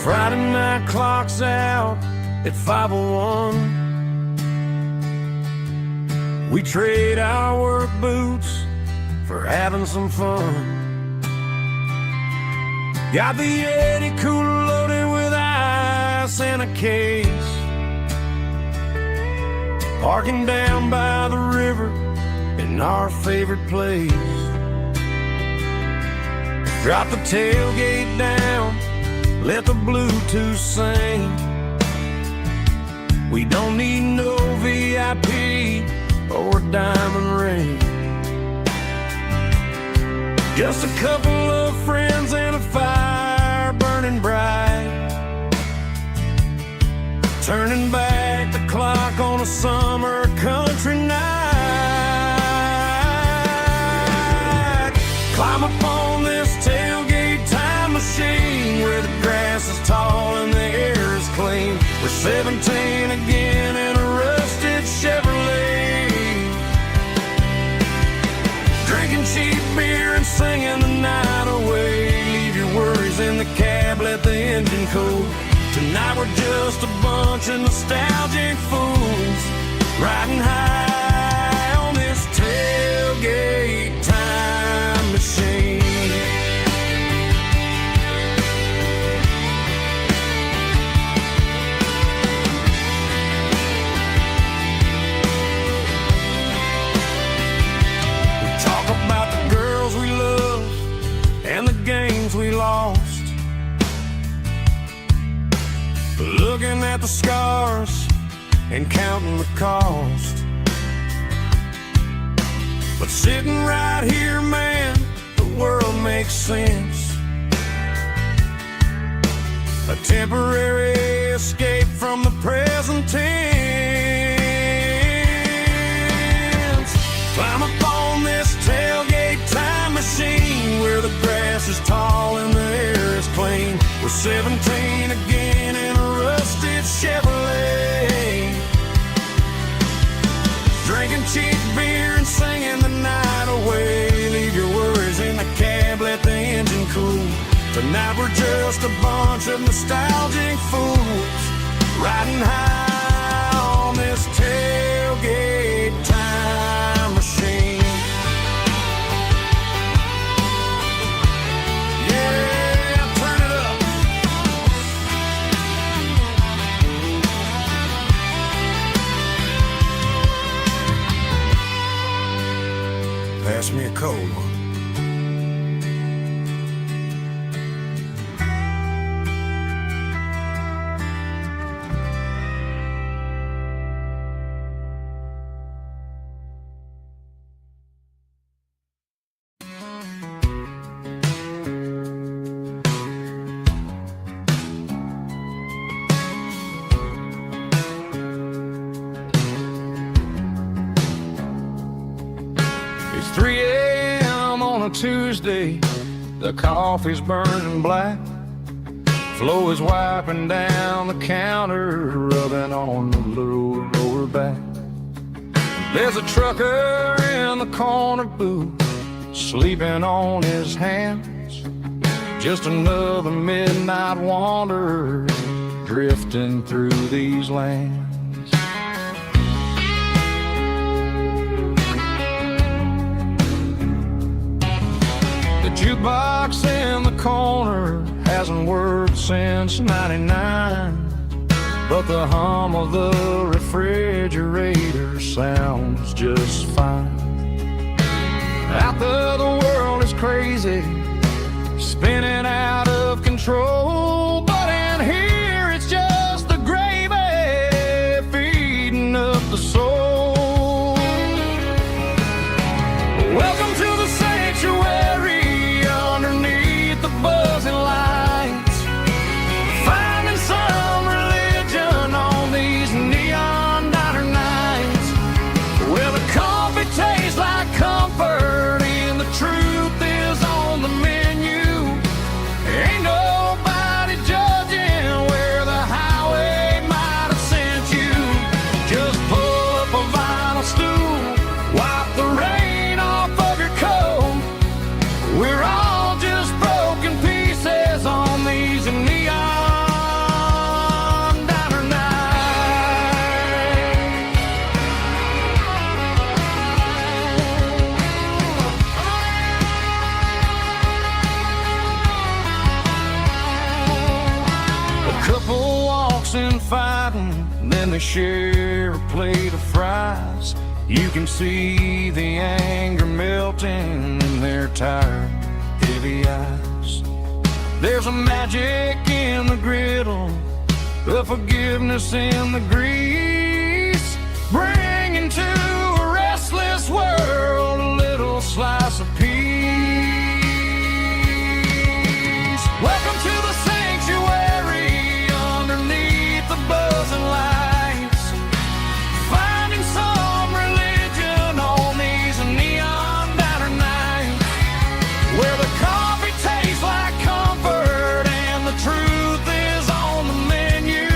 Friday night clock's out at 5:01. We trade our work boots for having some fun. Got the Yeti cooler loaded with ice and a case, parking down by the river in our favorite place. Drop the tailgate down, let the Bluetooth sing. We don't need no VIP or a diamond ring. Just a couple of friends and a fire burning bright, turning back the clock on a summer country night. Climb up on this tailgate time machine where the grass is tall and the air is clean. We're 17 again in a rusted Chevrolet, drinking cheap beer and singing the night away. Leave your worries in the cab, let the engine cool. Tonight we're just a bunch of nostalgic fools riding high on this tailgate time machine. We talk about the girls we love and the games we lost, looking at the scars and counting the cost. But sitting right here, man, the world makes sense. A temporary escape from the present tense. Climb up on this tailgate time machine where the grass is tall and the air is clean. We're 17 again in a rusted Chevrolet, drinking cheap beer and singing the night away. Leave your worries in the cab, let the engine cool. Tonight we're just a bunch of nostalgic fools riding high on this tailgate time machine. Yeah, turn it up. Pass me a cold one. It's 3 a.m. on a Tuesday, the coffee's burning black. Flo is wiping down the counter, rubbing on the lower back. There's a trucker in the corner booth, sleeping on his hands. Just another midnight wanderer drifting through these lands. The jukebox in the corner hasn't worked since '99, but the hum of the refrigerator sounds just fine. Out there the world is crazy, spinning out of control, but in here it's just the gravy feeding up the soul. Welcome to the sanctuary underneath the buzzing lights, finding some religion on these neon diner nights, where the coffee tastes like comfort and the truth is on the menu. share a plate of fries, you can see the anger melting in their tired, heavy eyes. There's a magic in the griddle, a forgiveness in the grease, bringing to a restless world a little slice of peace. Welcome to the sanctuary underneath the buzzing lights, finding some religion on these neon diner nights, where the coffee tastes like comfort and the truth is on the menu.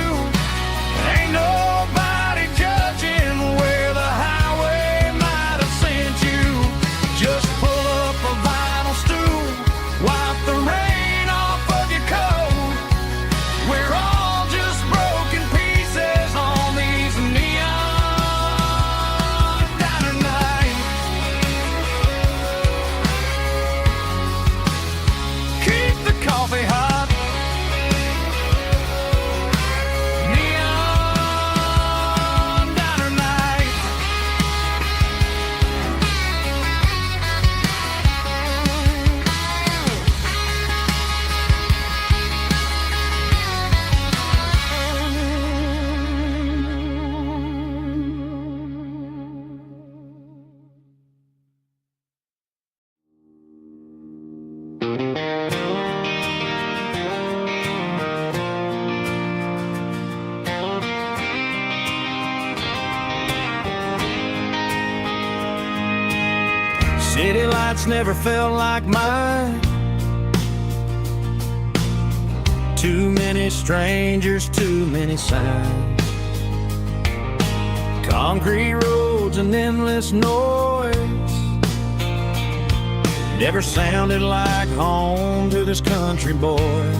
Ain't nobody judging where the highway might have sent you. Just pull up a vinyl stool, wipe the rain off of your coat. We're all just broken pieces on these neon diner nights. Keep the coffee hot. Neon diner night. City lights never felt like mine. Too many strangers, too many signs. Concrete roads and endless noise never sounded like home to this country boy.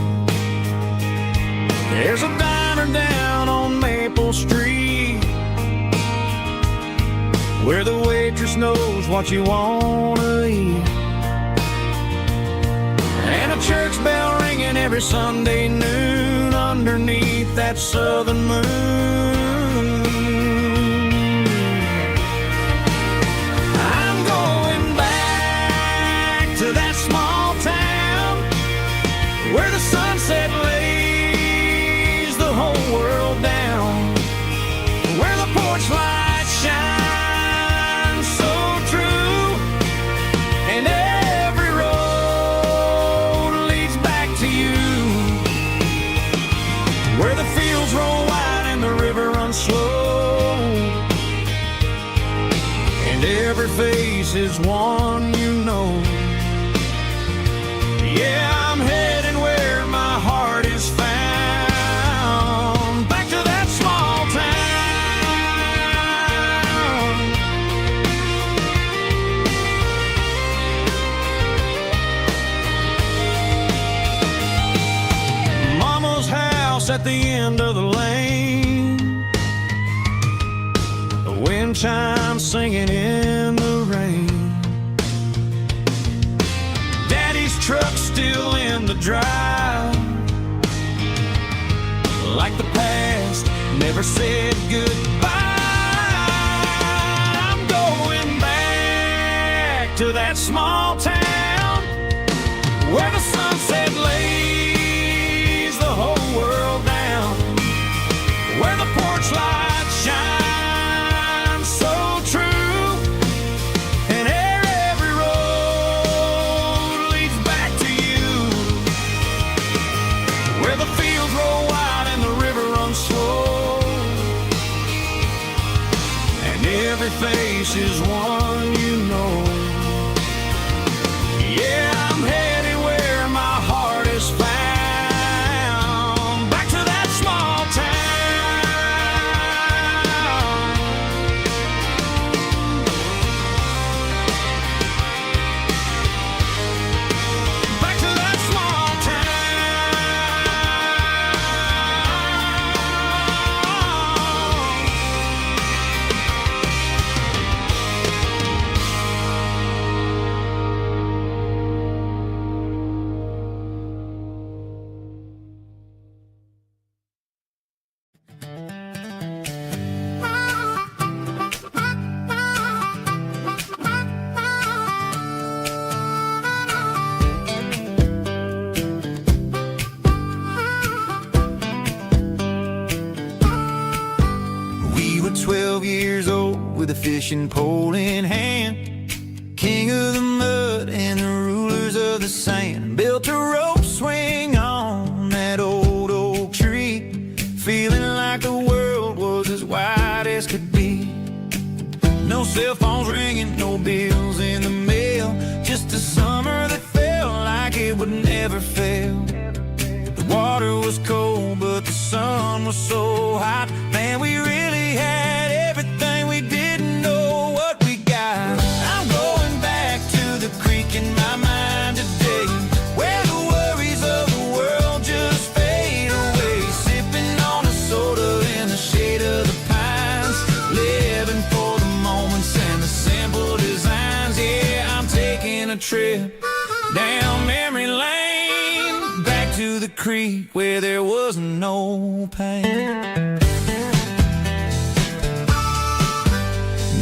There's a diner down on Maple Street where the waitress knows what you wanna eat, and a church bell ringing every Sunday noon underneath that southern moon. I'm going back to that small town where the sunset lays the whole world down, where the porch lights shine so true, and every road leads back to you, where the fields roll wide and the river runs slow, and every face is one you know. Yeah, I'm heading where my heart is found, back to that small town. Mama's house at the end of the lane, the wind chimes singing in the rain. Daddy's truck still in the drive, like the past never said goodbye. I'm going back to that small town where the sunset lays the whole world down, where the porch lights shine so true, and every road leads back to you, where the fields roll wide and the river runs slow, and every face is one you know. Yeah, I'm headed where my fishing pole in hand, king of the mud and the rulers of the sand. Built a rope swing on that old oak tree, feeling like the world was as wide as could be. No cell phones ringing, no bills in the mail, just a summer that felt like it would never fail. The water was cold, but the sun was so hot. Man, we really had everything, we didn't know what we got. I'm going back to the creek in my mind today, where the worries of the world just fade away. Sipping on a soda in the shade of the pines, living for the moments and the simple designs. Yeah, I'm taking a trip down memory lane, back to the creek where there was no pain.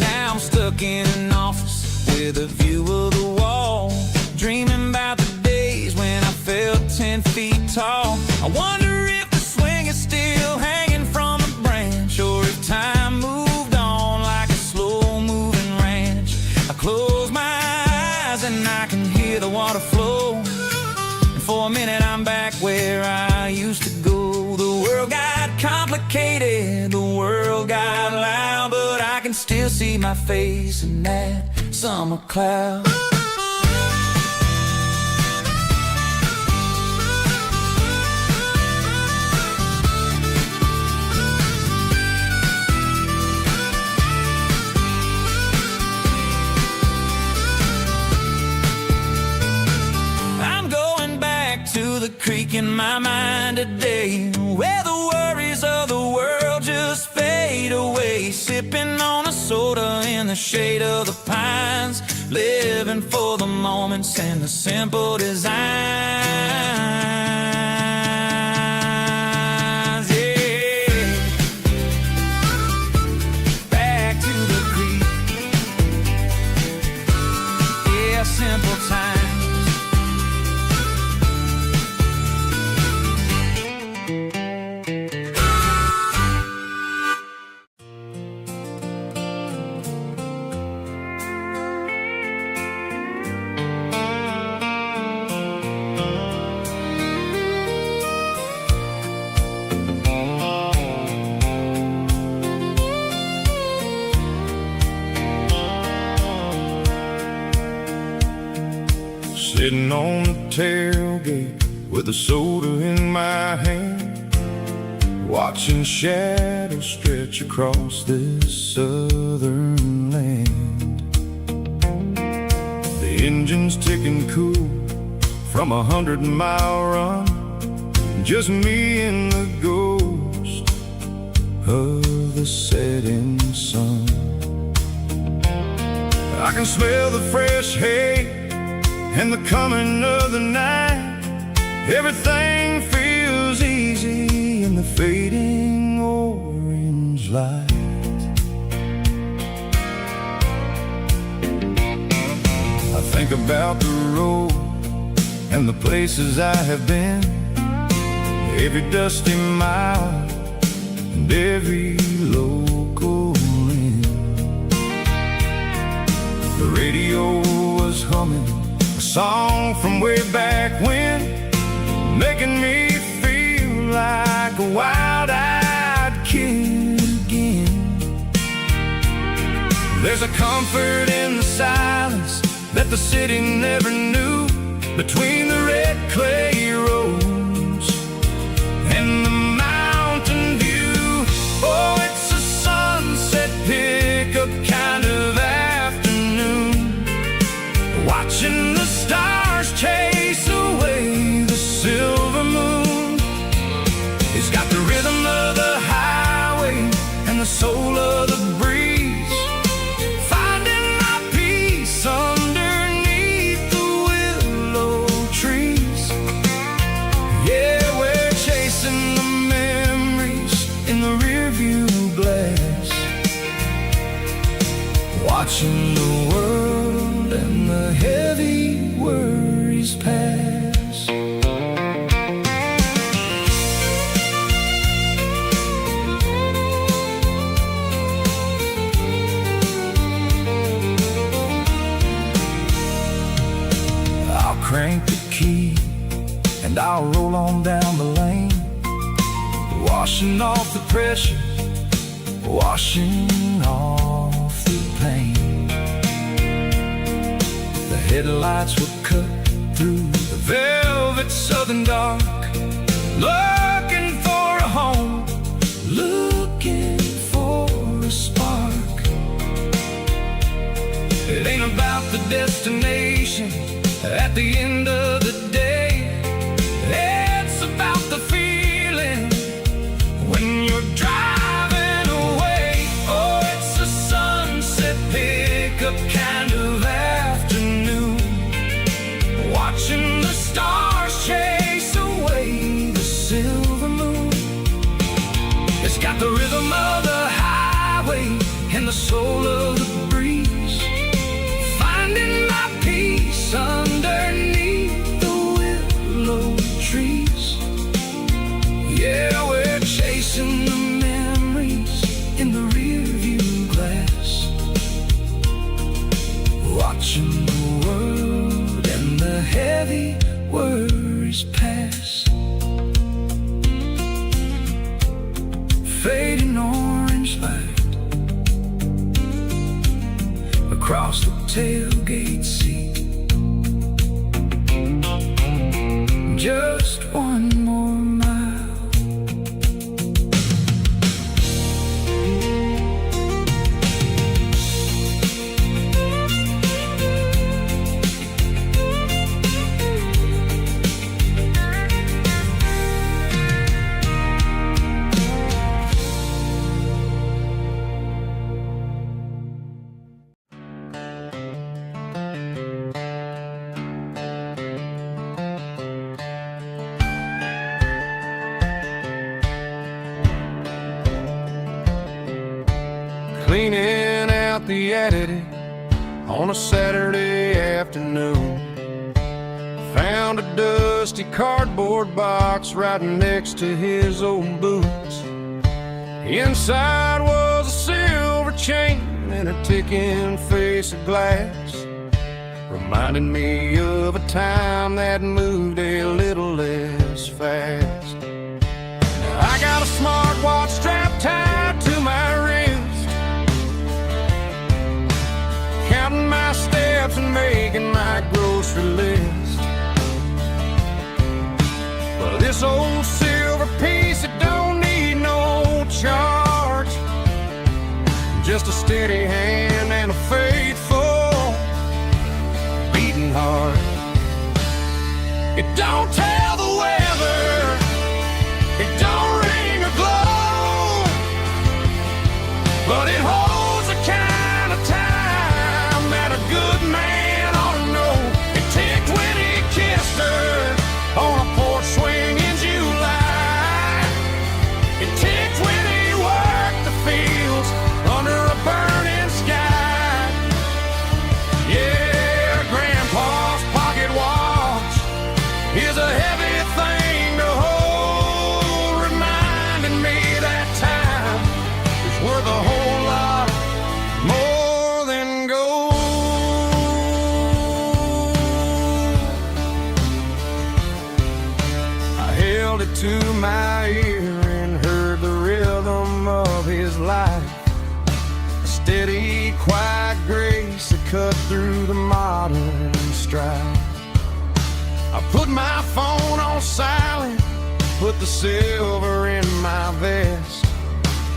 Now I'm stuck in an office with a view of the wall, dreaming about the days when I felt 10 feet tall. I wonder if the swing is still hanging from a branch, or if time moved on like a slow-moving ranch. I close my eyes and I can hear the water flow, and for a minute I'm back where I used to go. The world got complicated, the world got loud, but I can still see my face in that summer cloud. To the creek in my mind today, where the worries of the world just fade away. Sipping on a soda in the shade of the pines, living for the moments and the simple designs. Yeah, back to the creek. Yeah, simple times. Sitting on the tailgate with a soda in my hand, watching shadows stretch across this southern land. The engine's ticking cool from 100-mile run, just me and the ghost of the setting sun. I can smell the fresh hay and the coming of the night. Everything feels easy in the fading orange light. I think about the road and the places I have been, every dusty mile and every local inn. The radio was humming a song from way back when, making me feel like a wild-eyed kid again. There's a comfort in the silence that the city never knew, between the red clay roads and the mountain view. Oh, it's a sunset pickup kind of afternoon, watching the stars chase away the silver moon. It's got the rhythm of the highway and the soul of the breeze, finding my peace underneath the willow trees. Yeah, we're chasing the memories in the rearview glass, watching the world and the heavy worries pass. crank the key and I'll roll on down the lane, washing off the pressure, washing off the pain. The headlights will cut through the velvet southern dark, looking for a home, looking for a spark. It ain't about the destination at the end of the day, it's about the feeling when you're driving away. Oh, it's a sunset pickup kind of afternoon, watching the stars chase away the silver moon. It's got the rhythm of the highway and the soul of the breeze, finding my peace underneath the willow trees. Yeah, we're chasing the memories in the rearview glass, watching the world and the heavy worries pass. Fading orange light across the tailgate seat, just one more mile. Cleaning out the attic on a Saturday afternoon, found a dusty cardboard box right next to his old boots. Inside was a silver chain and a ticking face of glass, reminding me of a time that moved a little less fast. Now I got a smartwatch strapped tied to my wrist, counting my steps and making my grocery list. But this old silver piece, it don't need no charge, just a steady hand and a faithful beating heart. It don't tell the weather, it don't ring or glow, but it holds the kind of time that a good man ought to know. It ticked when he kissed her on a porch swing in July. It ticked when he worked the fields under a burning sky. Yeah, Grandpa's pocket watch is a heavy thing to hold, reminding me that time is worth a whole lot more than gold. I held it to my ear and heard the rhythm of his life, a steady, quiet grace that cut through the modern strife. I put my phone on silent, put the silver in my vest,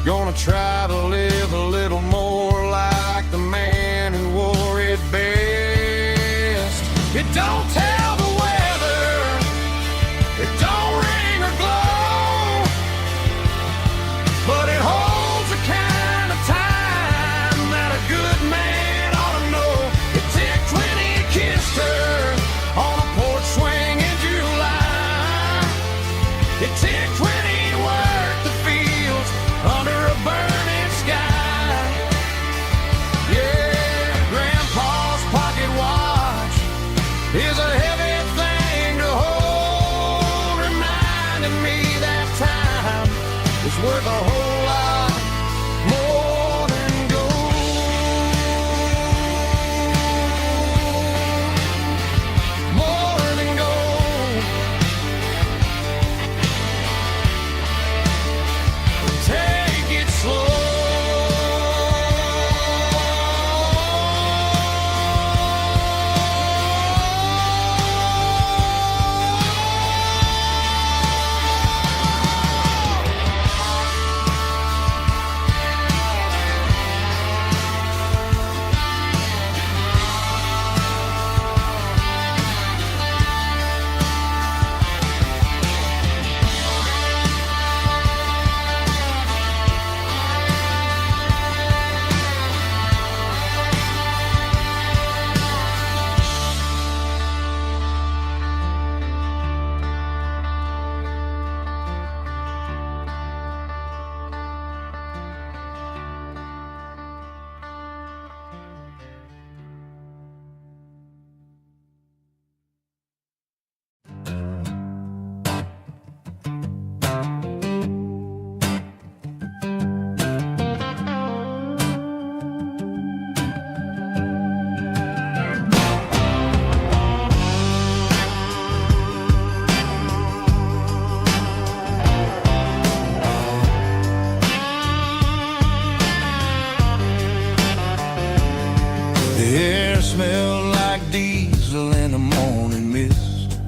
gonna try to live a little more like the man who wore it best. It don't tell the weather, it don't ring or glow, but it holds the kind of time that a good man ought to know. It ticked when he kissed her on a porch swing in July. It ticked when he worked the fields under a burning sky. Yeah, Grandpa's pocket watch is a heavy thing to hold, reminding me that time is worth a whole lot more than gold. More smelled like diesel in the morning mist,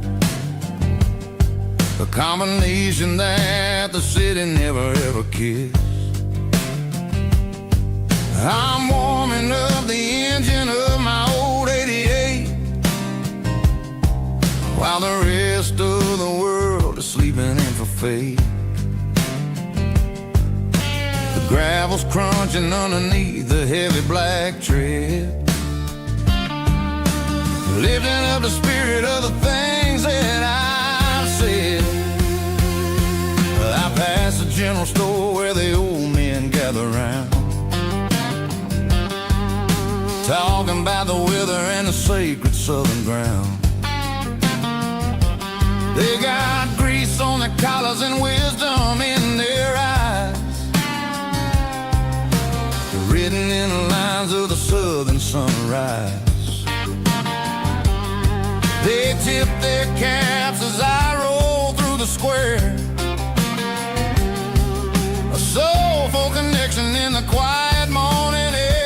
a combination that the city never ever kissed. I'm warming up the engine of my old 88, while the rest of the world is sleeping in for fate. The gravel's crunching underneath the heavy black tread, lifting up the spirit of the things that I've said. I pass the general store where the old men gather round, talking about the weather and the sacred southern ground. They got grease on their collars and wisdom in their eyes, written in the lines of the southern sunrise. They tip their caps as I roll through the square, a soulful connection in the quiet morning air.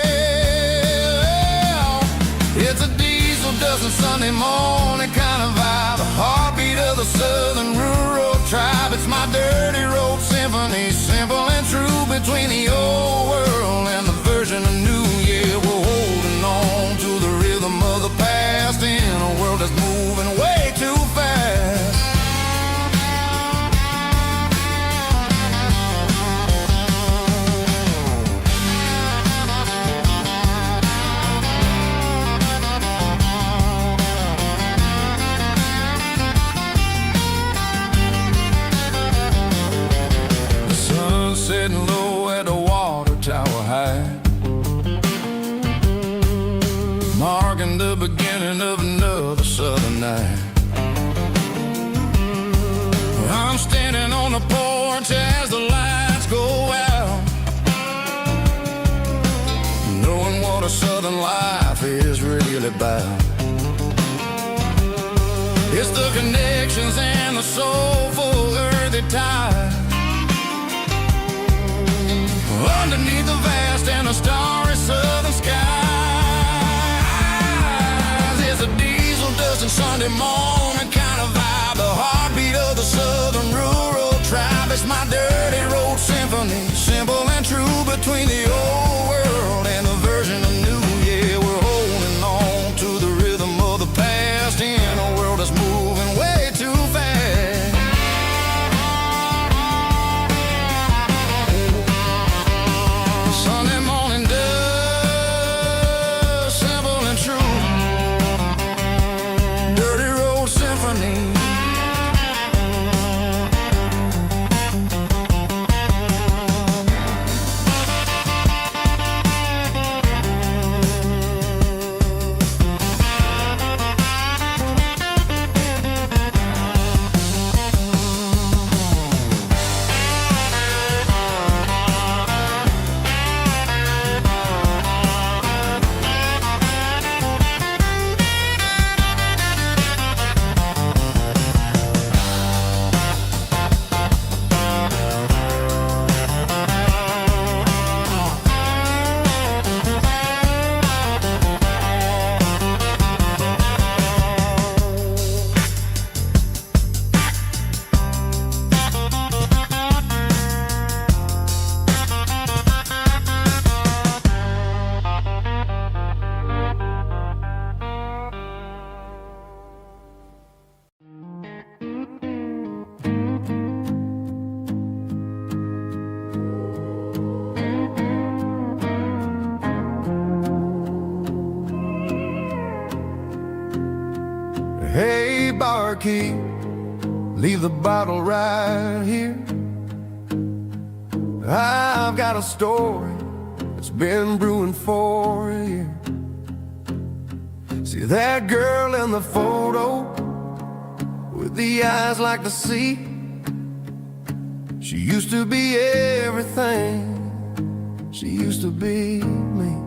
It's a diesel dusting Sunday morning kind of vibe, the heartbeat of the southern rural tribe. It's my dirty road symphony, simple and true, between the old world and the version of new. Yeah, we're holding on to the rhythm of the past in a world that's moving way too fast. Sitting low at the water tower high, marking the beginning of another southern night. I'm standing on the porch as the lights go out, knowing what a southern life is really about. It's the connections and the soulful earthy ties, underneath the vast and the starry southern skies. It's a diesel dusting Sunday morning kind of vibe, the heartbeat of the southern rural tribe. It's my dirty road symphony, simple and true, between the old world and the version of new. Yeah, we're holding on to the rhythm of the past in a world that's moving way too fast. Sunday morning dust, simple and true, dirty road symphony. Hey, barkeep, leave the bottle right here. I've got a story that's been brewing for a year. See that girl in the photo with the eyes like the sea? She used to be everything, she used to be me.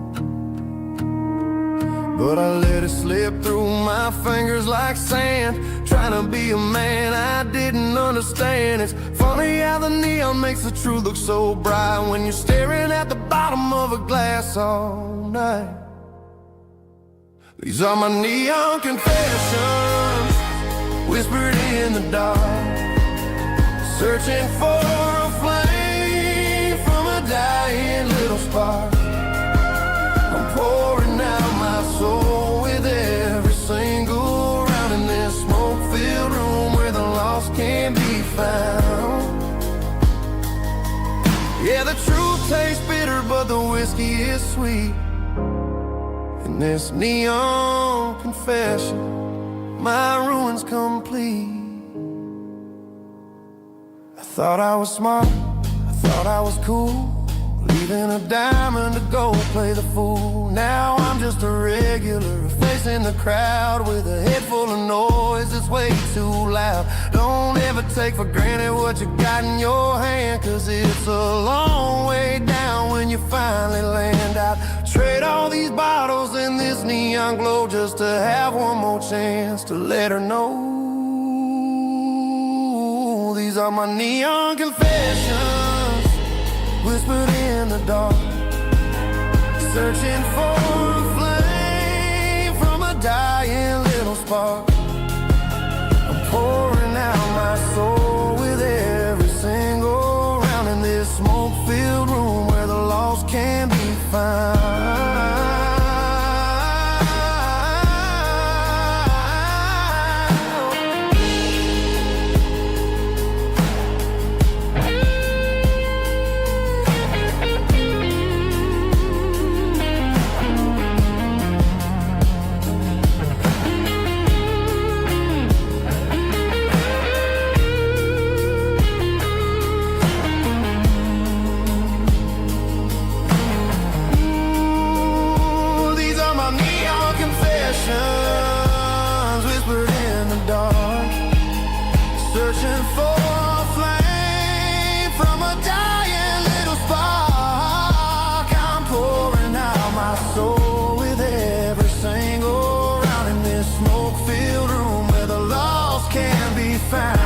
But I let it slip through my fingers like sand, trying to be a man I didn't understand. It's funny how the neon makes the truth look so bright when you're staring at the bottom of a glass all night. These are my neon confessions, whispered in the dark, searching for a flame from a dying little spark. I'm pouring out my soul with every single round in this smoke-filled room where the lost can be found. Yeah, the truth tastes bitter, but the whiskey is sweet. In this neon confession, my ruin's complete. I thought I was smart, I thought I was cool, leaving a diamond to go play the fool. Now I'm just a regular, facing the crowd with a head full of noise that's way too loud. Don't ever take for granted what you got in your hand, cause it's a long way down when you finally land out. Trade all these bottles and this neon glow just to have one more chance to let her know. These are my neon confessions, whispered in the dark, searching for a flame from a dying little spark. I'm pouring out my soul with every single round in this smoke-filled room where the lost can be found. Whispered in the dark, searching for a flame from a dying little spark. I'm pouring out my soul with every single round in this smoke-filled room where the lost can be found.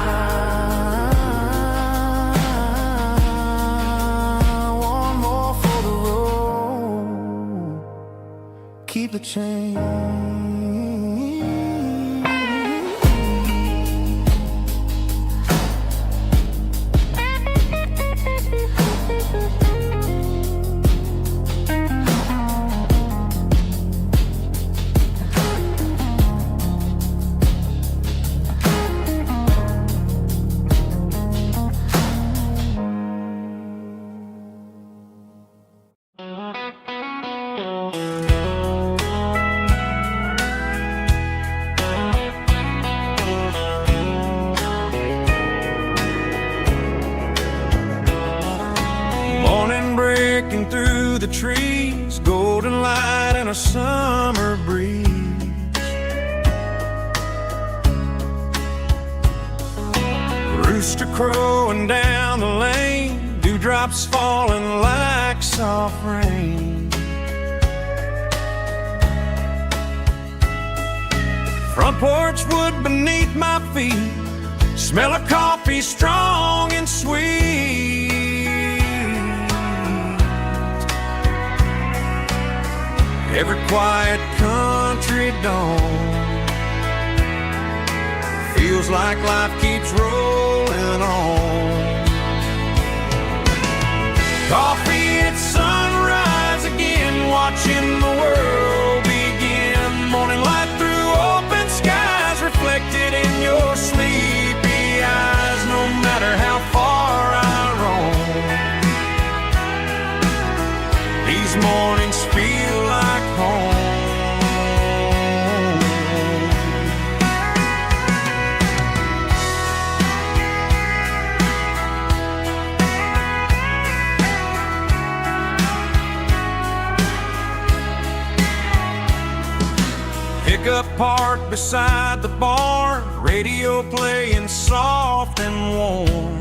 One more for the road, keep the change. Breaking through the trees, golden light and a summer breeze. Rooster crowing down the lane, dewdrops falling like soft rain. Front porch wood beneath my feet, smell of coffee strong and sweet. Every quiet country dawn feels like life keeps rolling on. Coffee at sunrise again, watching the world begin. Morning light through open skies, reflected in your sleepy eyes. No matter how far I roam, these mornings feel like home. Pickup parked beside the barn, radio playing soft and warm.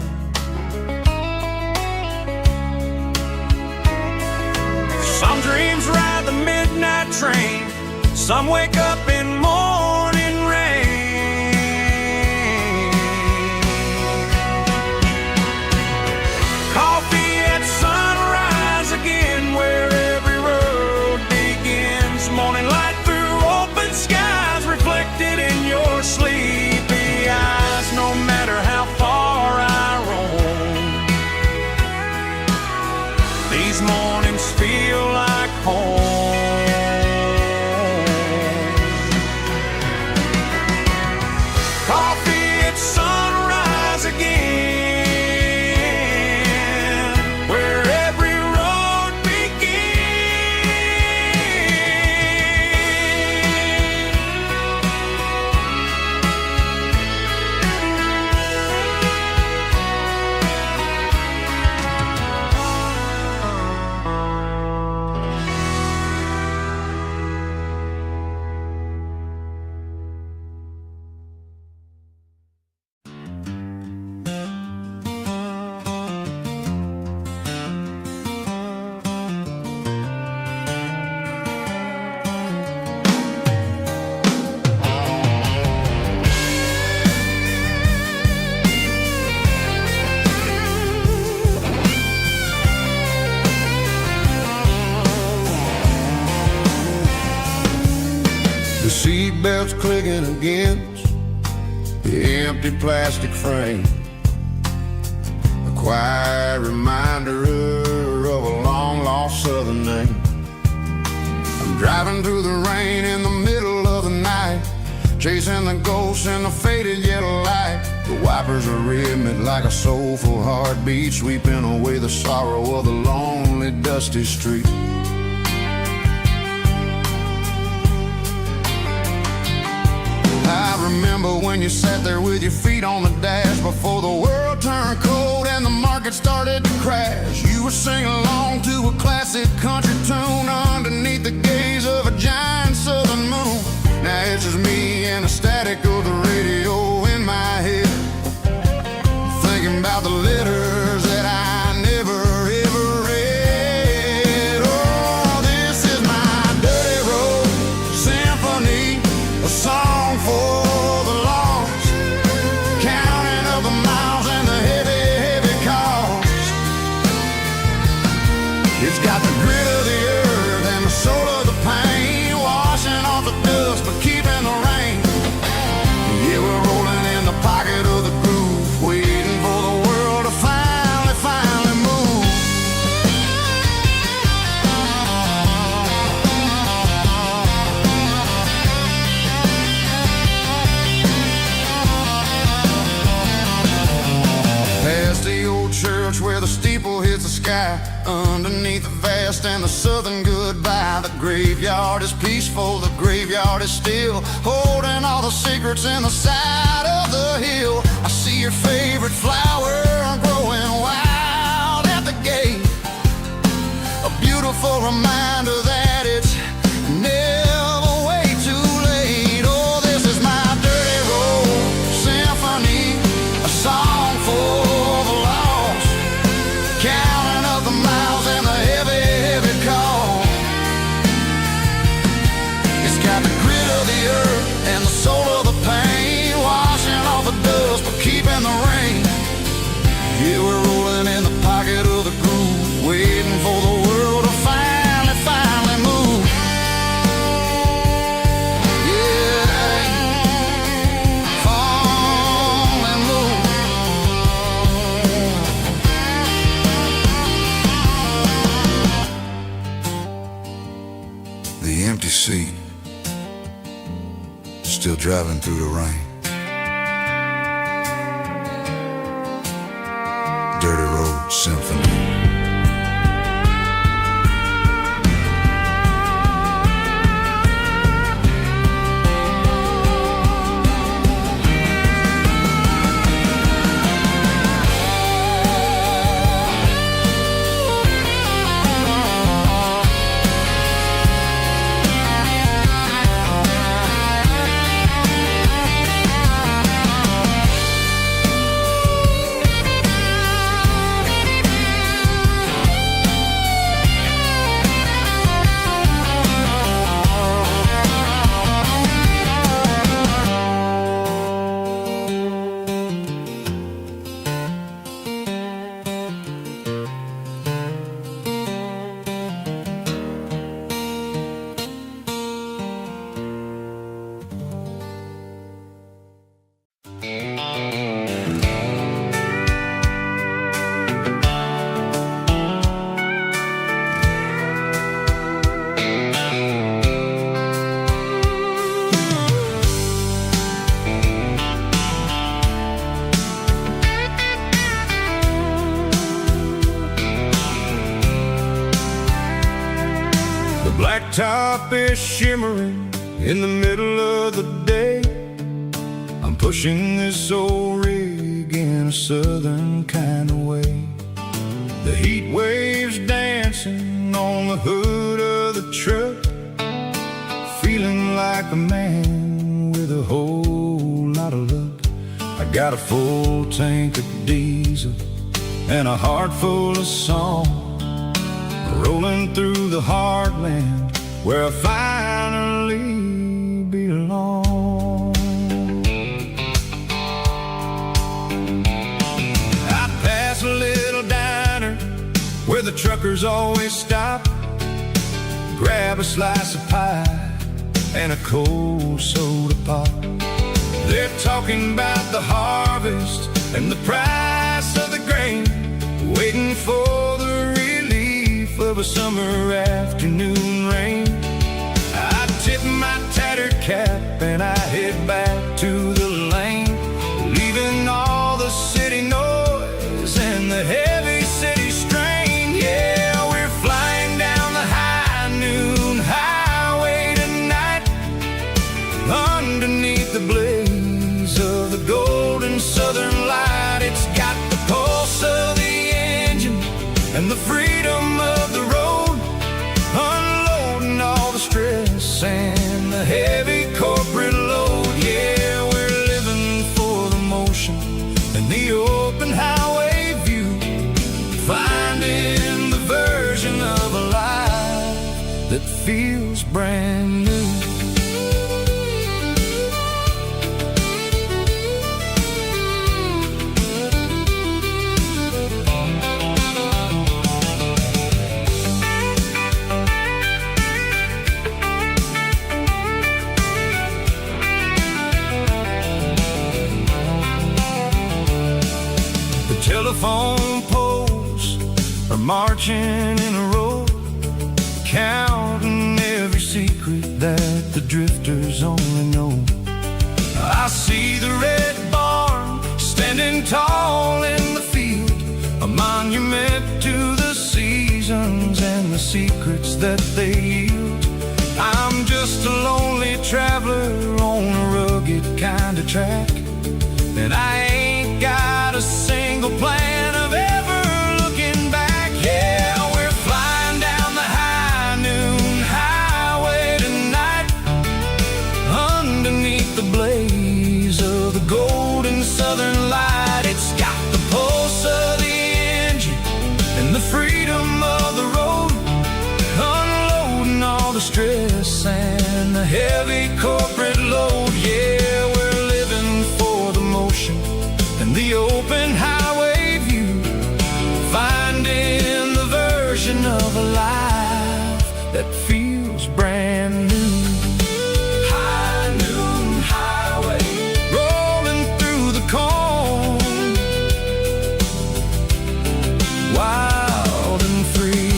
Some dreams ride the midnight train, some wake up in morning rain. Coffee at sunrise again, where every road begins. Morning light through open seatbelts clicking against the empty plastic frame. A quiet reminder of a long-lost southern name. I'm driving through the rain in the middle of the night, chasing the ghosts in the faded yellow light. The wipers are rhythmic like a soulful heartbeat, sweeping away the sorrow of the lonely, dusty street. I remember when you sat there with your feet on the dash before the world turned cold and the market started to crash. You were singing along to a classic country tune underneath the gaze of a giant southern moon. Now it's just me and the static of the radio in my head, thinking about the letters that I never ever read. Oh, this is my dirty road symphony, a song for the lost, counting up the miles and the heavy, heavy cost. It's got the grit of the earth and the soul of the pain, washing off the dust but keeping the rain. Yeah, we're rolling in the pocket of the groove, waiting for the world to finally move. Past the old church where the steeple hits the sky, underneath the vast and the southern goodbye. The graveyard is peaceful, the graveyard is still, holding all the secrets in the side of the hill. I see your favorite flower growing wild at the gate, a beautiful reminder that it's never way too late. Oh, this is my dirty road symphony, a song for the lost, counting up the miles and the heavy, heavy call. It's got the grit of the earth and the soul of the pain, washing off the dust but keeping the rain. Yeah, we're rolling in the pocket of the groove, waiting for the world to finally move. Yeah, finally move. The empty seat, still driving through the rain. Dirty road symphony. Blacktop is shimmering in the middle of the day. I'm pushing this old rig in a southern kind of way. The heat waves dancing on the hood of the truck, feeling like a man with a whole lot of luck. I got a full tank of diesel and a heart full of song, rolling through the heartland where I finally belong. I pass a little diner where the truckers always stop, grab a slice of pie and a cold soda pop. They're talking about the harvest and the price of the grain, waiting for the relief of a summer afternoon rain. I tip my tattered cap and I head back to the lane, leaving all the city noise and the heavy city strain. Yeah, we're flying down the high noon highway tonight, underneath the blaze of the golden southern light. It's got the pulse of the engine and the freedom of the road, unloading all the stress and the heavy corporate load. Yeah, we're living for the motion and the open highway view, finding the version of a life that feels brand new. Telephone poles are marching in a row, counting every secret that the drifters only know. I see the red barn standing tall in the field, a monument to the seasons and the secrets that they yield. I'm just a lonely traveler on a rugged kind of track, and I ain't got a single plan of ever looking back. Yeah, we're flying down the high noon highway tonight, underneath the blaze of the golden southern light. It's got the pulse of the engine and the freedom of the road, unloading all the stress and the heavy corporate load. Yeah, we're living for the motion and the open highway view, finding the version of a life that feels brand new. High noon highway, rolling through the corn, wild and free.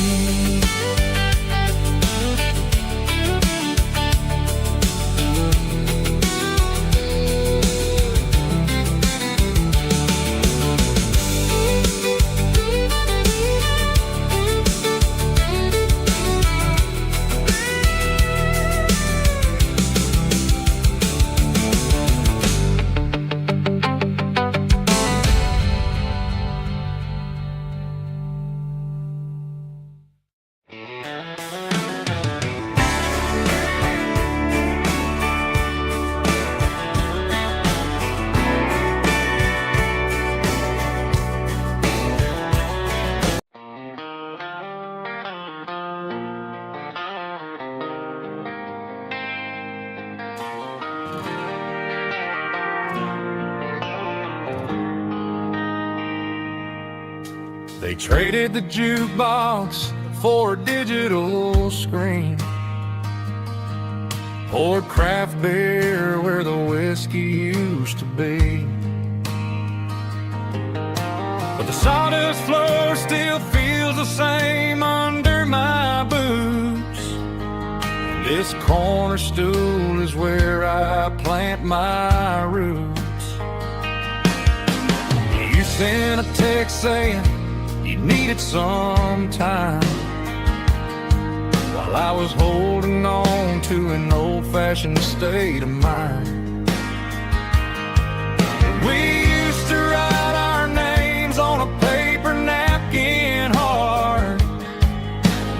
They traded the jukebox for a digital screen, poured craft beer where the whiskey used to be. But the sawdust floor still feels the same under my boots. This corner stool is where I plant my roots. You sent a text saying you needed some time, while I was holding on to an old-fashioned state of mind. We used to write our names on a paper napkin hard.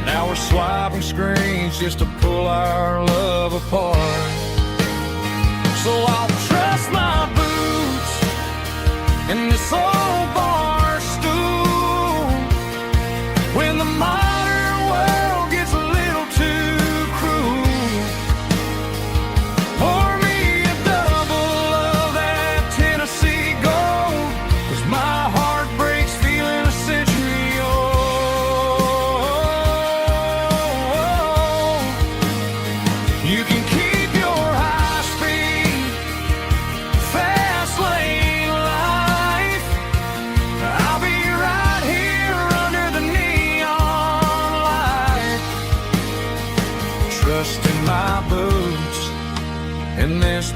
Now we're swiping screens just to pull our love apart. So I'll trust my boots in this old bar stool when the modern world gets a little too cruel. Pour me a double of that Tennessee Gold, 'cause my heart breaks feeling a century old. You can keep your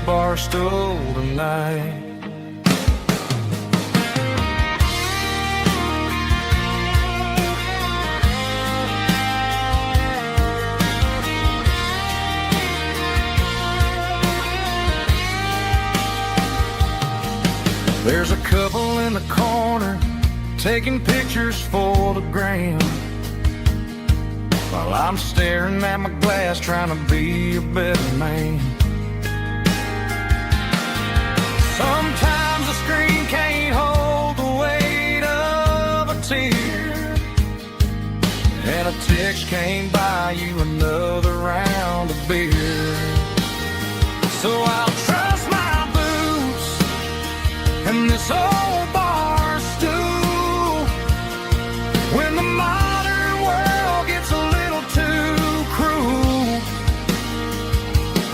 bar stool tonight. There's a couple in the corner taking pictures for the gram, while I'm staring at my glass trying to be a better man. Sometimes the screen can't hold the weight of a tear, and a text can't buy you another round of beer. So I'll trust my boots and this old bar stool when the modern world gets a little too cruel.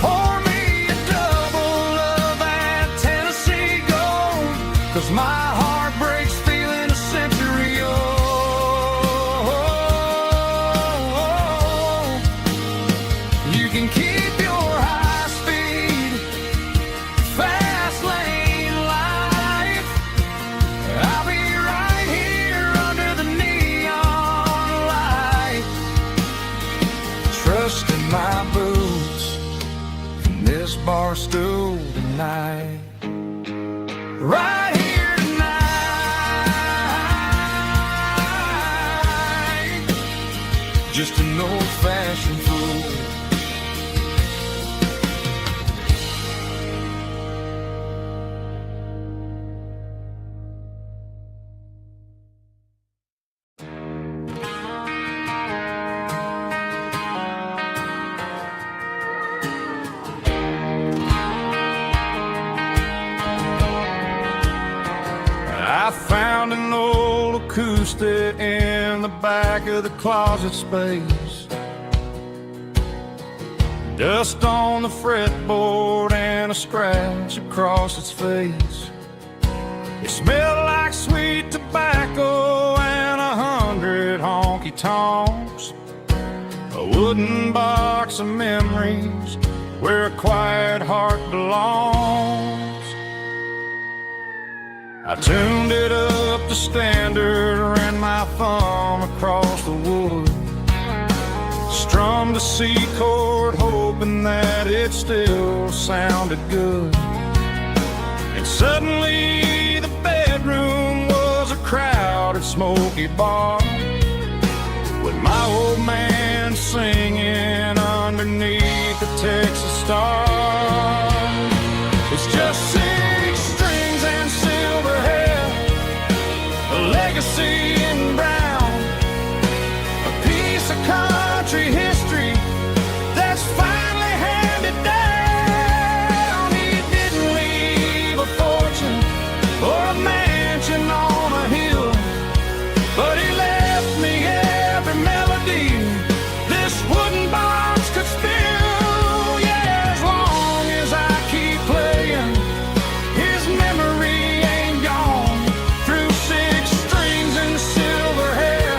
Pour me a double of that Tennessee Gold, 'cause my heart breaks feeling a century old. You can keep your high speed fast lane life. I'll be right here under the neon light, trusting my boots in this bar stool tonight. Right here tonight, just an old-fashioned fool. I found an old acoustic in the back of the closet space. Dust on the fretboard and a scratch across its face. It smelled like sweet tobacco and 100 honky-tonks. A wooden box of memories where a quiet heart belongs. I tuned it up to standard, ran my thumb across the wood, strummed a C chord hoping that it still sounded good. And suddenly the bedroom was a crowded smoky bar, with my old man singing underneath the Texas star. It's just six strings and silver hair, a legacy in brown, a piece of country history that's finally handed down. He didn't leave a fortune or a mansion on a hill, but he left me every melody this wooden box could spill. Yeah, as long as I keep playing, his memory ain't gone. Through six strings and silver hair,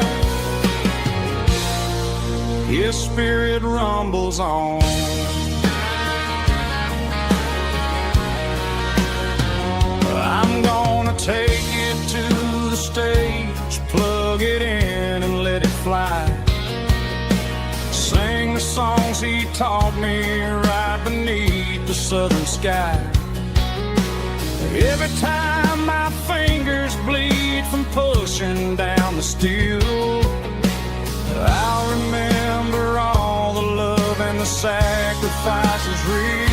his spirit rumbles on. I'm gonna take it to the stage, plug it in and let it fly. Sing the songs he taught me right beneath the southern sky. Every time my fingers bleed from pushing down the steel, I'll remember all the love and the sacrifices real.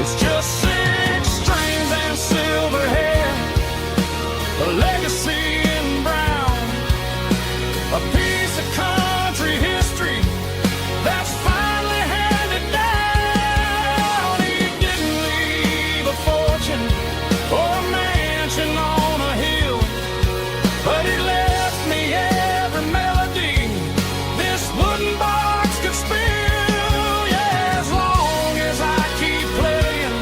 It's just six strings and silver hair, a legacy in brown, a piece of country history that's finally handed down. He didn't leave a fortune or a mansion on a hill, but he left me every melody this wooden box could spill. Yeah, as long as I keep playing,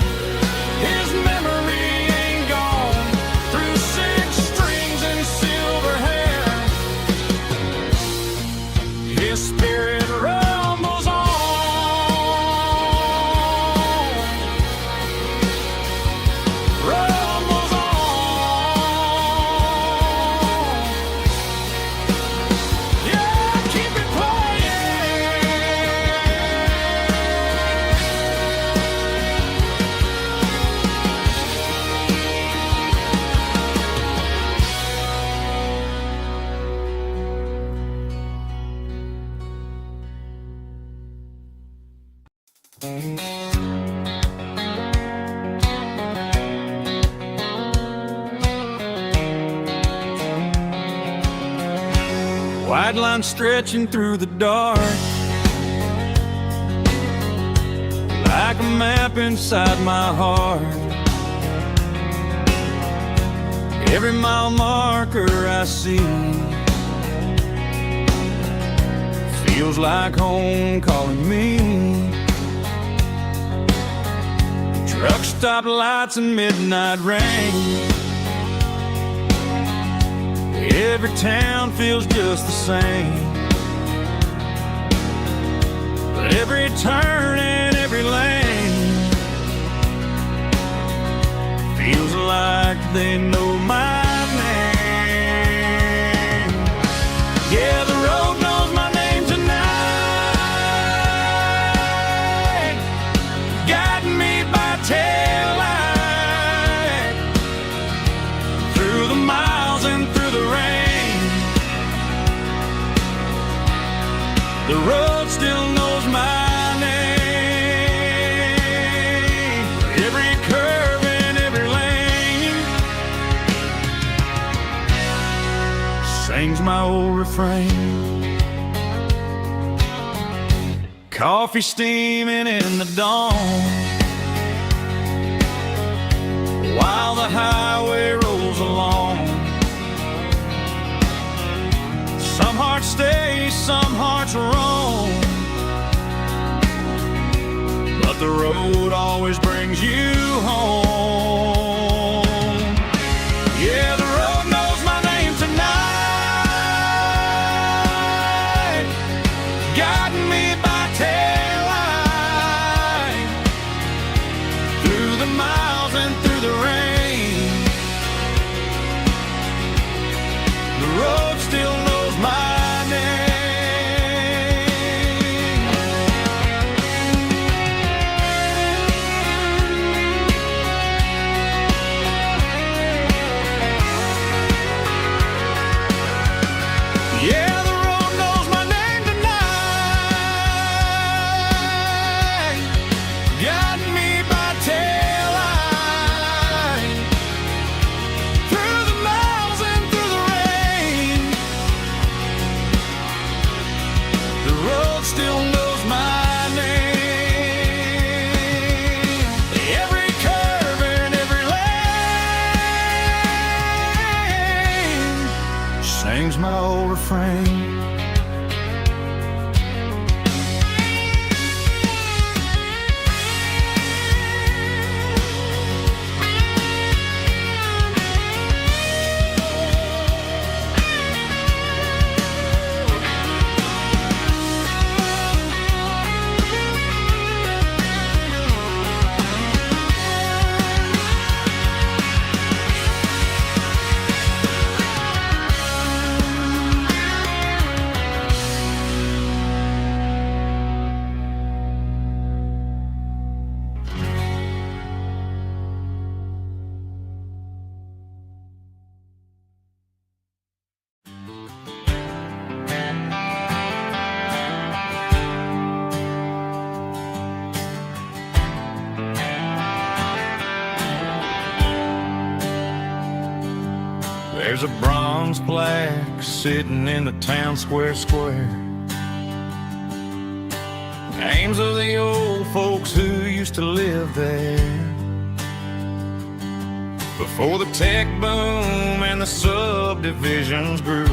guidelines stretching through the dark, like a map inside my heart. Every mile marker I see feels like home calling me. Truck stop lights and midnight rain. Every town feels just the same, but every turn and every lane feels like they know my name. Yeah, the road knows my name tonight, guiding me by taillight through the miles and through the rain. The road still knows my name. Every curve and every lane sings my old refrain. Coffee steaming in the dawn, while the highway rolls along. Some hearts stay, some hearts roam, but the road always brings you home. Yeah, the road knows my name tonight, guiding me by taillight through the miles and through the rain. The road still knows my name. Yeah, the road knows my name tonight, guiding me by taillight through the miles and through the rain. The road still knows my name. Every curve and every lane sings my old refrain. There's a bronze plaque sitting in the town square. Names of the old folks who used to live there before the tech boom and the subdivisions grew,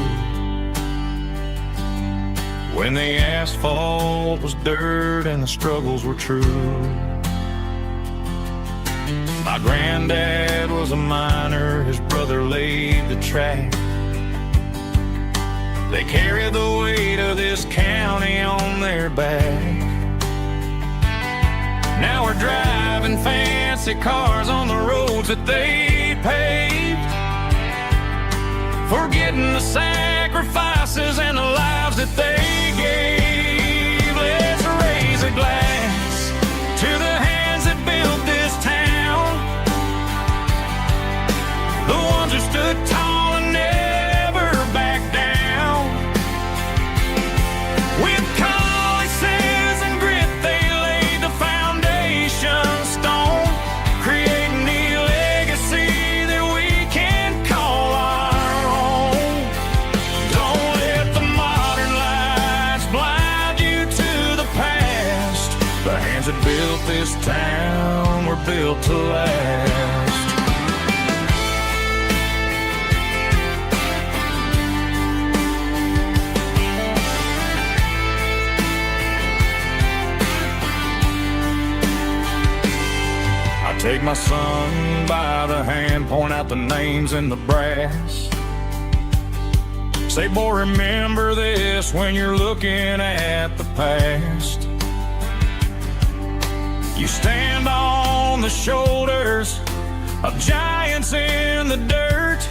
when the asphalt was dirt and the struggles were true. My granddad was a miner, his brother laid the track. They carry the weight of this county on their back. Now we're driving fancy cars on the roads that they paved, forgetting the sacrifices and the lives that they gave. Let's raise a glass to the hands that built this town, the ones who stood tall and never backed down. With calluses and grit, they laid the foundation stone, creating the legacy that we can call our own. Don't let the mob this town, we're built to last. I take my son by the hand, point out the names in the brass. Say, boy, remember this when you're looking at the past. You stand on the shoulders of giants in the dirt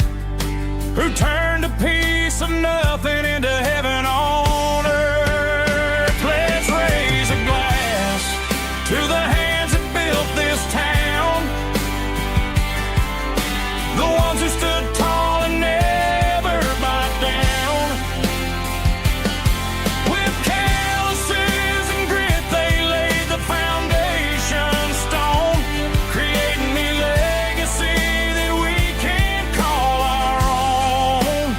who turned a piece of nothing into heaven on earth. Let's raise a glass to the hands that built this town, the ones who stood tall and never backed down. With calluses and grit, they laid the foundation stone, creating a legacy that we can call our own.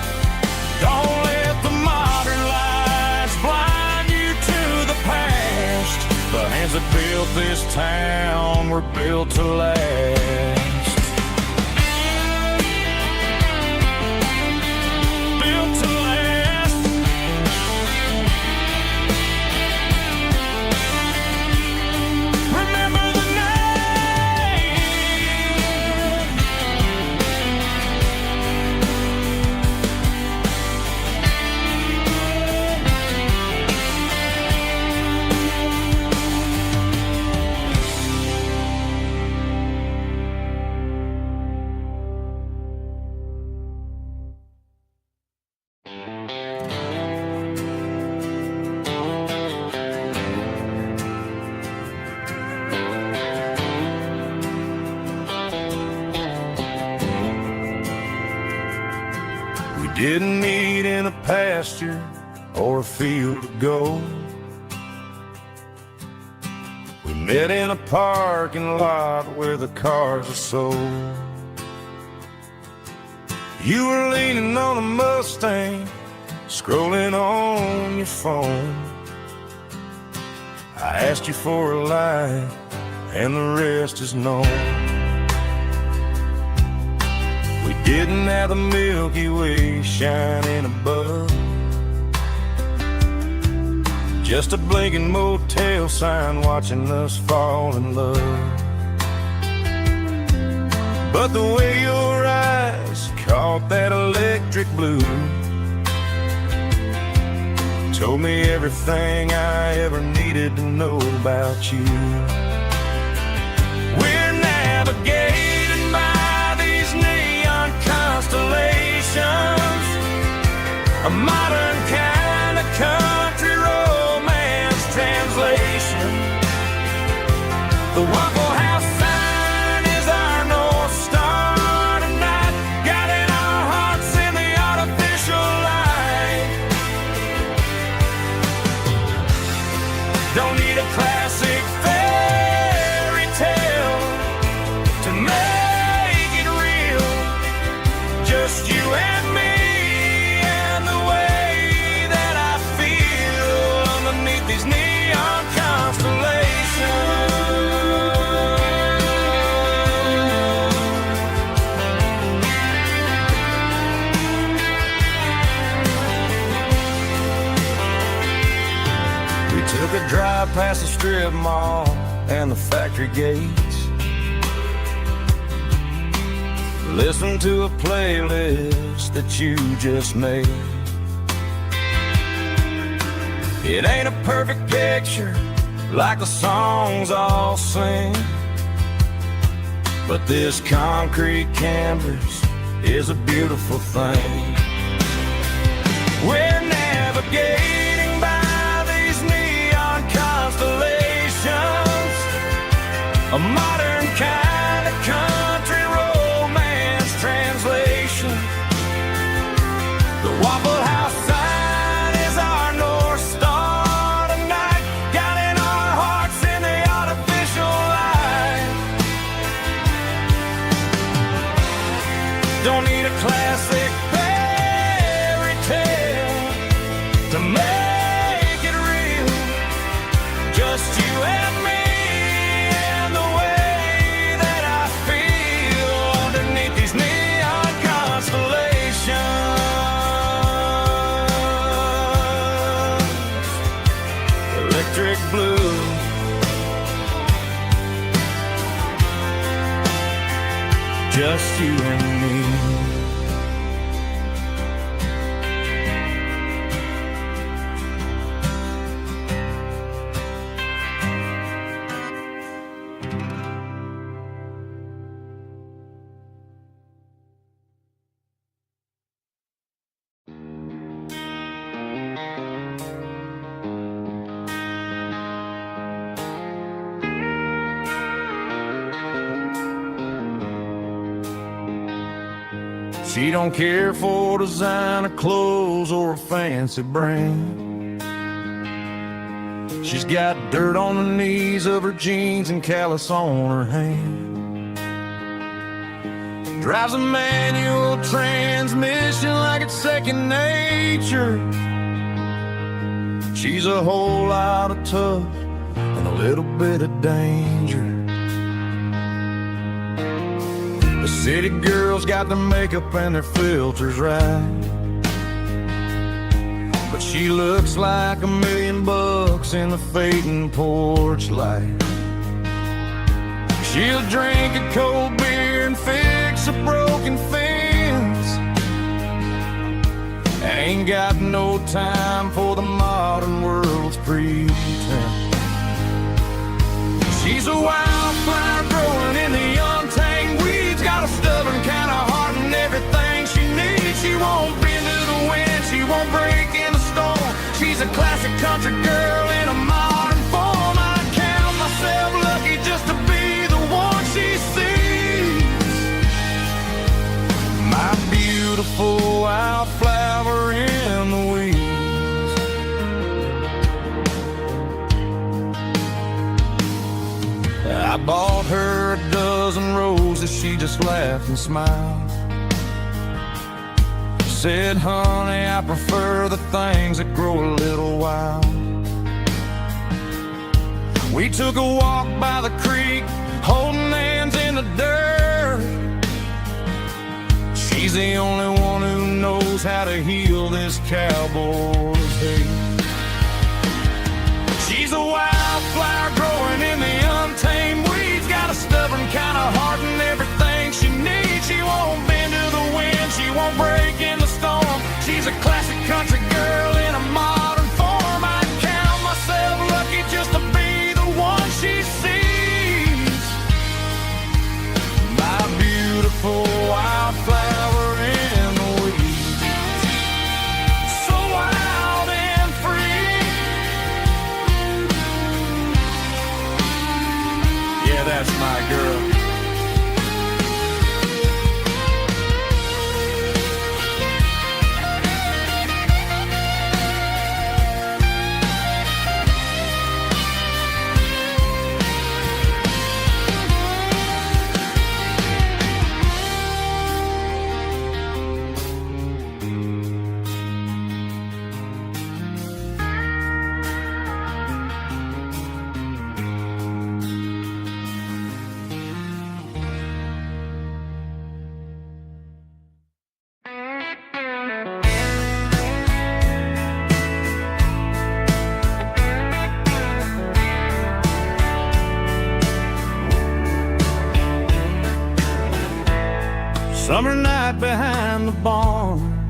Don't let the modern lights blind you to the past. The hands that built this town were built to last. Didn't meet in a pasture or a field of gold. We met in a parking lot where the cars are sold. You were leaning on a Mustang, scrolling on your phone. I asked you for a light, and the rest is known. We didn't have the Milky Way shining above, just a blinking motel sign watching us fall in love. But the way your eyes caught that electric blue told me everything I ever needed to know about you. We're navigating by these neon constellations, a modern kind of country romance translation. The Waffle House sign is our North Star tonight, guiding our hearts in the artificial light. Don't need a classic fairy tale to make it real, just you and me and the way that I feel underneath these neon constellations. We took a drive past the strip mall and the factory gates, listened to a playlist that you just made. It ain't a perfect picture like the songs all sing, but this concrete canvas is a beautiful thing. We're navigating by these neon constellations, a modern kind of country romance translation. The Waffle House sign is our North Star tonight, guiding our hearts in the artificial light. Don't need a classic fairy tale to make it real, just you and me just you and me. She don't care for designer clothes or a fancy brand. She's got dirt on the knees of her jeans and callus on her hand. Drives a manual transmission like it's second nature. She's a whole lot of tough and a little bit of danger. The city girls got their makeup and their filters right, but she looks like $1 million in the fading porch light. She'll drink a cold beer and fix a broken fence. Ain't got no time for the modern world's pretense. She's a wildflower growing in the untamed weeds. Got a stubborn kind of heart and everything she needs. She won't bend to the wind, she won't break in the storm. She's a classic country girl in a modern form. I count myself lucky just to be the one she sees. My beautiful wildflower in the weeds. I bought her a dozen roses, she just laughed and smiled. She said, honey, I prefer the things that grow a little wild. We took a walk by the creek, holding hands in the dirt. She's the only one who knows how to heal this cowboy's hate. She's a wildflower growing in the untamed weeds. Got a stubborn kind of heart and everything she needs. She won't bend to the wind, she won't break in the storm. She's a classic country girl in a modern form. I count myself lucky just to be the one she sees. My beautiful wildflower in the weeds. So wild and free. Yeah, that's my girl. Summer night behind the barn,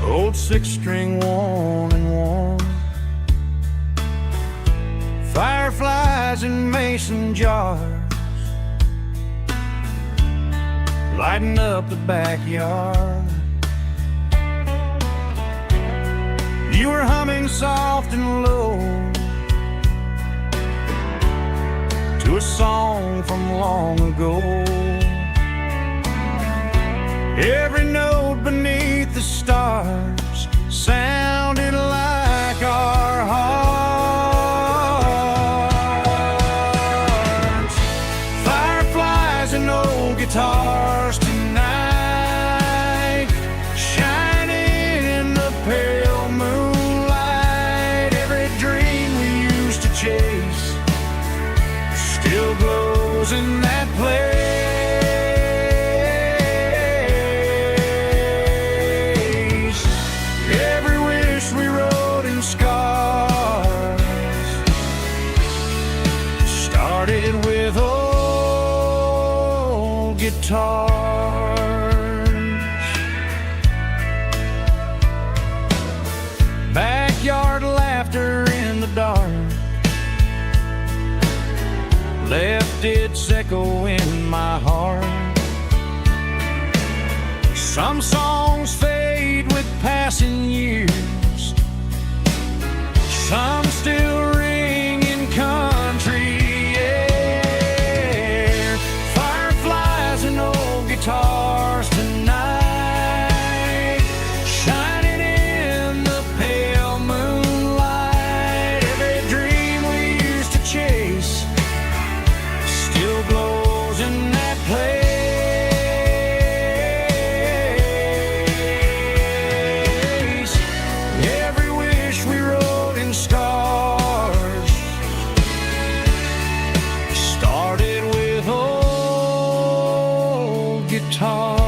old six-string one and one. Fireflies in mason jars, lighting up the backyard. You were humming soft and low to a song from long ago. Every note beneath the stars sounded like our hearts. Fireflies and old guitars tonight, shining in the pale moonlight. Every dream we used to chase still glows in that place. Every wish we wrote in scars started with oh, guitars. Backyard laughter in the dark left its echo in my heart. Some songs fade with passing years, some still ring in country air. Fireflies and old guitars tonight, shining in the pale moonlight. Every dream we used to chase still glows in that place. Every wish we wrote in stars started with old guitars.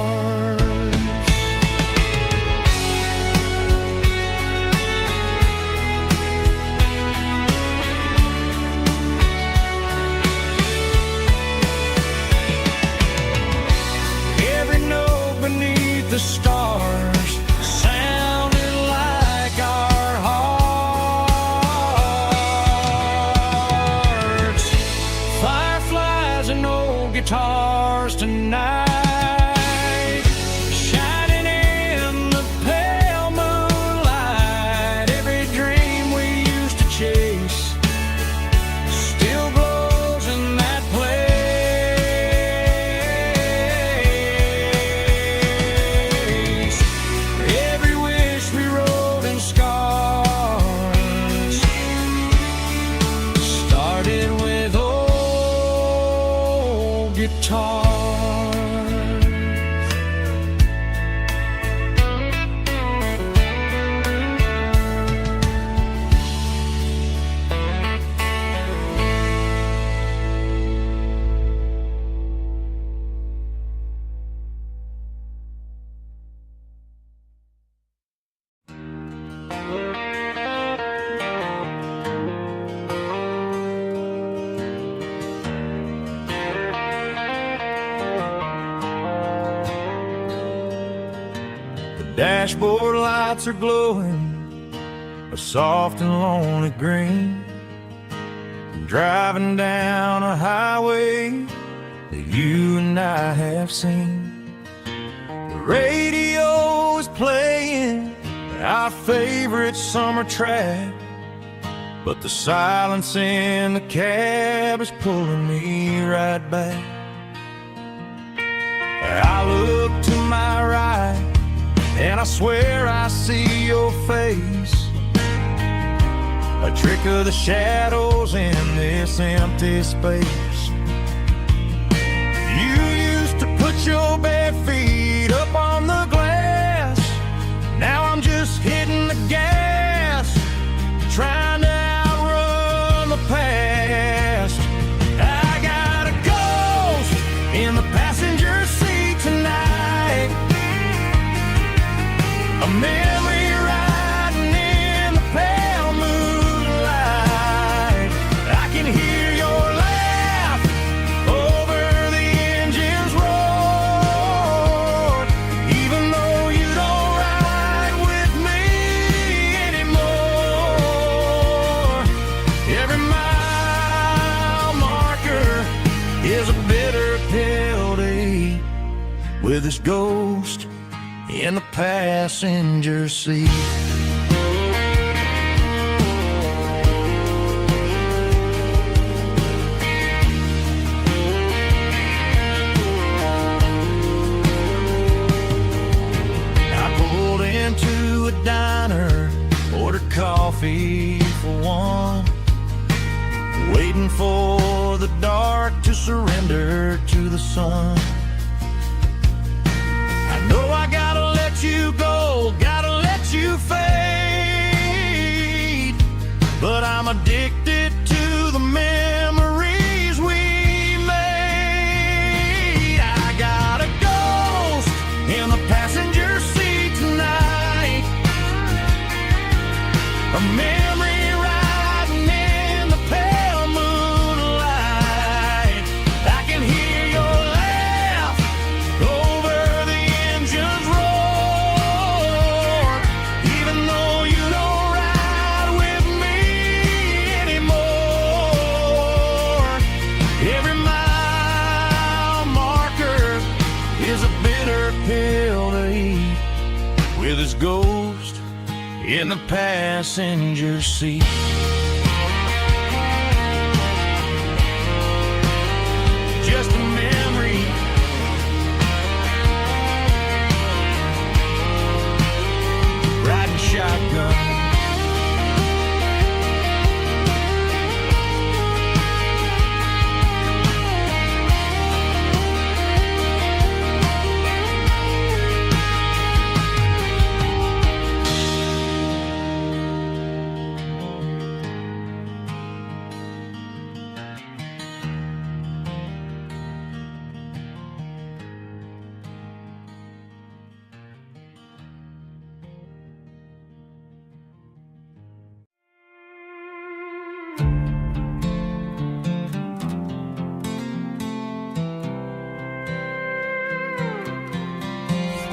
Every note beneath the stars sounded like our hearts. Fireflies and old guitars tonight, shining in the pale moonlight. Every dream we used to chase still glows in that place. Every wish we wrote in scars started with old guitars. Dashboard lights are glowing a soft and lonely green. I'm driving down a highway that you and I have seen. The radio is playing our favorite summer track, but the silence in the cab is pulling me right back. I look to my right and I swear I see your face, a trick of the shadows in this empty space. You used to put your bare feet up on the glass. Now I'm just hitting the gas, trying to outrun the past. I got a ghost in the passenger seat tonight, a memory riding in the pale moonlight. I can hear your laugh over the engine's roar, even though you don't ride with me anymore. Every mile marker is a bitter pill to eat with this ghost in the passenger seat. I pulled into a diner, ordered coffee for one, waiting for the dark to surrender to the sun. I know I gotta let you go, gotta let you fade, but I'm addicted to the memories we made. I got a ghost in the passenger seat tonight, a memory riding in the pale moonlight. I can hear your laugh ghost in the passenger seat. Just a memory, riding shotgun.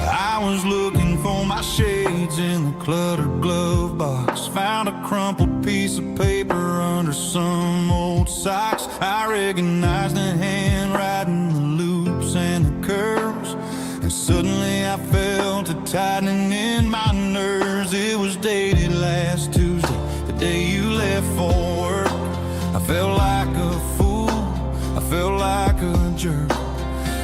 I was looking for my shades in the cluttered glove box. Found a crumpled piece of paper under some old socks. I recognized the handwriting, the loops and the curves, and suddenly I felt a tightening in my nerves. It was dated last Tuesday, the day you left for work. I felt like a fool, I felt like a jerk.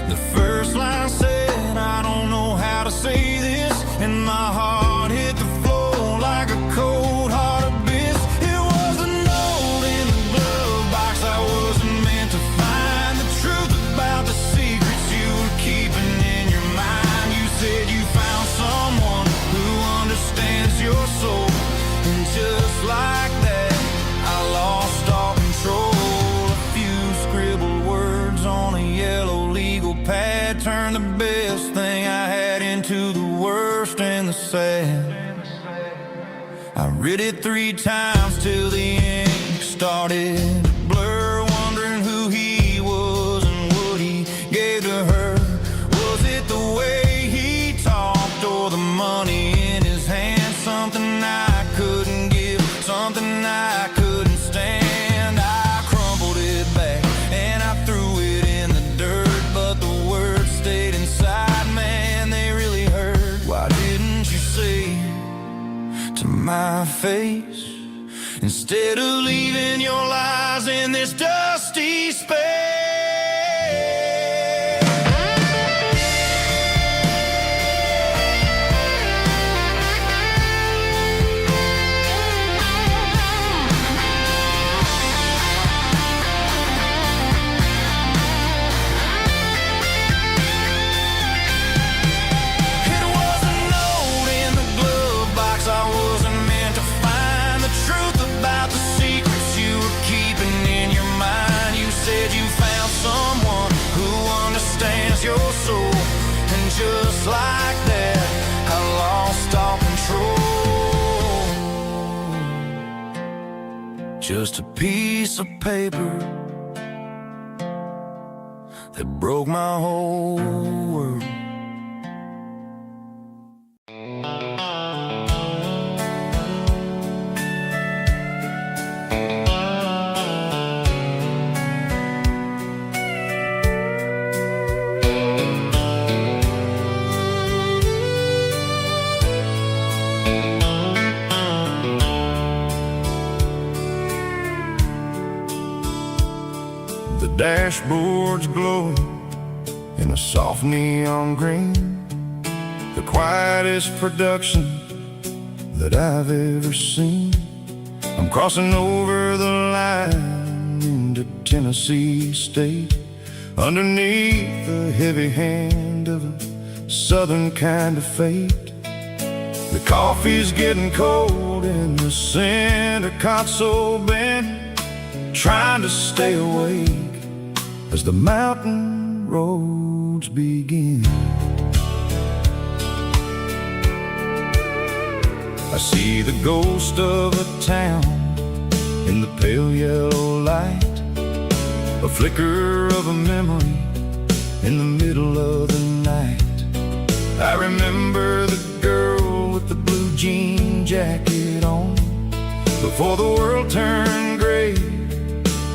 The first line said, I don't know how to say this, and my heart hit the floor like a cold heart abyss. It was a note in the glove box I wasn't meant to find. The truth about the secrets you were keeping in your mind. You said you found someone who understands your soul, and just like that I lost all control. A few scribbled words on a yellow legal pad turned the best thing I had into the worst and the sad. I read it 3 times till the ink started to blur, wondering who he was and what he gave to her. Was it the way he talked or the money in his hand? Something I couldn't give, something I couldn't stand. I crumpled it back and I threw it in the dirt, but the words stayed inside, man, they really hurt. Why didn't you say to my face, instead of leaving your lies in this dusty space? Your soul, and just like that I lost all control. Just a piece of paper that broke my whole world. The dashboard's glowing in a soft neon green, the quietest production that I've ever seen. I'm crossing over the line into Tennessee State, underneath the heavy hand of a southern kind of fate. The coffee's getting cold in the center console bin, trying to stay awake as the mountain roads begin. I see the ghost of a town in the pale yellow light, a flicker of a memory in the middle of the night. I remember the girl with the blue jean jacket on, before the world turned gray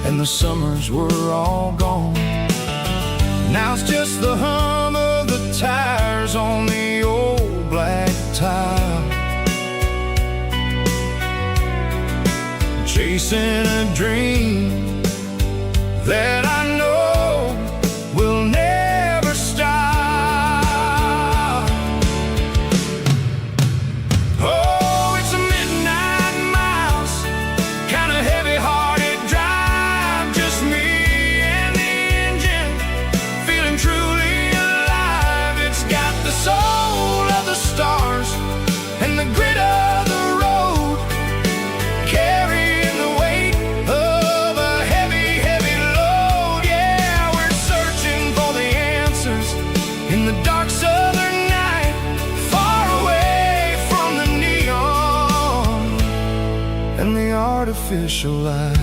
and the summers were all gone. Now it's just the hum of the tires on the old black tile. chasing a dream that I know will never stop. Oh, it's a midnight miles, kind of heavy-hearted drive, just me and the engine, feeling truly alive. It's got the soul of the stars and the grit of the road, carrying the weight of a heavy, heavy load. Yeah, we're searching for the answers in the dark southern night, far away from the neon and the artificial light.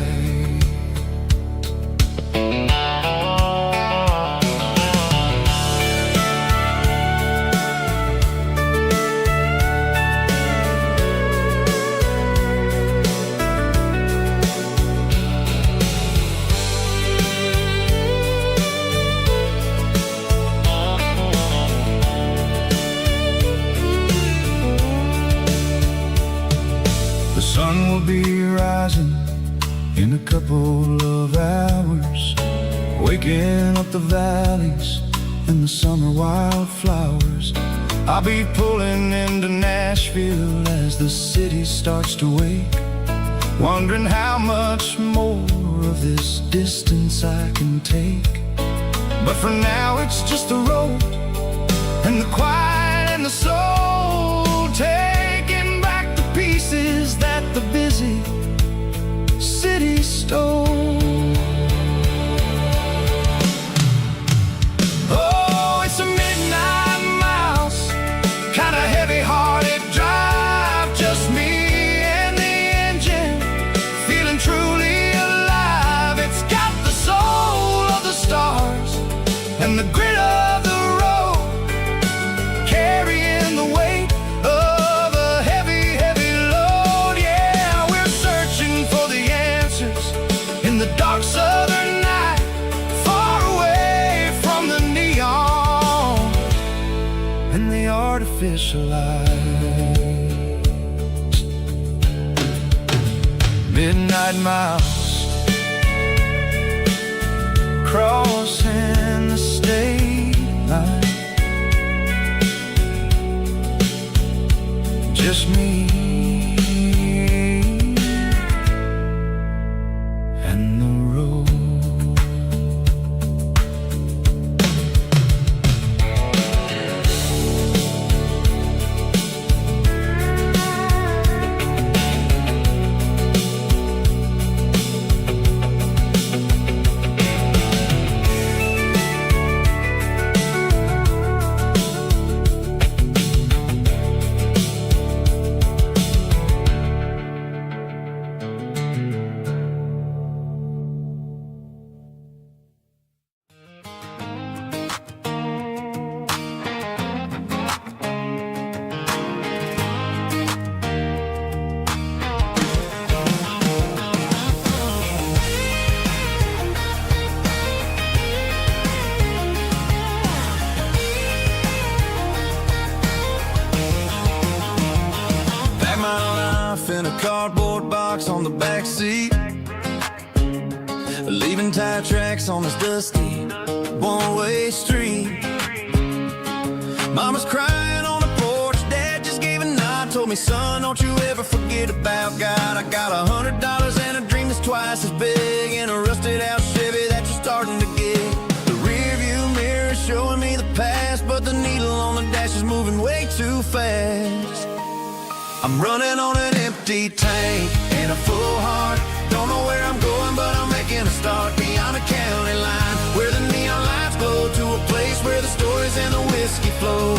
The sun will be rising in a couple of hours, waking up the valleys and the summer wildflowers. I'll be pulling into Nashville as the city starts to wake, wondering how much more of this distance I can take. But for now it's just the road and the quiet and the soul, taking back the pieces that the busy city stole. Oh, it's a midnight miles, kind of heavy-hearted drive, just me and the engine, feeling truly alive. It's got the soul of the stars and the grit of the road, carrying the weight of a heavy, heavy load. Yeah, we're searching for the answers in the dark southern night, far away from the neon and the artificial lights. Midnight miles, crossing the state line, just me and the road. In a cardboard box on the back seat, leaving tire tracks on this dusty one-way street. Mama's crying on the porch, Dad just gave a nod, told me, son, don't you ever forget about God. I got $100 and a dream that's twice as big, and a rusted out Chevy that you're starting to get. The rear view mirror is showing me the past, but the needle on the dash is moving way too fast. I'm running on an empty tank and a full heart. Don't know where I'm going, but I'm making a start beyond a county line, where the neon lights glow, to a place where the stories and the whiskey flow.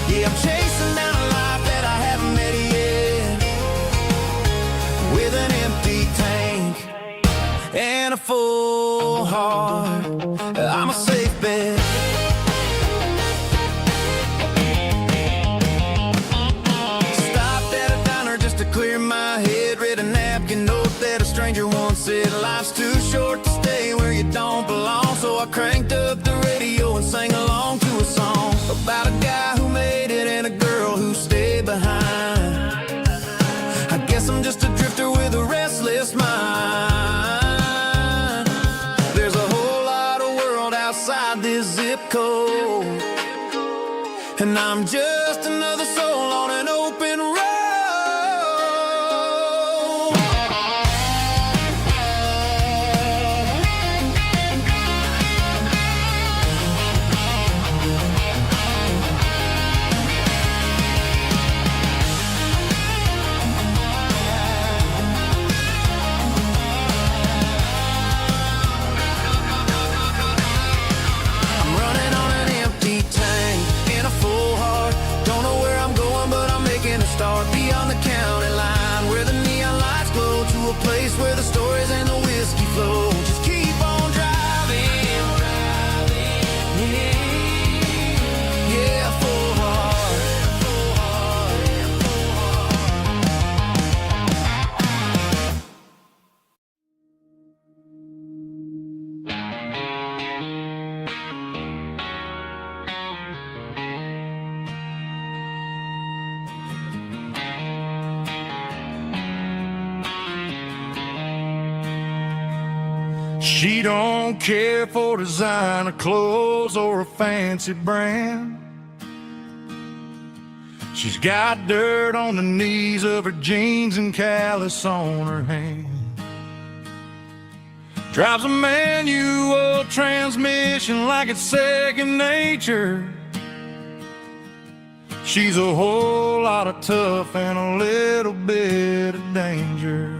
Yeah, I'm chasing down a life that I haven't met yet, with an empty tank and a full heart. I'm a safe bet. Clear my head, read a napkin note that a stranger once said, life's too short to stay where you don't belong. So I cranked up the radio and sang along to a song about a guy who made it and a girl who stayed behind. I guess I'm just a drifter with a restless mind. zip code, and I'm just another soul on an open road. Start beyond the county line, where the neon lights glow, to a place where the stories and the whiskey flow. Just keep on driving, yeah, full heart. She don't care for designer clothes or a fancy brand. She's got dirt on the knees of her jeans and callus on her hand. Drives a manual transmission like it's second nature. She's a whole lot of tough and a little bit of danger.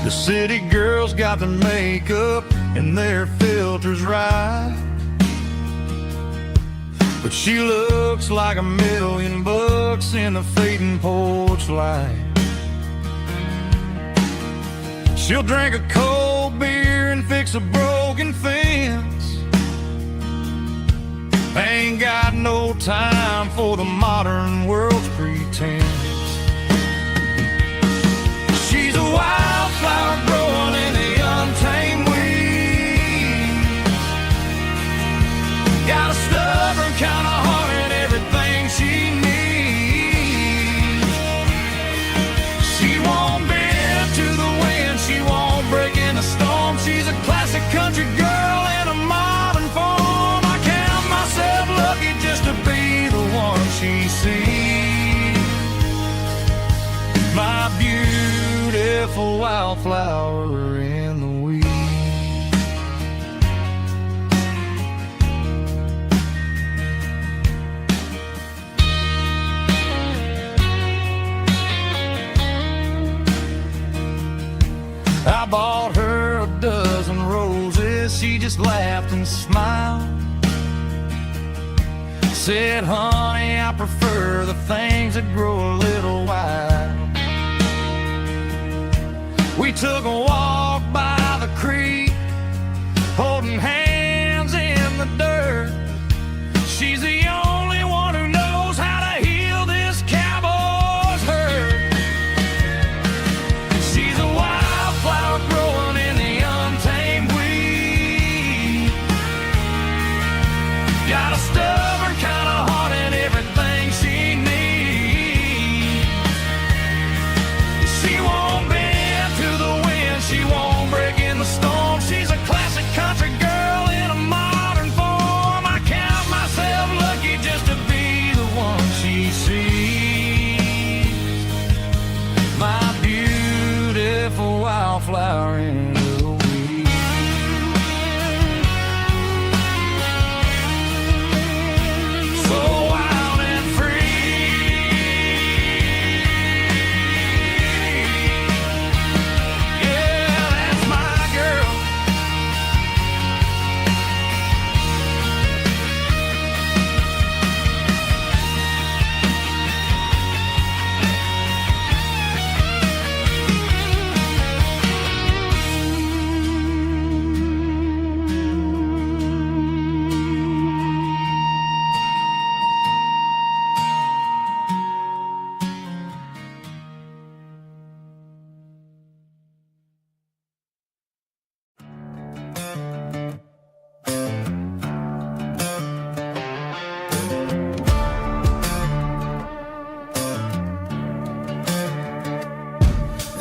The city girls got their makeup and their filters right, but she looks like $1,000,000 in the fading porch light. She'll drink a cold beer and fix a broken fence. Ain't got no time for the modern world's pretense. She's a wildflower growing in the untamed weeds. Got a stubborn kind of heart and everything she needs. She won't bend to the wind, she won't break in a storm. She's a classic country girl in a modern form. I count myself lucky just to be the one she sees. My beautiful wildflower in the weeds. I bought her a dozen roses, she just laughed and smiled. Said, honey, I prefer the things that grow a little wild. We took a walk by the creek, holding hands in the dirt. She's the only one who knows how to heal this cowboy's hurt. She's a wildflower growing in the untamed weed. Got a stubborn kind of heart and everything she needs. She won't bend to the wind,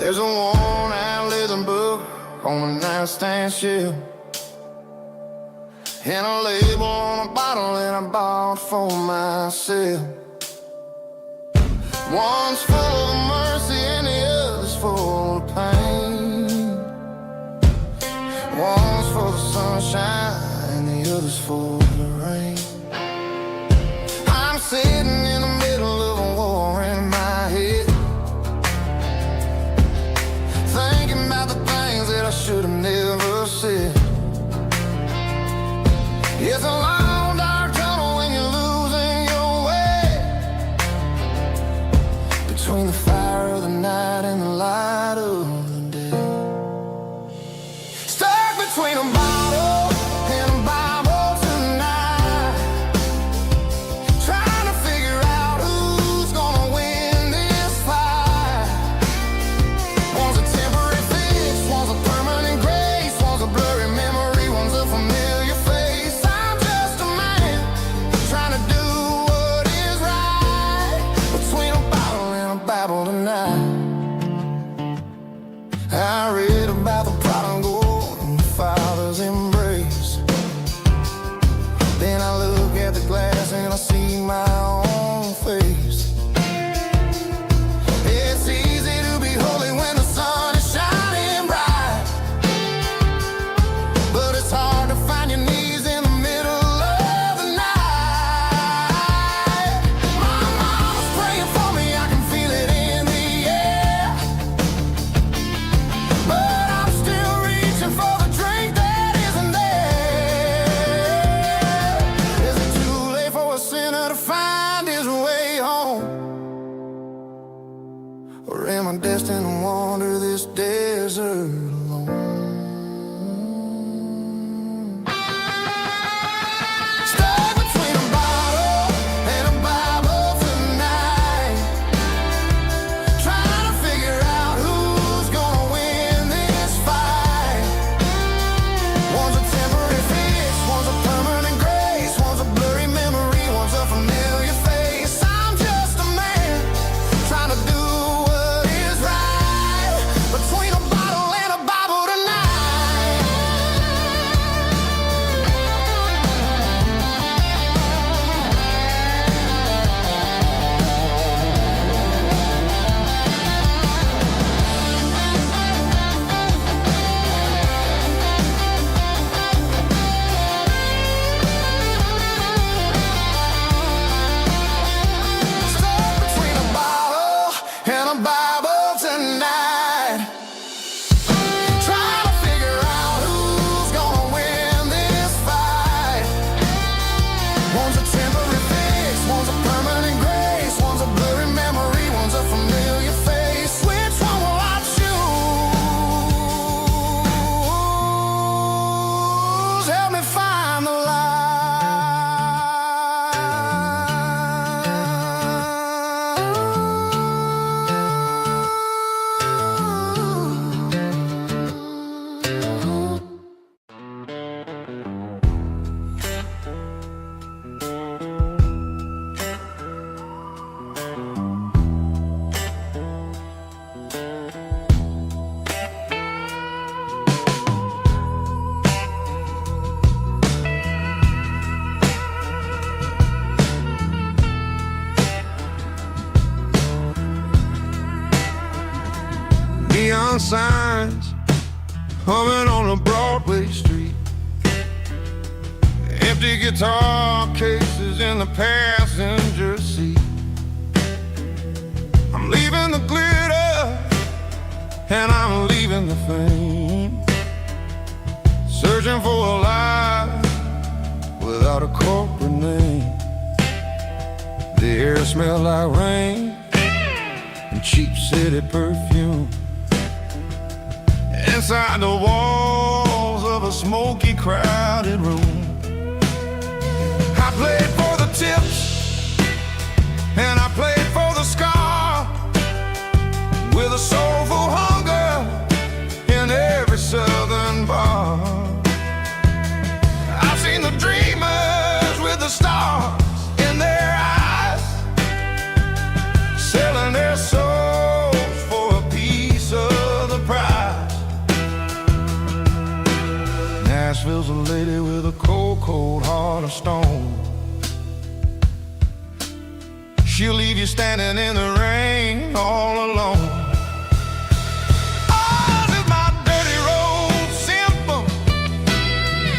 There's a worn-out leather book on the nightstand shelf, and a label on a bottle that I bought for myself. One's full of mercy and the other's full of pain. One's for the sunshine and the other's for the rain. I'm sitting in the middle of a war in my head, thinking about the things that I should have never said. It's a long dark tunnel when you're losing your way, between the fire of the night and the light of the day. Stuck between a bottle and a Bible tonight, trying to figure out who's gonna win this fight. One's a temporary fix, one's a permanent grace, one's a blurry memory, one's a familiar face. I'm just a man trying to do what is right, between a bottle and a Bible tonight. I read about the prodigal and the Father's embrace. Then I look at the glass and I see my own face. It's easy to be holy when the sun is shining bright, but it's hard to find your knees in the middle of the night. My mama's praying for me, I can feel it in the air, but I'm still reaching for the drink that isn't there. Is it too late for a sinner to find his way home? Or am I destined to wander this desert alone? Stuck between a bottle and a Bible tonight, trying to figure out who's gonna win this fight. One's a temporary fix, one's a permanent grace, one's a blurry memory, one's a familiar face. I'm just a man trying to do what is right, between a bottle and a Bible tonight. Stuck between a bottle and a Bible tonight, trying to figure out who's gonna win this fight. One's a temporary fix, one's a permanent grace, one's a blurry memory, one's a familiar face. Which one will I choose? Help me find the light. Neon signs humming on a Broadway street, empty guitar cases in the passenger seat. I'm leaving the glitter and I'm leaving the fame, searching for a life without a corporate name. The air smelled like rain and cheap city perfume. Inside the walls of a smoky, crowded room, I played for the tips and I played for the scar, with a soulful hunger in every southern bar. I've seen the dreamers with the stars in their eyes, selling their souls for a piece of cold heart of stone. She'll leave you standing in the rain all alone. Oh, this is my dirty road symphony.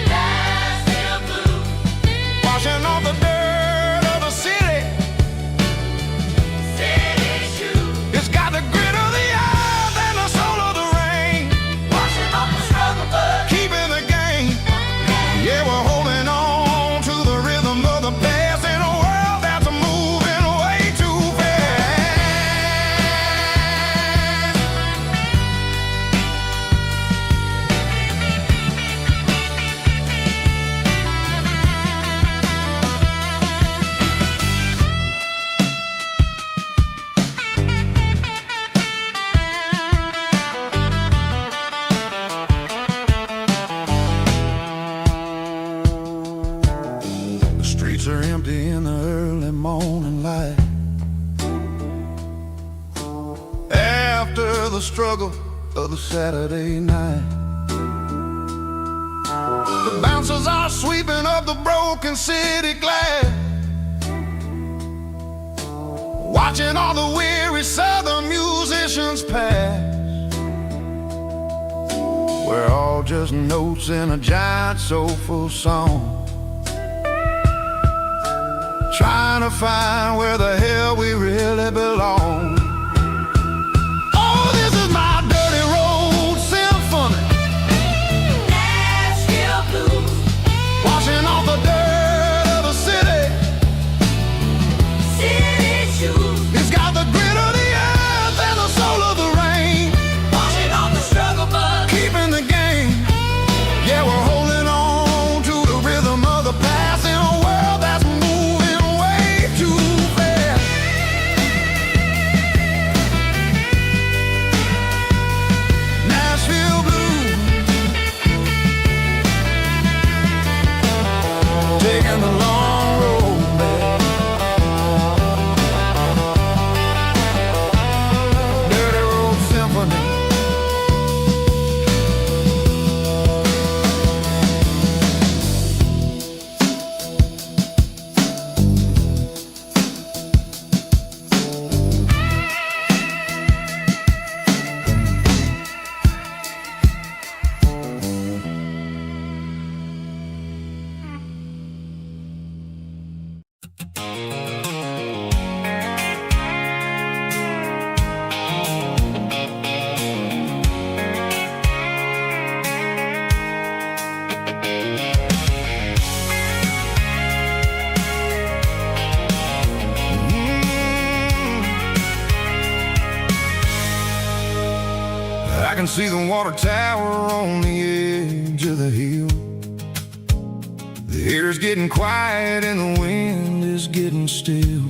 Nashville blues. Washing off the dirt of the city. City shoes. It's got the grit of the earth and the soul of the rain. Washing off the struggle, but keeping the game. Yeah, we're holding on to the rhythm of the past in a world that's moving way too fast. The streets are empty in the early morning light. After the struggle of the Saturday night, the bouncers are sweeping up the broken city glass, watching all the weary southern musicians pass. We're all just notes in a giant soulful song, trying to find where the hell we really belong. Oh, this is my dirty road symphony. Nashville blues. Washing off the dirt of the city. City shoes. It's got the grit of the earth and the soul of the rain. Washing off the struggle, but keeping the game. Yeah, we're holding on to the rhythm of the past in a world that's moving way too fast. Nashville blues, taking the long road back. Dirty road symphony. I can see the water tower on the edge of the hill. The air's getting quiet and the wind is getting still.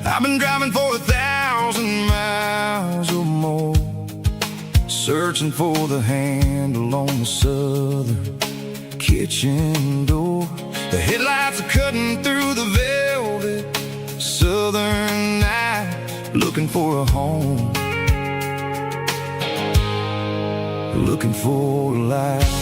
I've been driving for 1,000 miles or more, searching for the handle on the southern kitchen door. The headlights are cutting through the velvet southern night, looking for a home, looking for a life.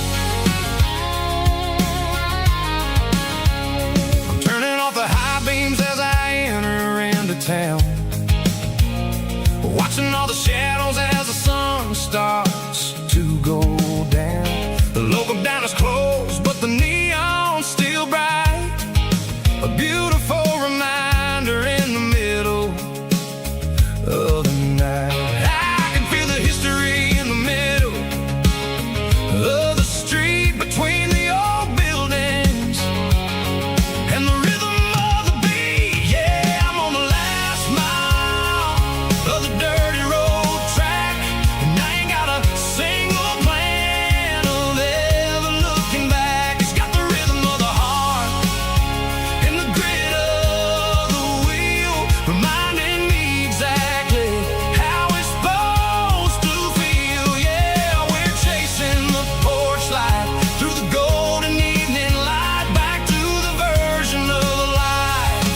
I'm turning off the high beams as I enter into town, watching all the shadows as the sun starts to go down. The local diner's closed, but the neon's still bright, a beautiful reminder in the middle of the night. I can feel the history in the middle of the street, between the old buildings and the rhythm of the beat. Yeah, I'm on the last mile of the dirty road track, and I ain't got a single plan of ever looking back. It's got the rhythm of the heart and the grit of the wheel, reminding me exactly how it's supposed to feel. Yeah, we're chasing the porch light through the golden evening light, back to the version of life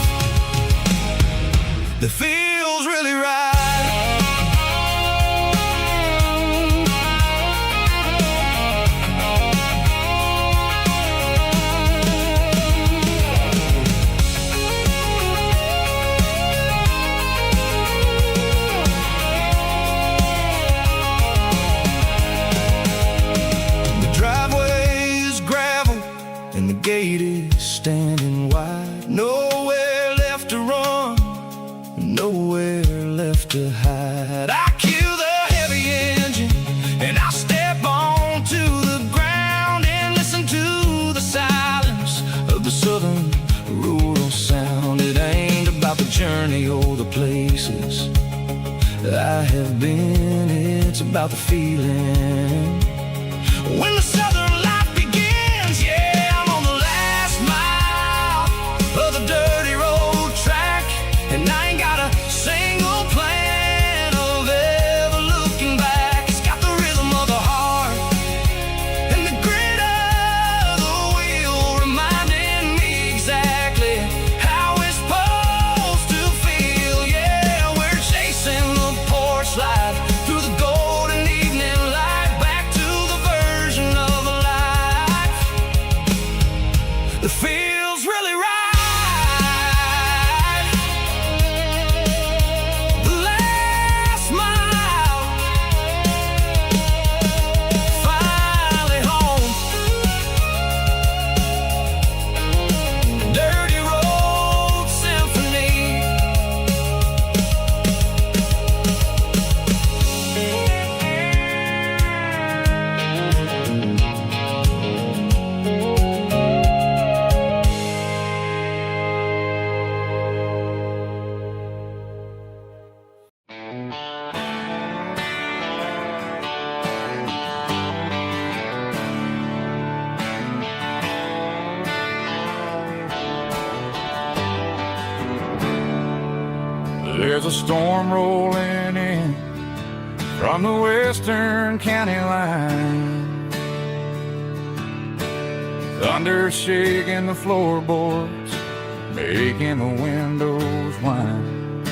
that feels really right. left to hide. I kill the heavy engine and I step onto the ground and listen to the silence of the southern rural sound. It ain't about the journey or the places I have been, it's about the feeling when the southern life begins. Yeah, I'm on the last mile of the dirty road track, and I ain't got a single plan of ever looking back. It's got the rhythm of the heart and the grit of the wheel, reminding me exactly how it's supposed to feel. Yeah, we're chasing the porch light through the golden evening light, back to the version of life that feels really right. The last mile, finally home. Dirty road symphony. There's a storm rolling in from the western county line. Thunder shaking the floorboards, making the windows whine.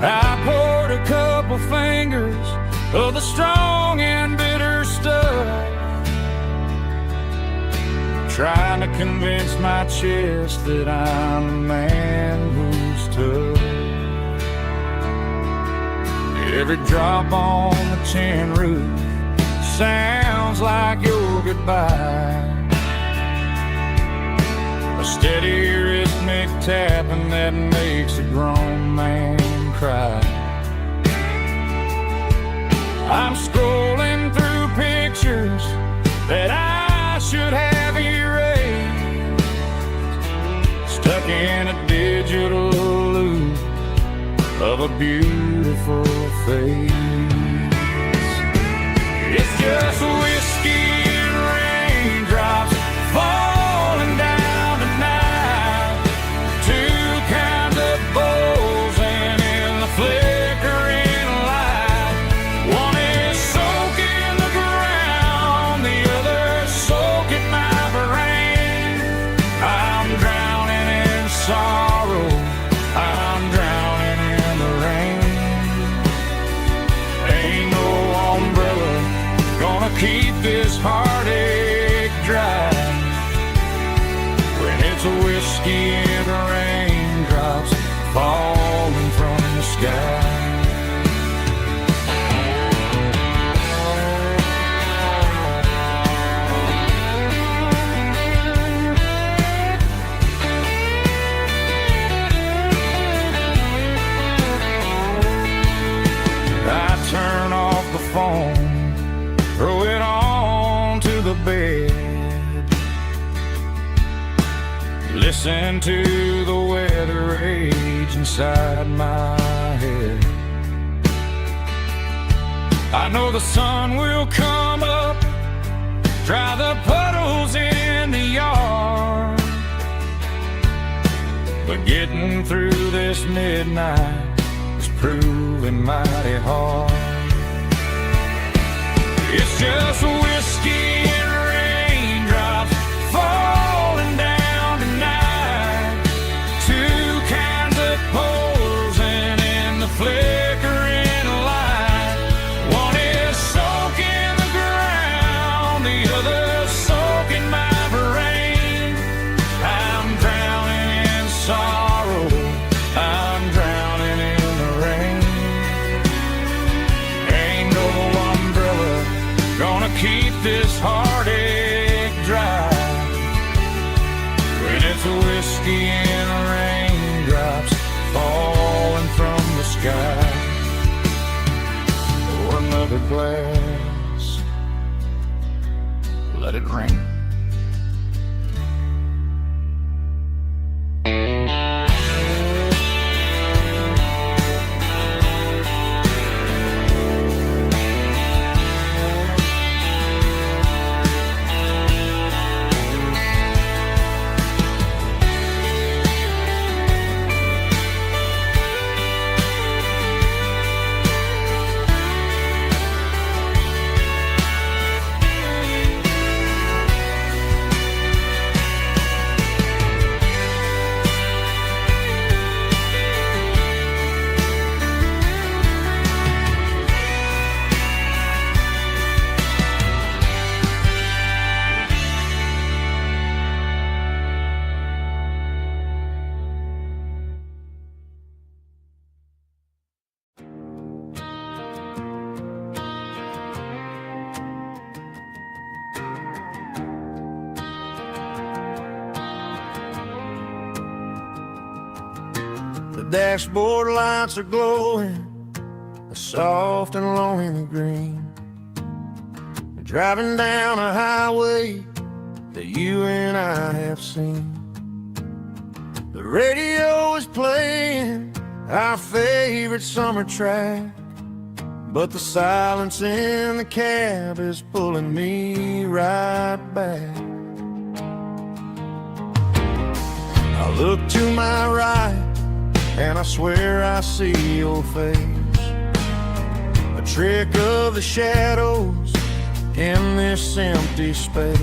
I poured a couple fingers of the strong and bitter stuff, trying to convince my chest that I'm a man who's tough. Every drop on the tin roof sounds like your goodbye, a steady rhythmic tapping that makes a grown man cry. I'm scrolling through pictures that I should have erased, stuck in a digital loop of a beautiful face. It's just whiskey and raindrops falling down tonight, two kinds of bowls and in the flickering light. One is soaking the ground, the other soaking my brain. I'm drowning in sorrow, I'm drowning in the rain. Ain't no umbrella gonna keep this heartache dry when it's a whiskey and raindrops falling from the sky. I turn off the phone, throw it on to the bed, listen to the weather rage inside my head. I know the sun will come up, dry the puddles in the yard, but getting through this midnight is proving mighty hard. It's just whiskey and raindrops falling down tonight, two kinds of poles and in the flickering light. One is soaking the ground, the other soaking my brain. I'm drowning in sorrow, I'm drowning in the rain. Ain't no umbrella gonna keep this heartache dry when it's a whiskey and raindrops falling from glass. Let it rain. The dashboard lights are glowing, a soft and lonely green. We're driving down a highway that you and I have seen. The radio is playing our favorite summer track, but the silence in the cab is pulling me right back. I look to my right and I swear I see your face, a trick of the shadows in this empty space.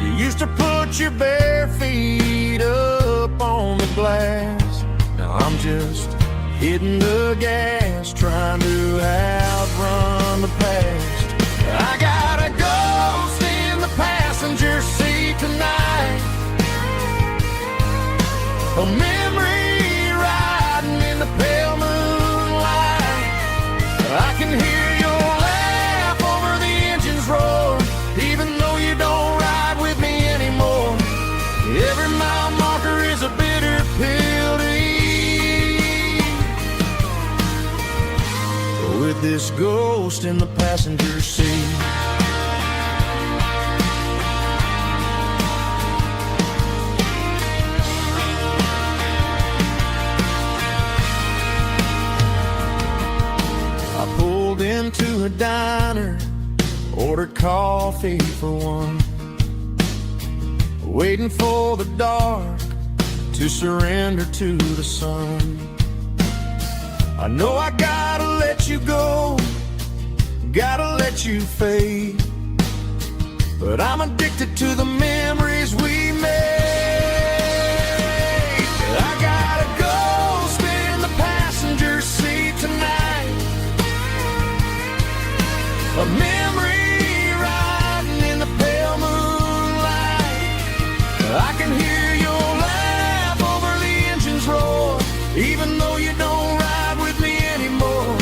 You used to put your bare feet up on the glass. Now I'm just hitting the gas, trying to outrun the past. I got a ghost in the passenger seat tonight, a memory riding in the pale moonlight. I can hear your laugh over the engine's roar, even though you don't ride with me anymore. Every mile marker is a bitter pill to eat, with this ghost in the passenger seat. Into a diner, ordered coffee for one, waiting for the dark to surrender to the sun. I know I gotta let you go, gotta let you fade, but I'm addicted to the memories we made. I got a ghost in the passenger seat tonight, a memory riding in the pale moonlight. I can hear your laugh over the engine's roar, even though you don't ride with me anymore.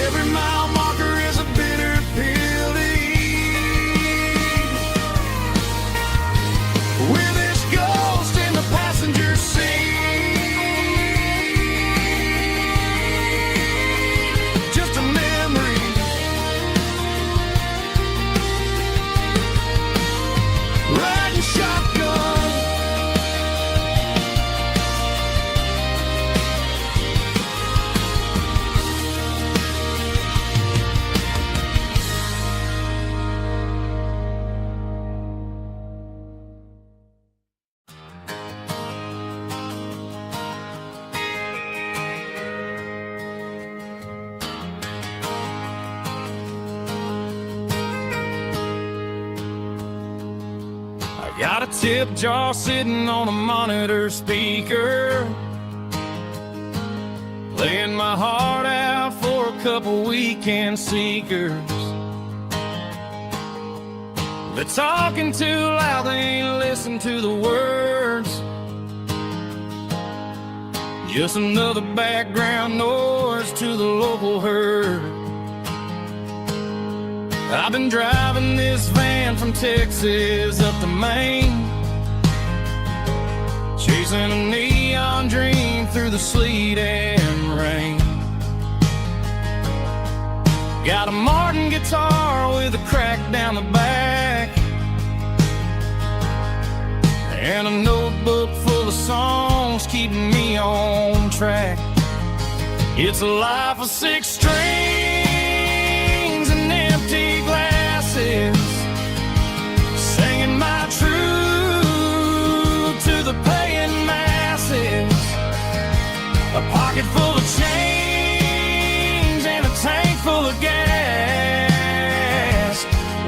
Every mile marker is a bitter pill to eat, with this ghost in the passenger seat. Just a memory, riding shotgun. Got a tip jar sitting on a monitor speaker, laying my heart out for a couple weekend seekers. They're talking too loud, they ain't listen to the words. Just another background noise to the local herd. I've been driving this van from Texas up to Maine, chasing a neon dream through the sleet and rain. Got a Martin guitar with a crack down the back, and a notebook full of songs keeping me on track. It's a life of 6 strings and empty glasses, singing my truth to the paying masses. A pocket full of change and a tank full of gas,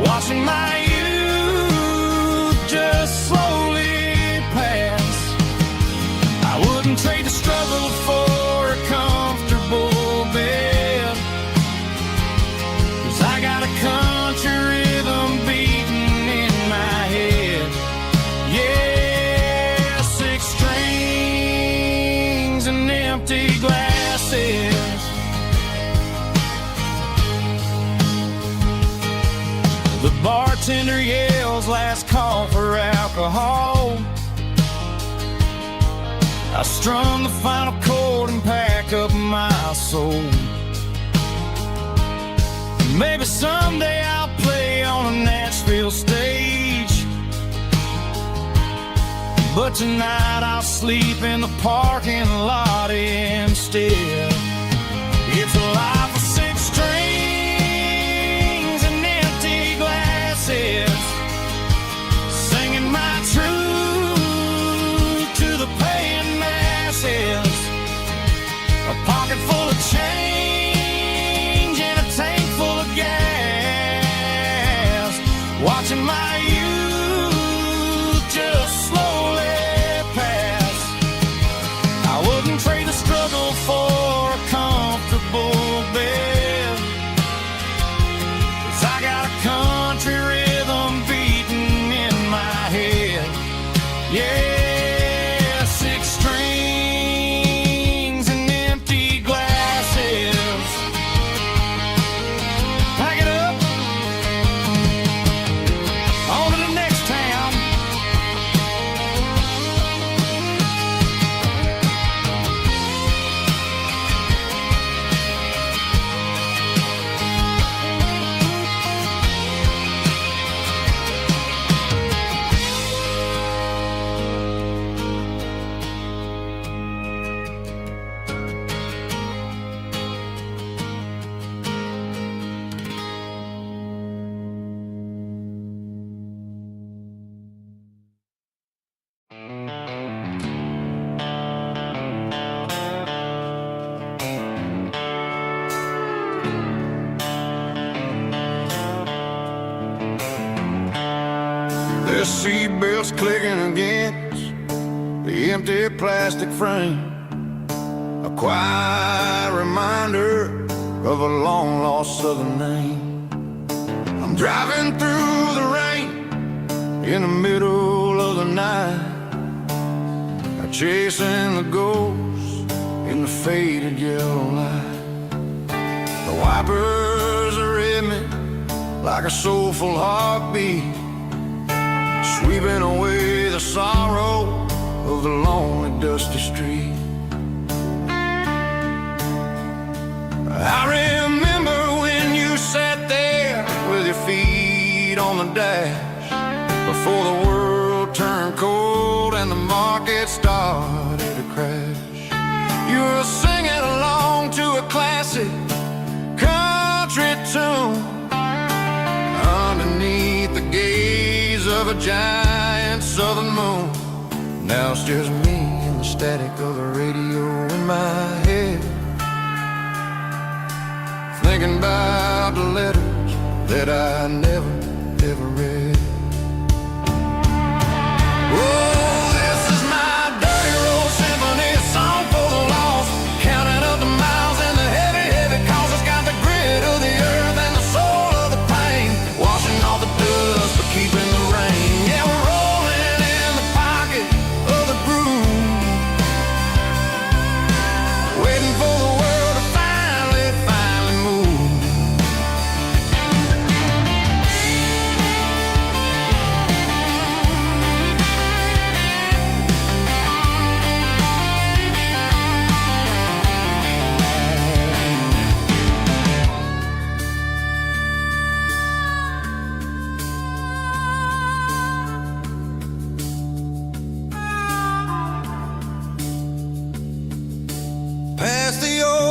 watching my youth just slowly pass. I wouldn't trade the struggle for a comfortable bed, 'cause I got a country rhythm beating in my head. Yeah, 6 strings and empty glasses. The bartender yells last call for alcohol. I strum the final chord and pack up my soul. Maybe someday I'll play on a Nashville stage, but tonight I'll sleep in the parking lot instead. It's a life of 6 strings and empty glasses, singing my truth to the paying masses. A pocket full of change and a tank full of gas, watching my youth just slowly pass. I wouldn't trade the struggle for a comfortable bed, 'cause I got a country rhythm beating in my head. Yeah, 6 strings and empty glasses. Pack it up, on to the next town. The seatbelt's clicking against the empty plastic frame, a quiet reminder of a long-lost southern name. I'm driving through the rain in the middle of the night, chasing the ghosts in the faded yellow light. The wipers are in me like a soulful heartbeat, sweeping away the sorrow of the lonely, dusty street. I remember when you sat there with your feet on the dash, before the world turned cold and the market started to crash. You were singing along to a classic country tune underneath the gaze of a giant southern moon. Now it's just me and the static of the radio in my head, thinking about the letters that I never, ever read. Oh, this is my dirty road symphony, song for the lost, counting up the miles and the heavy, heavy calls. It's got the grit of the earth and the soul of the pain, washing off the dust but keeping the rain. Yeah, we're rolling in the pocket of the groove,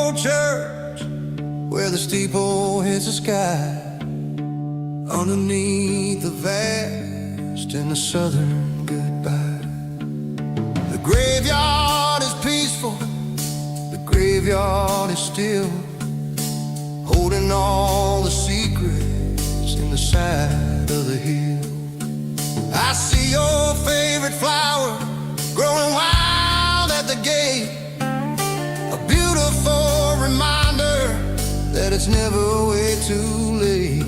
old church where the steeple hits the sky, underneath the vast and the southern goodbye. The graveyard is peaceful, the graveyard is still, holding all the secrets in the side of the hill. I see your favorite flower growing wild at the gate, a beautiful reminder that it's never way too late.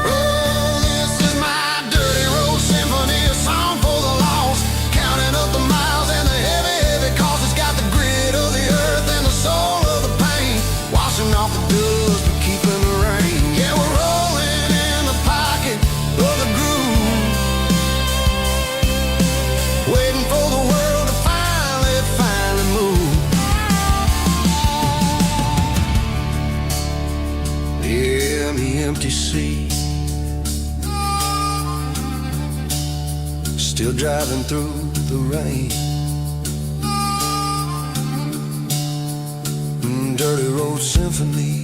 Oh, this is my dirty road symphony, a song for the lost, counting up the miles and the heavy, heavy cost. It's got the grit of the earth and the soul of the pain, washing off the dust but keeping the rain. Yeah, we're rolling in the pocket of the groove, waiting for the world to finally move. Yeah, the empty sea, still driving through the rain. Dirty road symphony.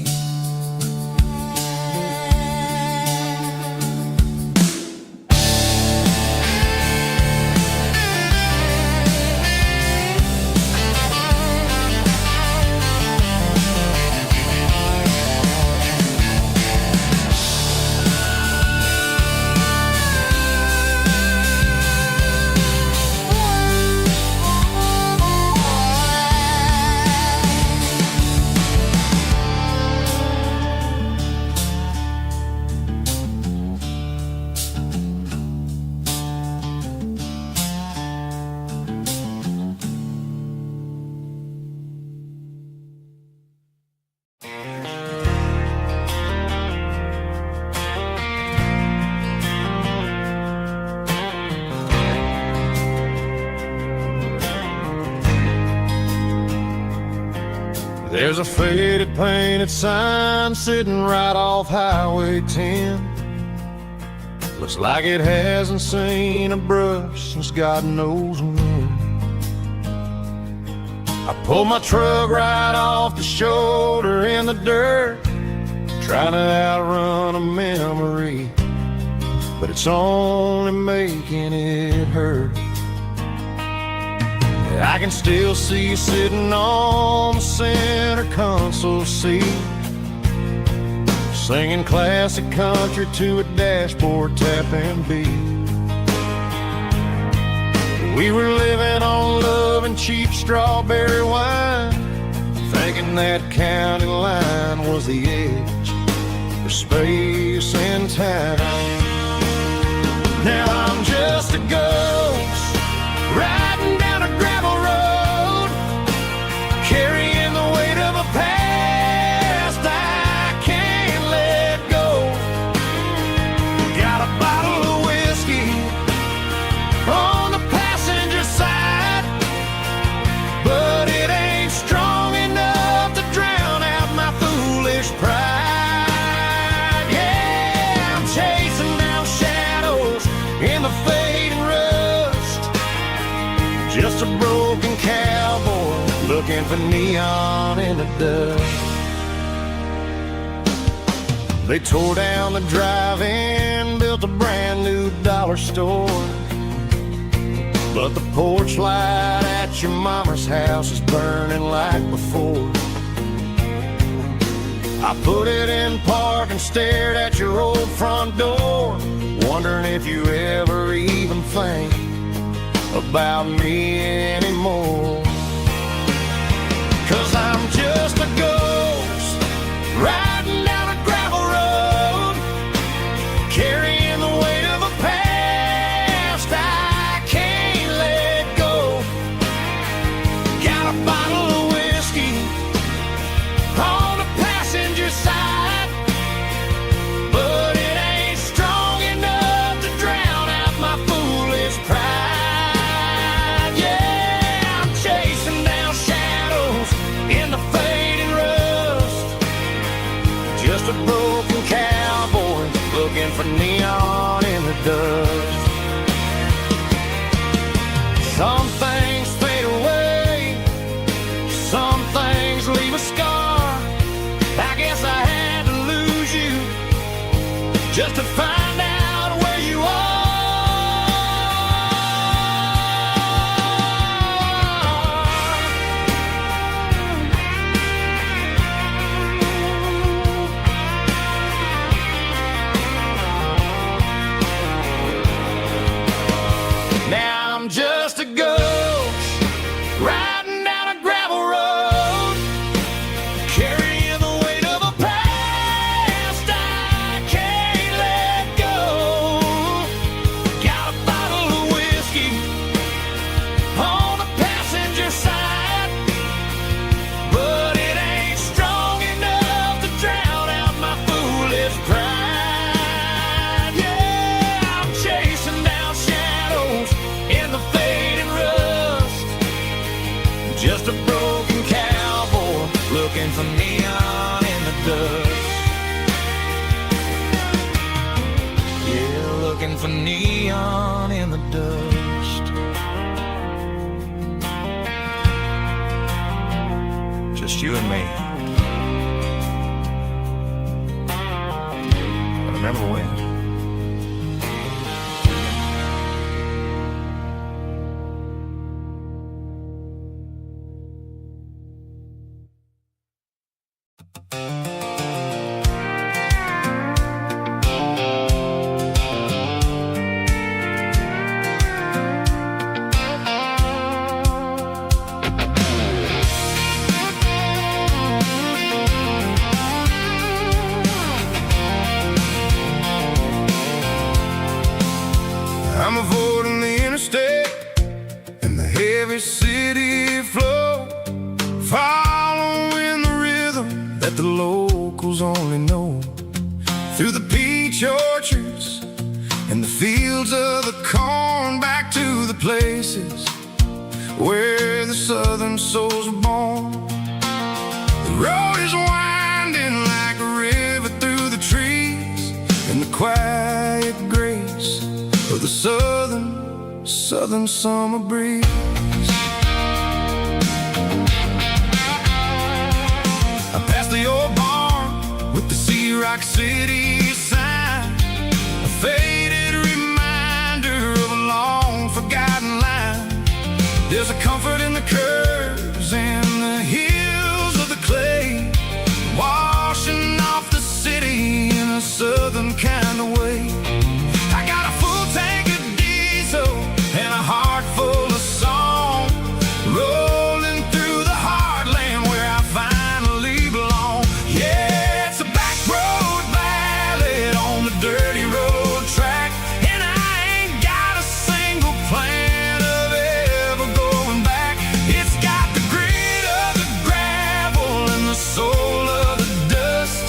There's a faded painted sign sitting right off Highway 10. Looks like it hasn't seen a brush since God knows when. I pulled my truck right off the shoulder in the dirt, trying to outrun a memory, but it's only making it hurt. I can still see you sitting on the center console seat, singing classic country to a dashboard tapping beat. We were living on love and cheap strawberry wine, thinking that county line was the edge for space and time. Now I'm just a ghost riding down a gravel road, carrying the weight of a past I can't let go. Got a bottle of whiskey on the passenger side, but it ain't strong enough to drown out my foolish pride. Yeah, I'm chasing down shadows in the fading rust, just a broken cowboy looking for neon in the dust. They tore down the drive-in, built a brand new dollar store, but the porch light at your mama's house is burning like before. I put it in park and stared at your old front door, wondering if you ever even think about me anymore. 'Cause I'm just a ghost riding down a gravel road, carrying the weight of a past I can't let go. Got a bottle of whiskey on the passenger side, but it ain't strong enough to drown out my foolish pride. Yeah, I'm chasing down shadows in the fading rust, just a broken cowboy looking for neon in the dust. Some things fade away, some things just a broken cowboy looking for neon in the dust. Yeah, looking for neon in the dust. Just you and me. But remember when? I'm avoiding the interstate and the heavy city flow, following the rhythm that the locals only know. Through the peach orchards and the fields of the corn, back to the places where the southern souls were born. The road is winding like a river through the trees, and the quiet grace of the southern summer breeze. I passed the old barn with the Sea Rock City sign, a faded reminder of a long forgotten line. There's a comfort in the curves and the hills of the clay, washing off the city in a southern kind of way. I got a full tank of diesel and a heart full of song, rolling through the heartland where I finally belong. Yeah, it's a back road ballad on the dirty road track, and I ain't got a single plan of ever going back. It's got the grit of the gravel and the soul of the dust,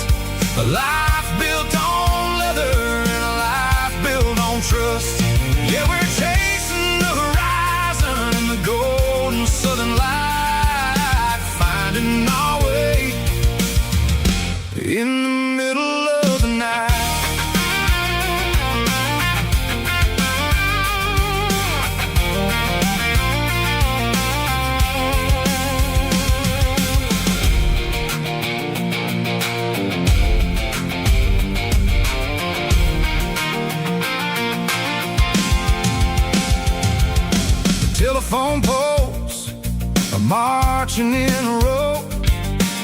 a life built on leather and a life built on trust. Yeah, we're chasing the horizon and the golden southern light, finding our way in the middle of the night. Telephone poles are marching in a row,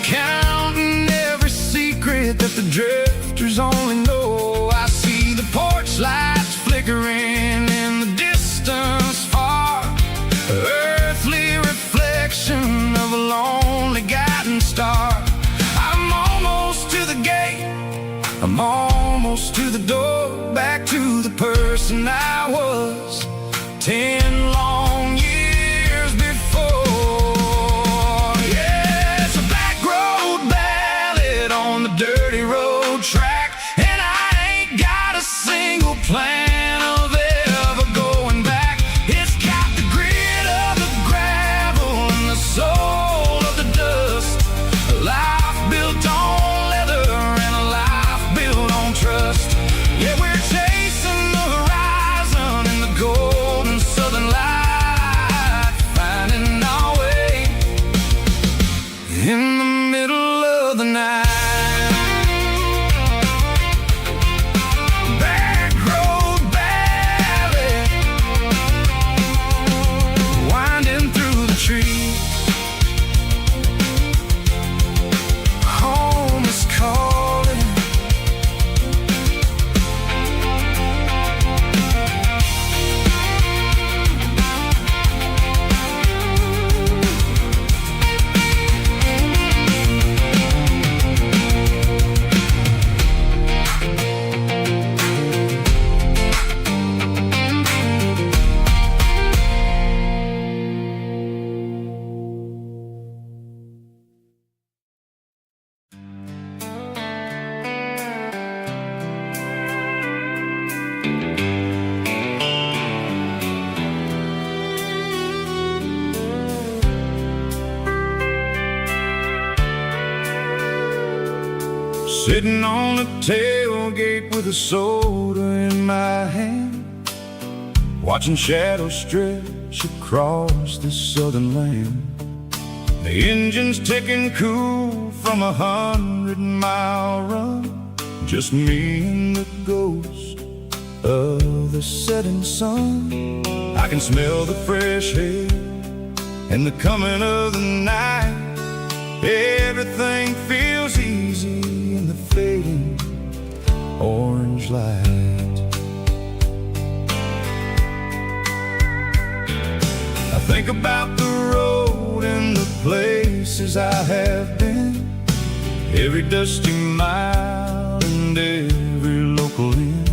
counting every secret that the drifters only know. I see the porch lights flickering in the distance far, earthly reflection of a lonely guiding star. I'm almost to the gate, I'm almost to the door, back to the person I was 10 long years before. Yeah, it's a back road ballad on the dirty road track, and I ain't got a single plan of ever going back. It's got the grit of the gravel and the soul of the dust, a life built on leather and a life built on trust. Yeah, we're chasing the horizon Sitting on the tailgate with a soda in my hand, watching shadows stretch across this southern land. The engine's ticking cool from 100-mile run, just me and the ghost of the setting sun. I can smell the fresh air and the coming of the night. Everything feels easy in the fading orange light. I think about the road and the places I have been, every dusty mile and every local inn.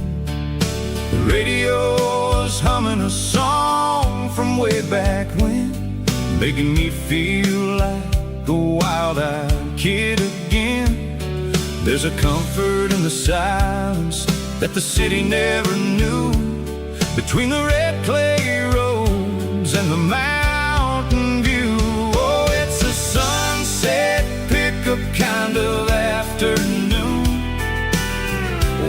The radio is humming a song from way back when, making me feel like a wild-eyed kid again. There's a comfort in the silence that the city never knew, between the red clay roads and the mountain view. Oh, it's a sunset pickup kind of afternoon,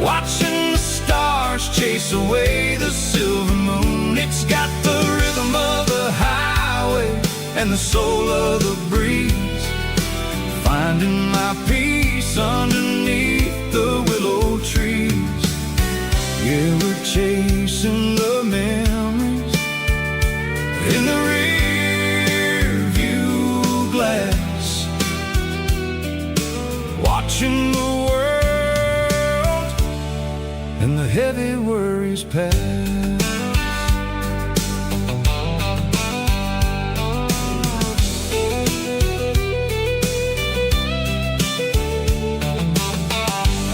watching the stars chase away the silver moon. It's got the rhythm of the highway and the soul of the breeze, finding my peace underneath the willow trees. Yeah, we're chasing the memories in the rear view glass, watching the world and the heavy worries pass.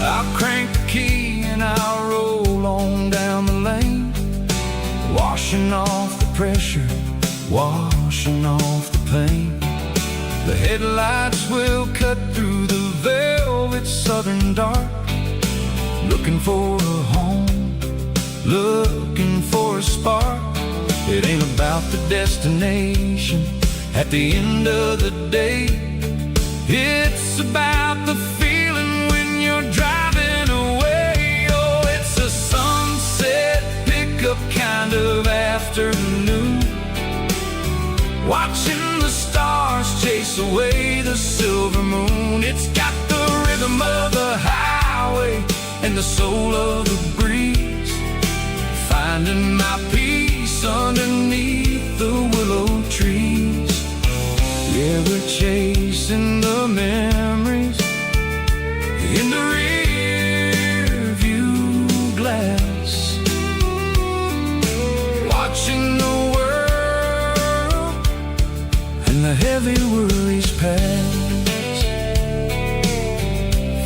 I'll crank the key and I'll roll on down the lane, washing off the pressure, washing off the pain. The headlights will cut through the velvet southern dark, looking for a home, looking for a spark. It ain't about the destination at the end of the day, it's about the feeling when you're driving away. Oh, it's a sunset pickup kind of afternoon, watching the stars chase away the silver moon. It's got the rhythm of the highway and the soul of the breeze, finding my peace underneath the willow trees. Yeah, we're chasing the memories in the rear view glass, watching the world and the heavy worries pass.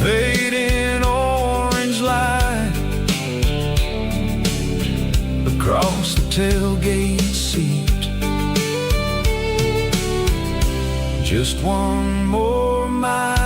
Fading orange light across the tailgate seat, just one more mile.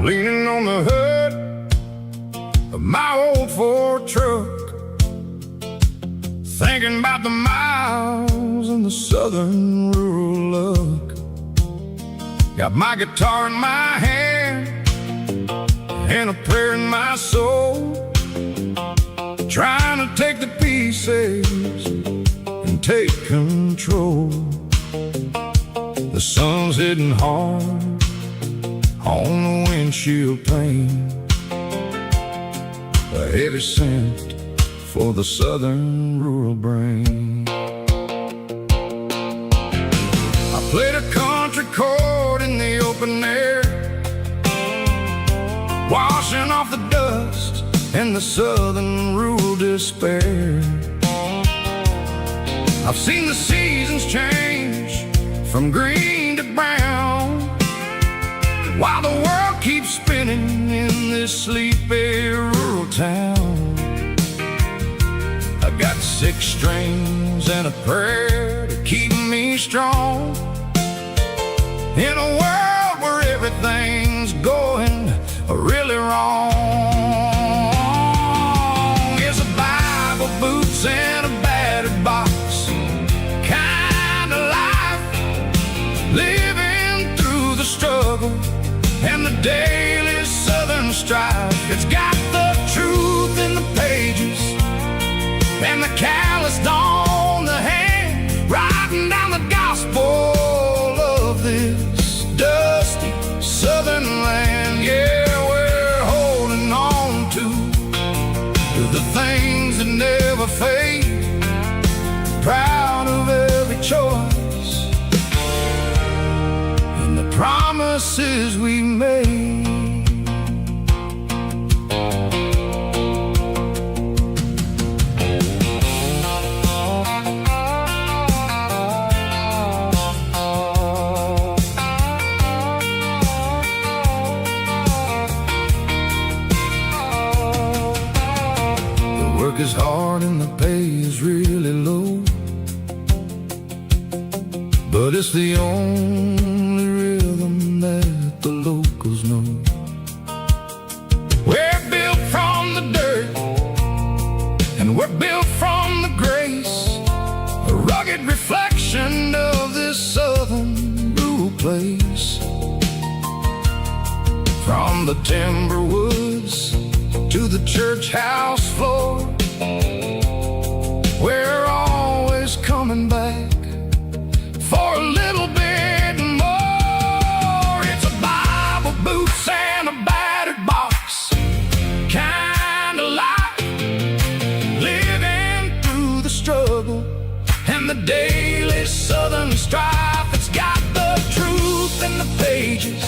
Leaning on the hood of my old Ford truck, thinking about the miles and the southern rural look. Got my guitar in my hand and a prayer in my soul, trying to take the pieces and take control. The sun's hitting hard on the windshield pane, a heavy scent for the southern rural brain. I played a country chord in the open air, washing off the dust and the southern rural despair. I've seen the seasons change from green to brown, while the world keeps spinning in this sleepy rural town. I got 6 strings and a prayer to keep me strong in a world where everything's going really wrong. It's a Bible, boots, and a battered box kind of life, living through the struggle and the daily southern strife. It's got the truth in the pages and the calloused on the hand, writing down the gospel of this dusty southern land. Yeah, we're holding on to the things that never fade, proud of every choice and the promises we made. Work is hard and the pay is really low, but it's the only rhythm that the locals know. We're built from the dirt and we're built from the grace, a rugged reflection of this southern rural place. From the timber woods to the church house floor, we're always coming back for a little bit more. It's a Bible, boots, and a battered box kind of life, living through the struggle and the daily southern strife. It's got the truth in the pages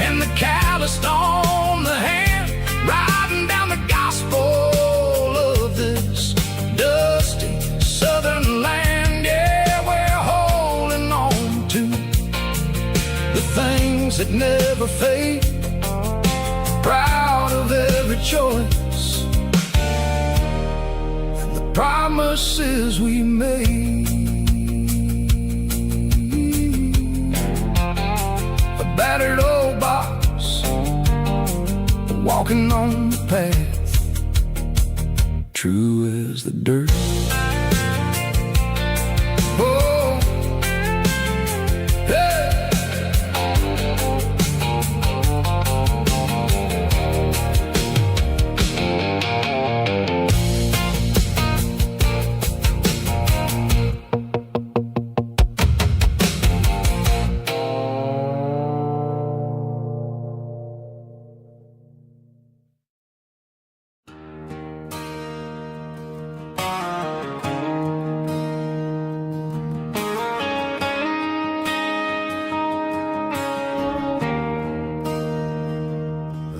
and the calloused on the hand, writing down the gospel of this dusty southern land. Yeah, we're holding on to the things that never fade, proud of every choice and the promises we made. A battered old box, walking on the path, true as the dirt. Oh, hey.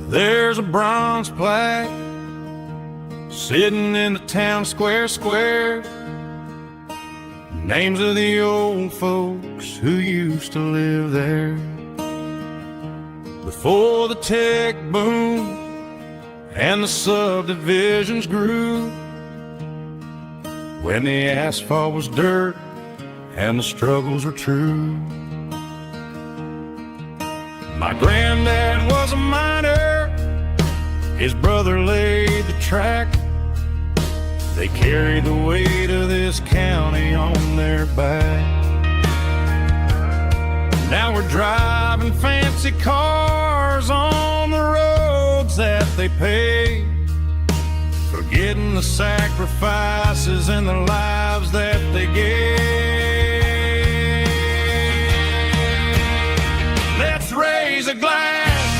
There's a bronze plaque sitting in the town square. Names of the old folks who used to live there before the tech boom and the subdivisions grew, when the asphalt was dirt and the struggles were true. My granddad was a miner, his brother laid the track. They carried the weight of this county on their back. Now we're driving fancy cars on the roads that they paved, forgetting the sacrifices and the lives that they gave. Let's raise a glass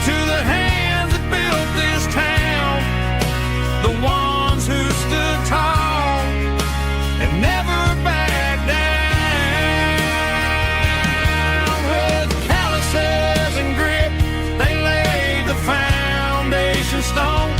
to the hands that built this town, the ones who stood tall and never backed down. With calluses and grit, they laid the foundation stone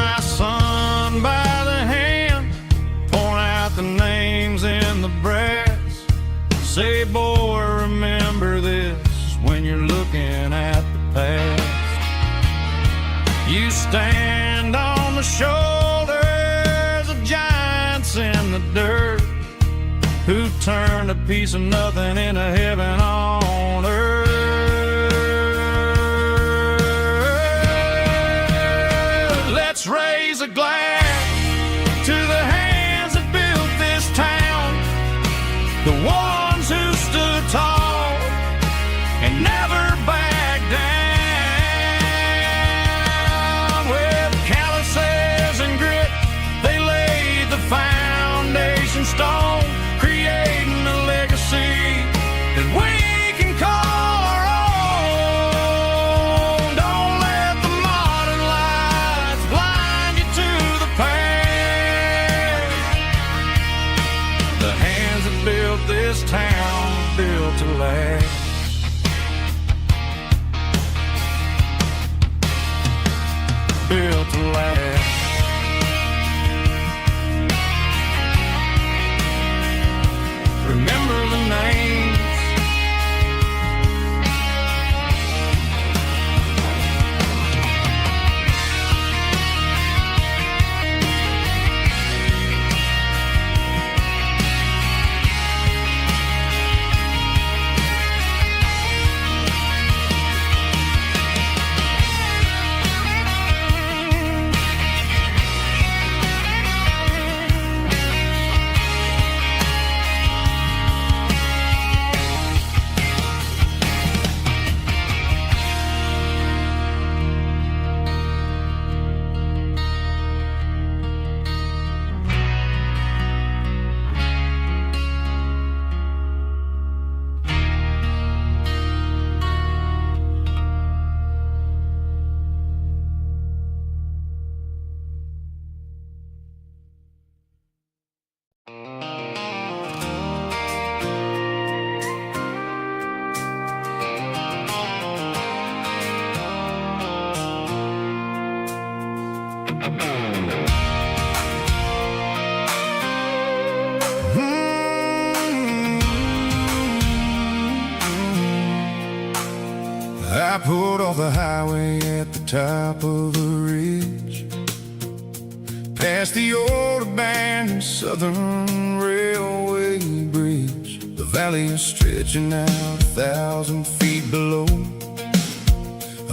my son by the hand, point out the names in the brass. Say, boy, remember this when you're looking at the past. You stand on the shoulders of giants in the dirt, who turned a piece of nothing into heaven on earth. Let's raise a glass to the hands that built this town, the ones who stood tall and never backed down. With calluses and grit, they laid the foundation stone, creating a legacy that we can call our own. Don't let the modern lights blind you to the past. The hands that built this town built to last. Built to last. Remember the names. I pulled off the highway at the top of a ridge, past the old abandoned Southern Railway bridge. The valley is stretching out 1,000 feet below,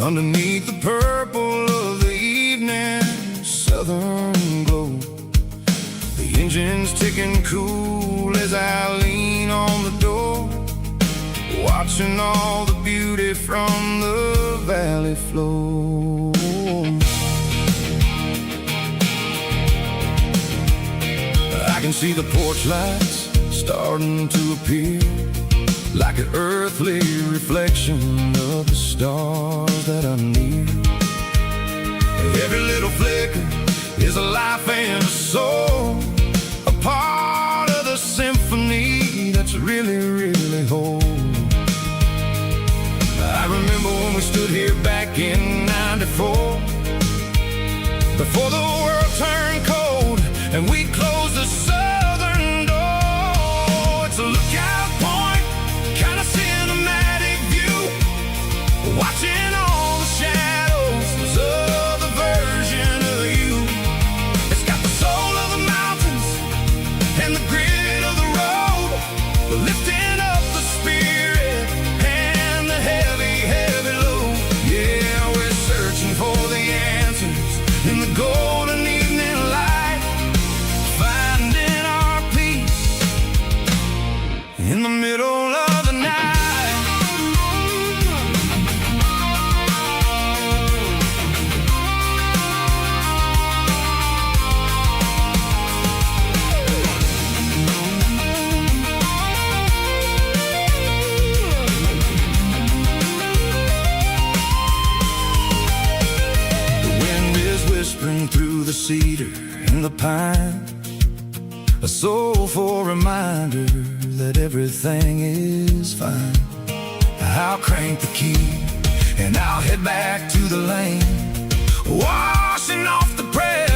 underneath the purple of the evening southern glow. The engine's ticking cool as I lean on the door, watching all the beauty from the valley flow. I can see the porch lights starting to appear, like an earthly reflection of the stars that are near. Every little flicker is a life and a soul, a part of the symphony that's really, really whole. I remember when we stood here back in '94, before the world turned cold and we closed the southern door. It's a lookout point, kind of cinematic view, watching all the shadows of the version of you. It's got the soul of the mountains and the grit of the road, lifting up the spirit and the heavy, heavy load. Yeah, we're searching for the answers in the golden evening light, finding our peace in the middle of the night. Whispering through the cedar and the pine, a soulful reminder that everything is fine. I'll crank the key and I'll head back to the lane, washing off the breath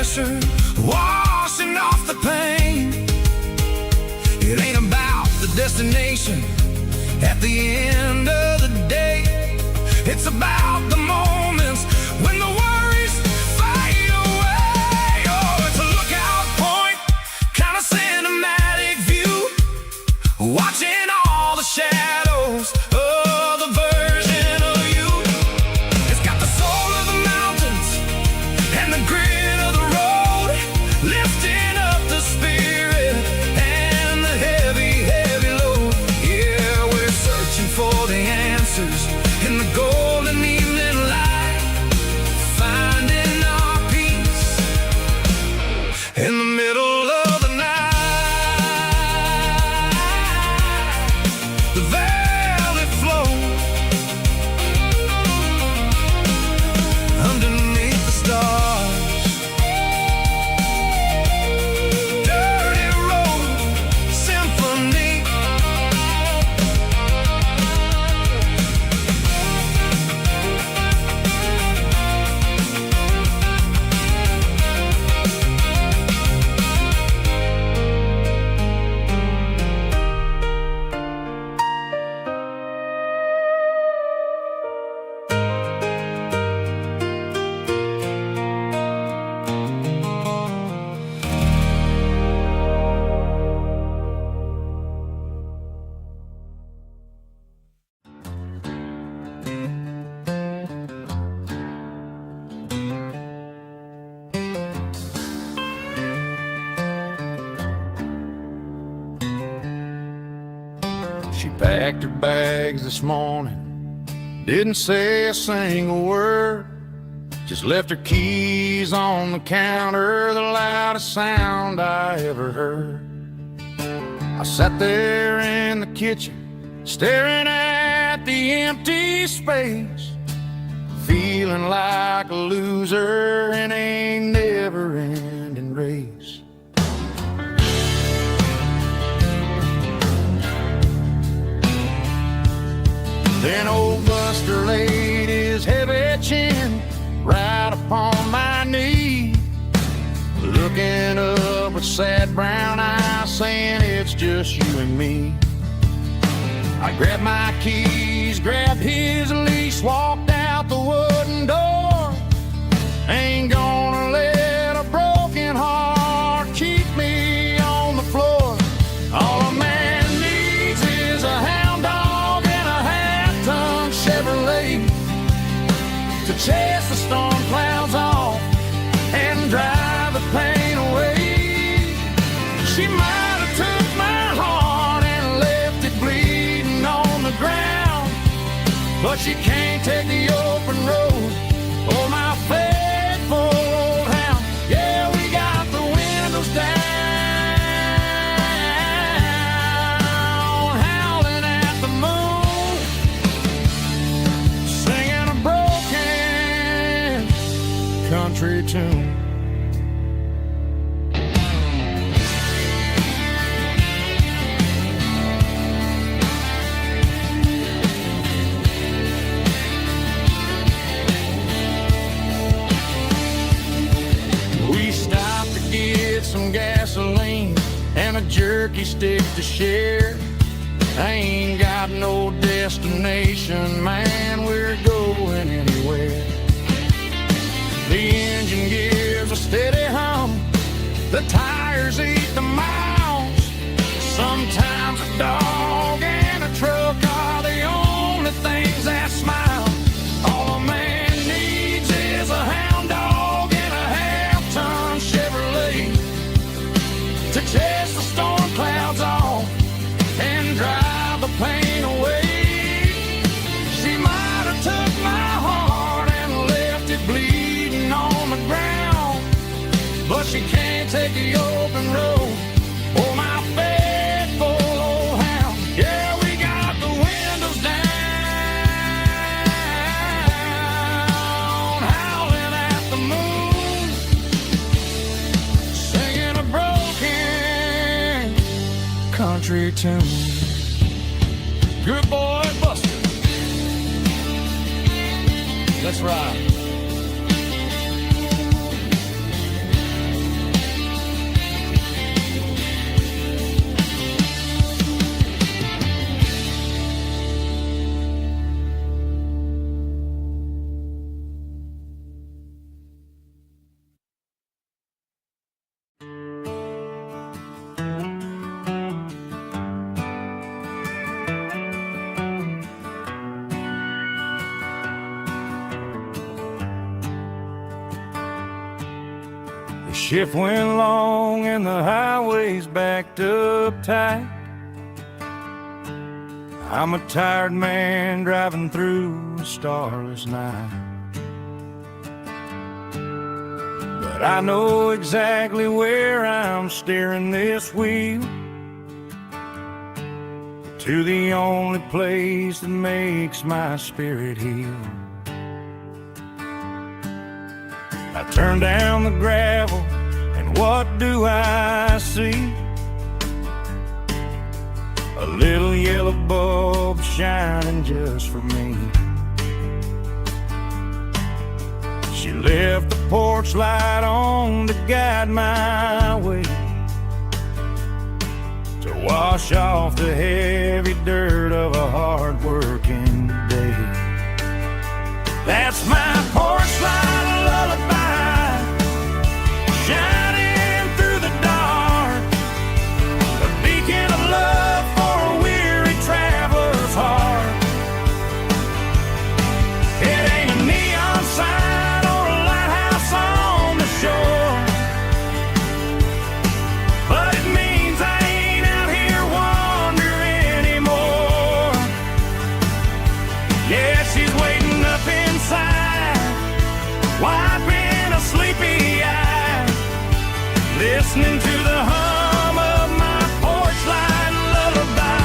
destination. At the end of the day, it's about the moments when the worries fade away. Oh, it's a lookout point, kind of cinematic view, watching all the shadows of the version of you. It's got the soul of the mountains and the grit of the road, lifting up the spirit and the heavy, heavy load. Yeah, we're searching for the answers in the golden evening light, finding our peace in the middle of the night. The valley flows underneath the stars. Dirty road symphony. She packed her bags this morning, didn't say a single word, just left her keys on the counter, the loudest sound I ever heard. I sat there in the kitchen, staring at the empty space, feeling like a loser in a never-ending race. Then old Buster laid his heavy chin right upon my knee, looking up with sad brown eyes, saying it's just you and me. I grabbed my keys, grabbed his leash, walked out the wooden door. Ain't gonna let a broken heart keep me on the floor. All a man needs is a hound dog and a half-ton Chevrolet to chase the storm clouds off and drive the pain away. She might have took my heart and left it bleeding on the ground, but she can't take the open road. Oh, my faithful old hound. Yeah, we got the windows down, howling at the moon, singing a broken country tune. We stopped to get some gasoline and a jerky stick to share. I ain't got no destination, man, we're going anywhere. The engine gives a steady hum, the tires eat the miles. Sometimes a dog and a truck are the only things that smile. All a man needs is a hound dog and a half-ton Chevrolet to chase the storm clouds off and drive the pain away. She might have took my heart and left it bleeding on the ground, but she can't take the open road. Oh, my faithful old hound. Yeah, we got the windows down, howling at the moon, singing a broken country tune. Good boy, Buster. Let's ride. Shift went long and the highway's backed up tight. I'm a tired man driving through a starless night. But I know exactly where I'm steering this wheel, to the only place that makes my spirit heal. I turn down the gravel, and what do I see? A little yellow bulb shining just for me. She left the porch light on to guide my way, to wash off the heavy dirt of a hard-working day. That's my porch light lullaby, shining through the dark, a beacon of love for a weary traveler's heart. It ain't a neon sign or a lighthouse on the shore, but it means I ain't out here wandering anymore. Yeah, she's waiting up inside, wiping a sleepy eye, listening to the hum of my porch light lullaby.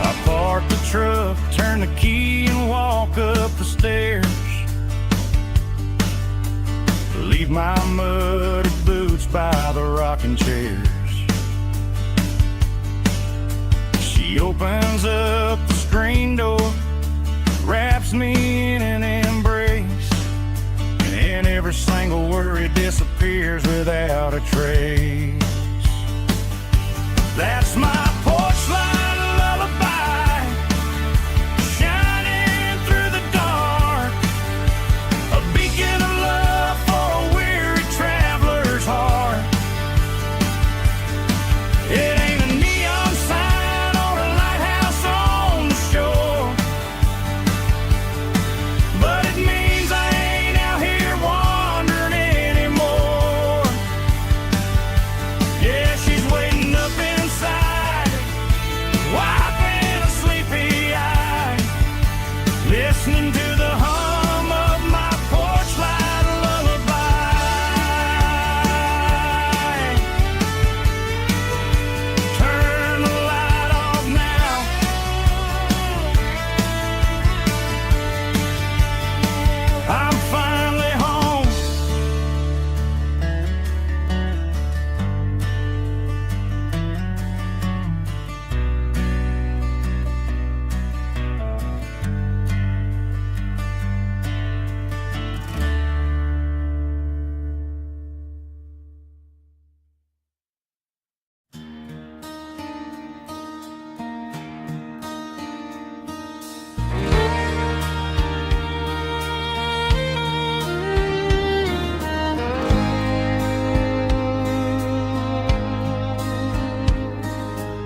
I park the truck, turn the key and walk up the stairs, leave my muddy boots by the rocking chairs. She opens up the screen door, wraps me in an embrace, and every single worry disappears without a trace. That's my porch light lullaby, shining through the dark, a beacon of love for a weary traveler's heart. It ain't a neon sign or a lighthouse on the shore, but it means I ain't out here wandering anymore. Yeah, she's waiting up inside, wiping a sleepy eye, listening to the hum of my porch light lullaby. Turn the light off now, I'm finally home.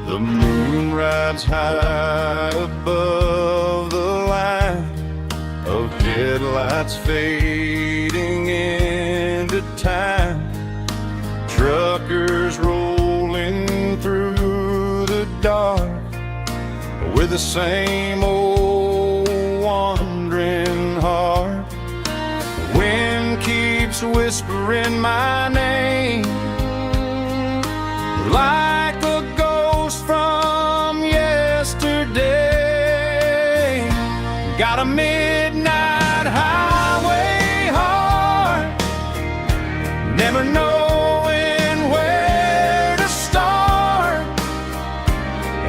The moon rides high above the line of headlights fading into time. Truckers rolling through the dark with the same old wandering heart. The wind keeps whispering my name like a ghost from yesterday. Got a midnight highway heart, never knowing where to start.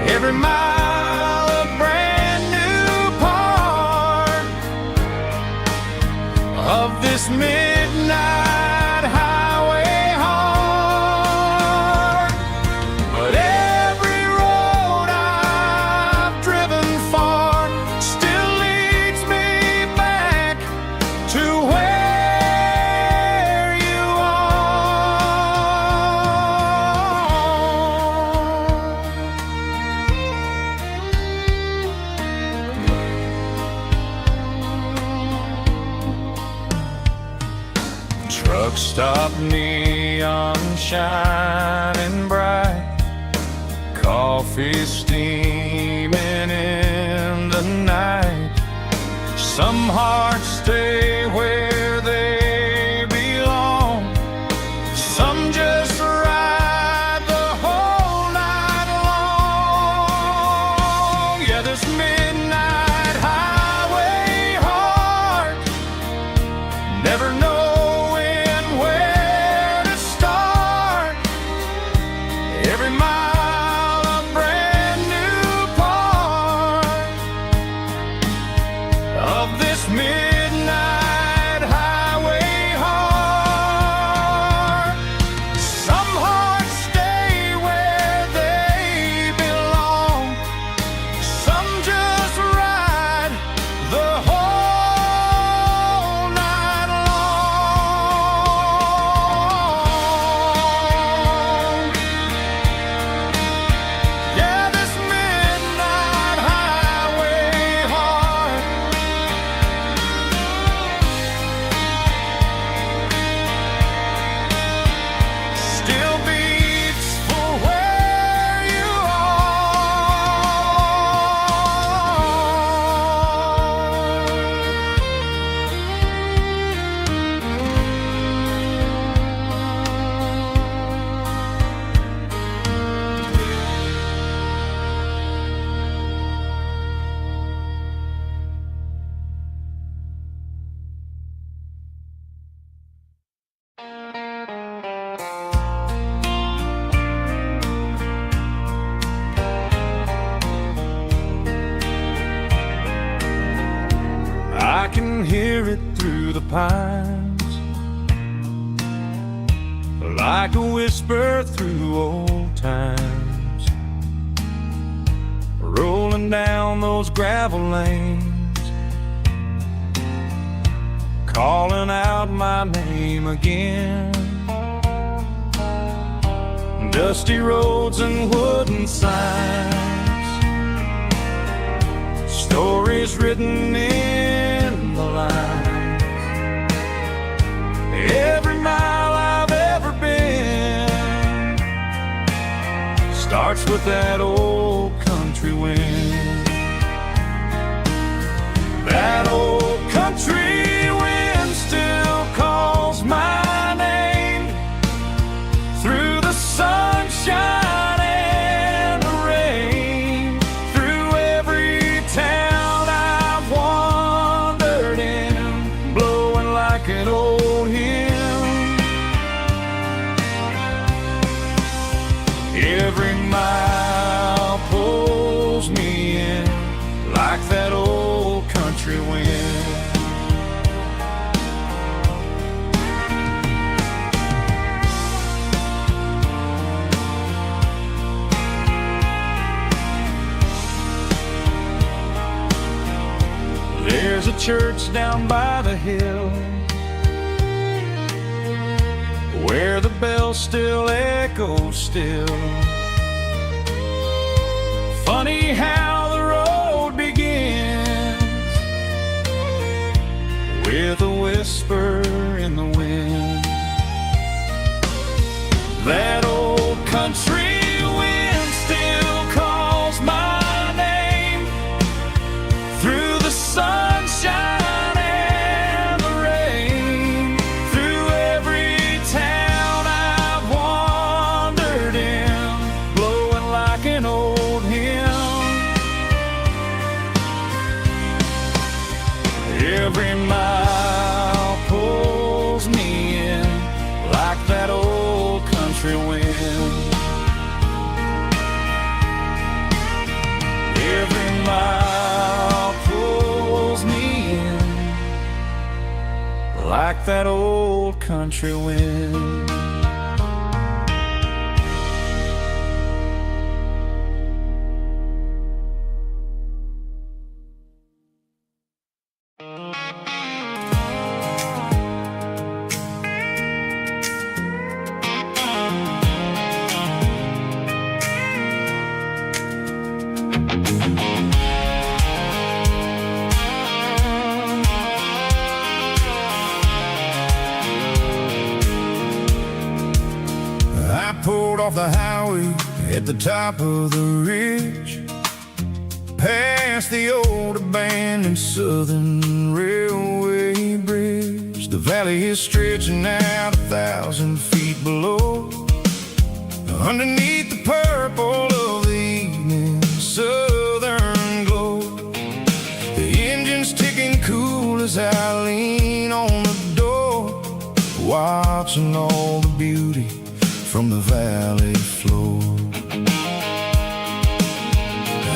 Every mile a brand new part of this midnight highway heart. Truck stop neon shining bright, coffee steaming in the night. Some hearts stay where they belong, some just ride the whole night long. Yeah, this midnight highway heart never knowing where to start. Every mile a brand new part of this midnight highway heart. Some hearts stay where they belong, some just ride the whole night long. Yeah, this midnight highway heart still beats for where you I can hear it through the pines, like a whisper through old times, rolling down those gravel lanes, calling out my name again. Dusty roads and wooden signs, stories written in the lines. Every mile I've ever been starts with that old country wind. That old country wind still calls my name through the sunshine and the rain, through every town I've wandered in, blowing like an old hymn. Every mile pulls me in like that old country wind. There's a church down by the hill where the bells still echo still. Funny how the road begins with a whisper in the wind. That old country wind still calls my name through the sunshine and the rain, through every town I've wandered in, blowing like an old hymn. Every mile pulls me in like that old country wind. Every mile pulls me in like that old country wind. the highway at the top of the ridge, past the old abandoned Southern Railway bridge. The valley is stretching out 1,000 feet below, underneath the purple of the evening southern glow. The engine's ticking cool as I lean on the door, watching all the beauty from the valley floor.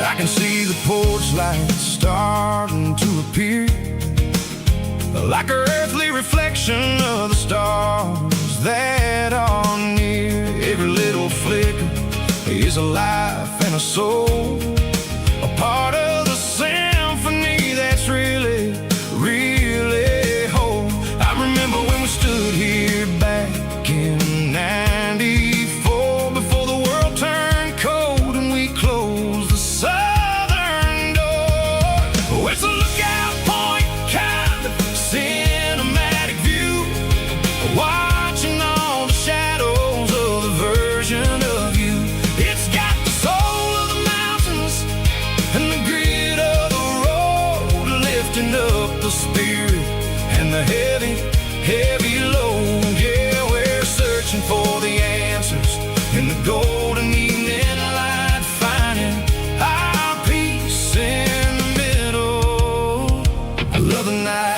I can see the porch lights starting to appear, like an earthly reflection of the stars that are near. Every little flicker is a life and a soul, a part of the symphony that's really, really whole. I remember when we stood here back in '94, before the world turned cold and we closed the southern door. Oh, it's a lookout point, kind of cinematic view, watching all the shadows of the version of you. It's got the soul of the mountains and the grit of the road, lifting up the spirit and the heavy, heavy load. Yeah, we're searching for the answers in the golden evening light, finding our peace in the middle of the night.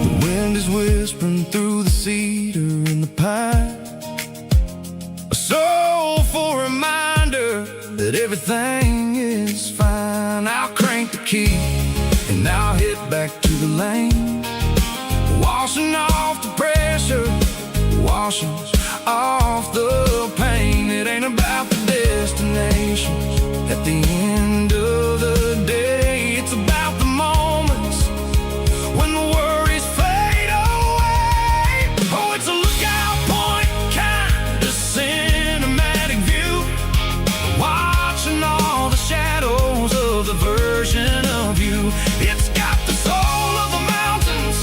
The wind is whispering through the cedar and the pine, a soulful reminder that everything is fine. I'll crank the key and I'll head back to the lane, washing off the pressure, washing off the pain. It ain't about the destinations at the end of the day, it's about the moments when the worries fade away. Oh, it's a lookout point, kind of cinematic view, watching all the shadows of the version of you. It's got the soul of the mountains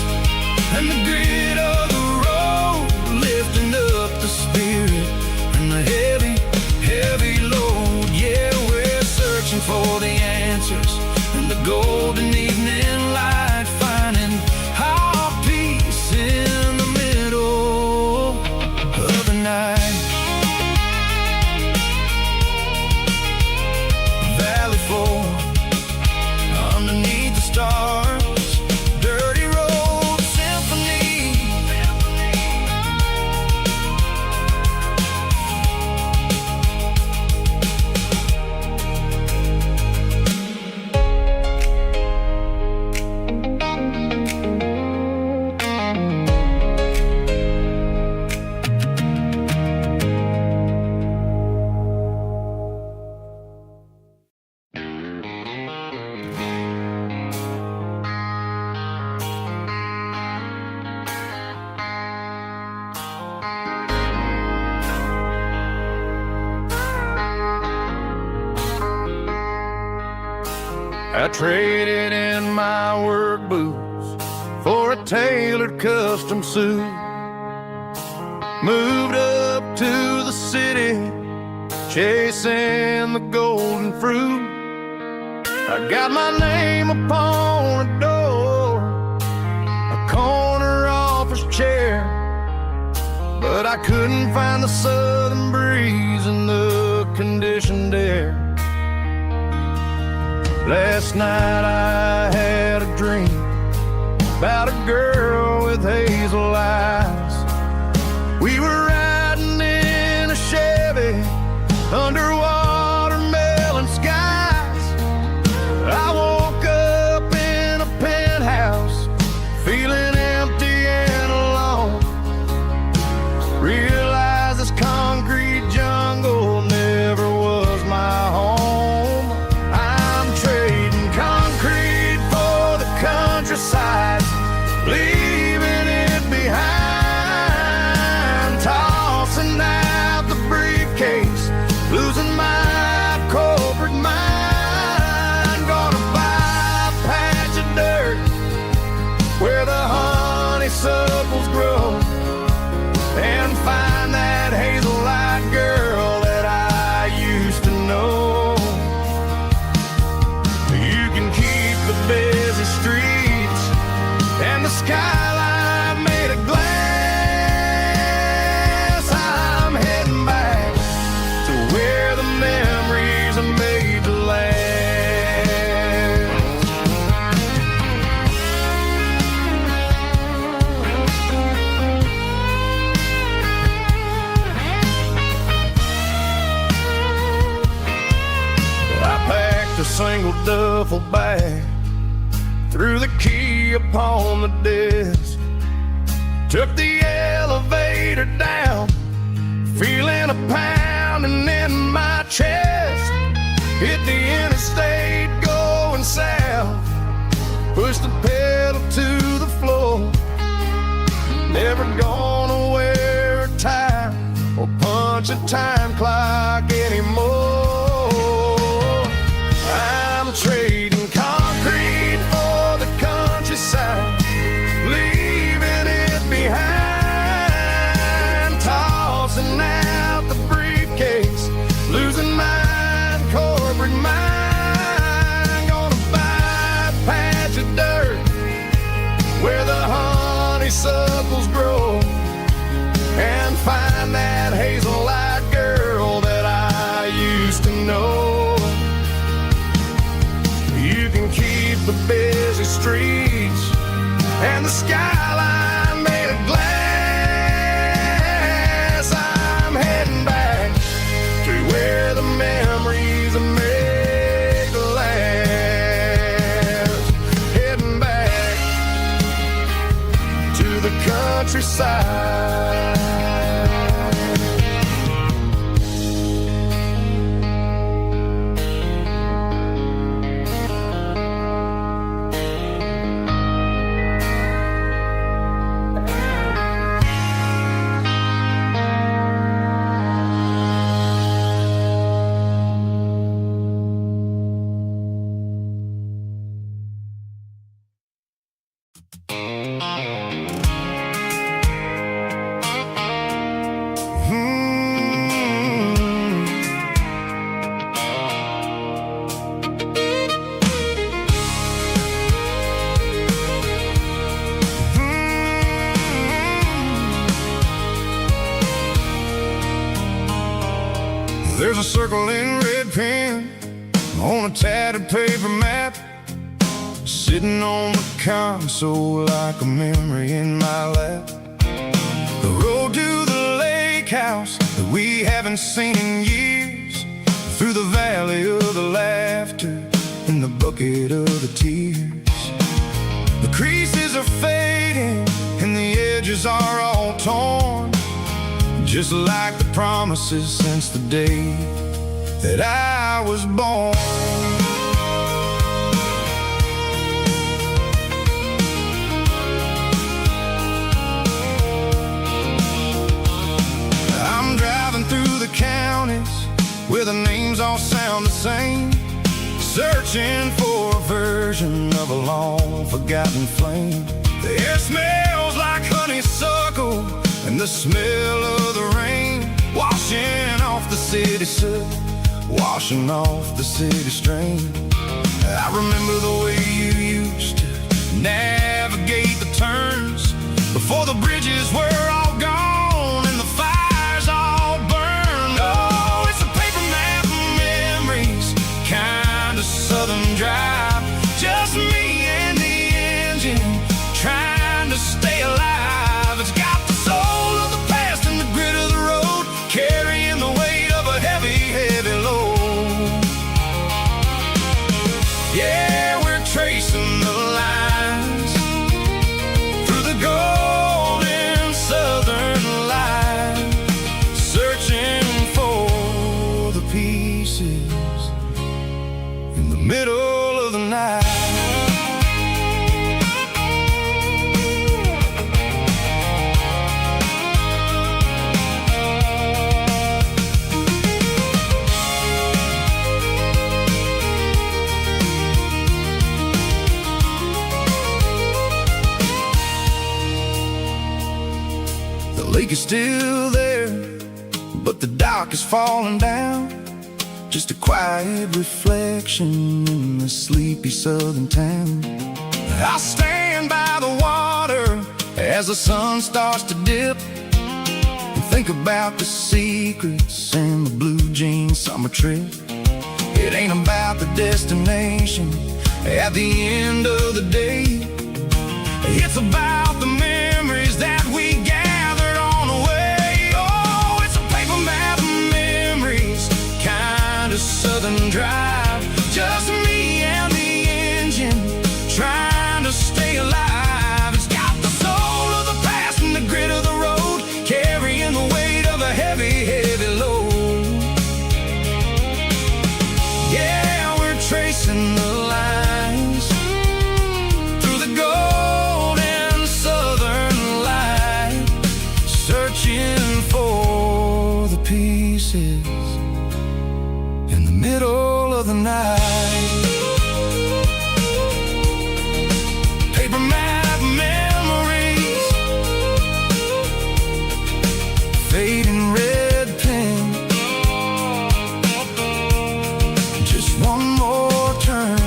and the grit of the road, lifting up the spirit and the heavy, heavy load. Yeah, we're searching for the answers in the golden evening light, finding our peace in the middle of the night. Valley floor, underneath the stars, dirty road symphony. I traded in my work boots for a tailored custom suit, moved up to the city, chasing the golden fruit. I got my name upon a door, a corner office chair, but I couldn't find the southern breeze in the conditioned air. Last night I had a dream about a girl with hazel eyes. We were riding in a Chevy under watermelon skies. I woke up in a penthouse feeling empty and alone. Realized this concrete jungle never was my home. Countryside, leaving it behind. little duffel bag, threw the key upon the desk, took the elevator down, feeling a pounding in my chest. Hit the interstate going south, pushed the pedal to the floor. Never gonna wear a tie or punch a time clock anymore. I'm trading concrete for the countryside, leaving it behind, tossing out the briefcase, losing my corporate mind. Gonna buy a patch of dirt where the honeysuckles grow, and find that hazel-eyed girl that I used to know. You can keep the busy streets and the skyline made of glass. I'm heading back to where the memories are made to last. Heading back to the countryside. There's a circle in red pen on a tattered paper map, sitting on the console like a memory in my lap. The road to the lake house that we haven't seen in years, through the valley of the laughter and the bucket of the tears. The creases are fading and the edges are all torn, just like the promises since the day that I was born. I'm driving through the counties where the names all sound the same, searching for a version of a long forgotten flame. The air smells like honeysuckle and the smell of the rain, washing off the city soot, washing off the city strain. I remember the way you used to navigate the turns before the bridges were all gone and the fires all burned. Oh, it's a paper map of memories, kind of southern drive, just me and the engine trying to stay alive. It's got the soul of the past and the grit of the road, carrying the weight of a heavy, heavy load. Yeah, we're tracing the lines through the golden southern light, searching for the pieces in the middle of the night. The lake is still there, but the dock is falling down, just a quiet reflection in the sleepy southern town. I stand by the water as the sun starts to dip, and think about the secrets and the blue jean summer trip. It ain't about the destination at the end of the day, it's about the memories that we gathered on the way. Oh, it's a paper map of memories, kind of southern drive, just me searching for the pieces in the middle of the night. Paper map memories, fading red pen, just one more turn.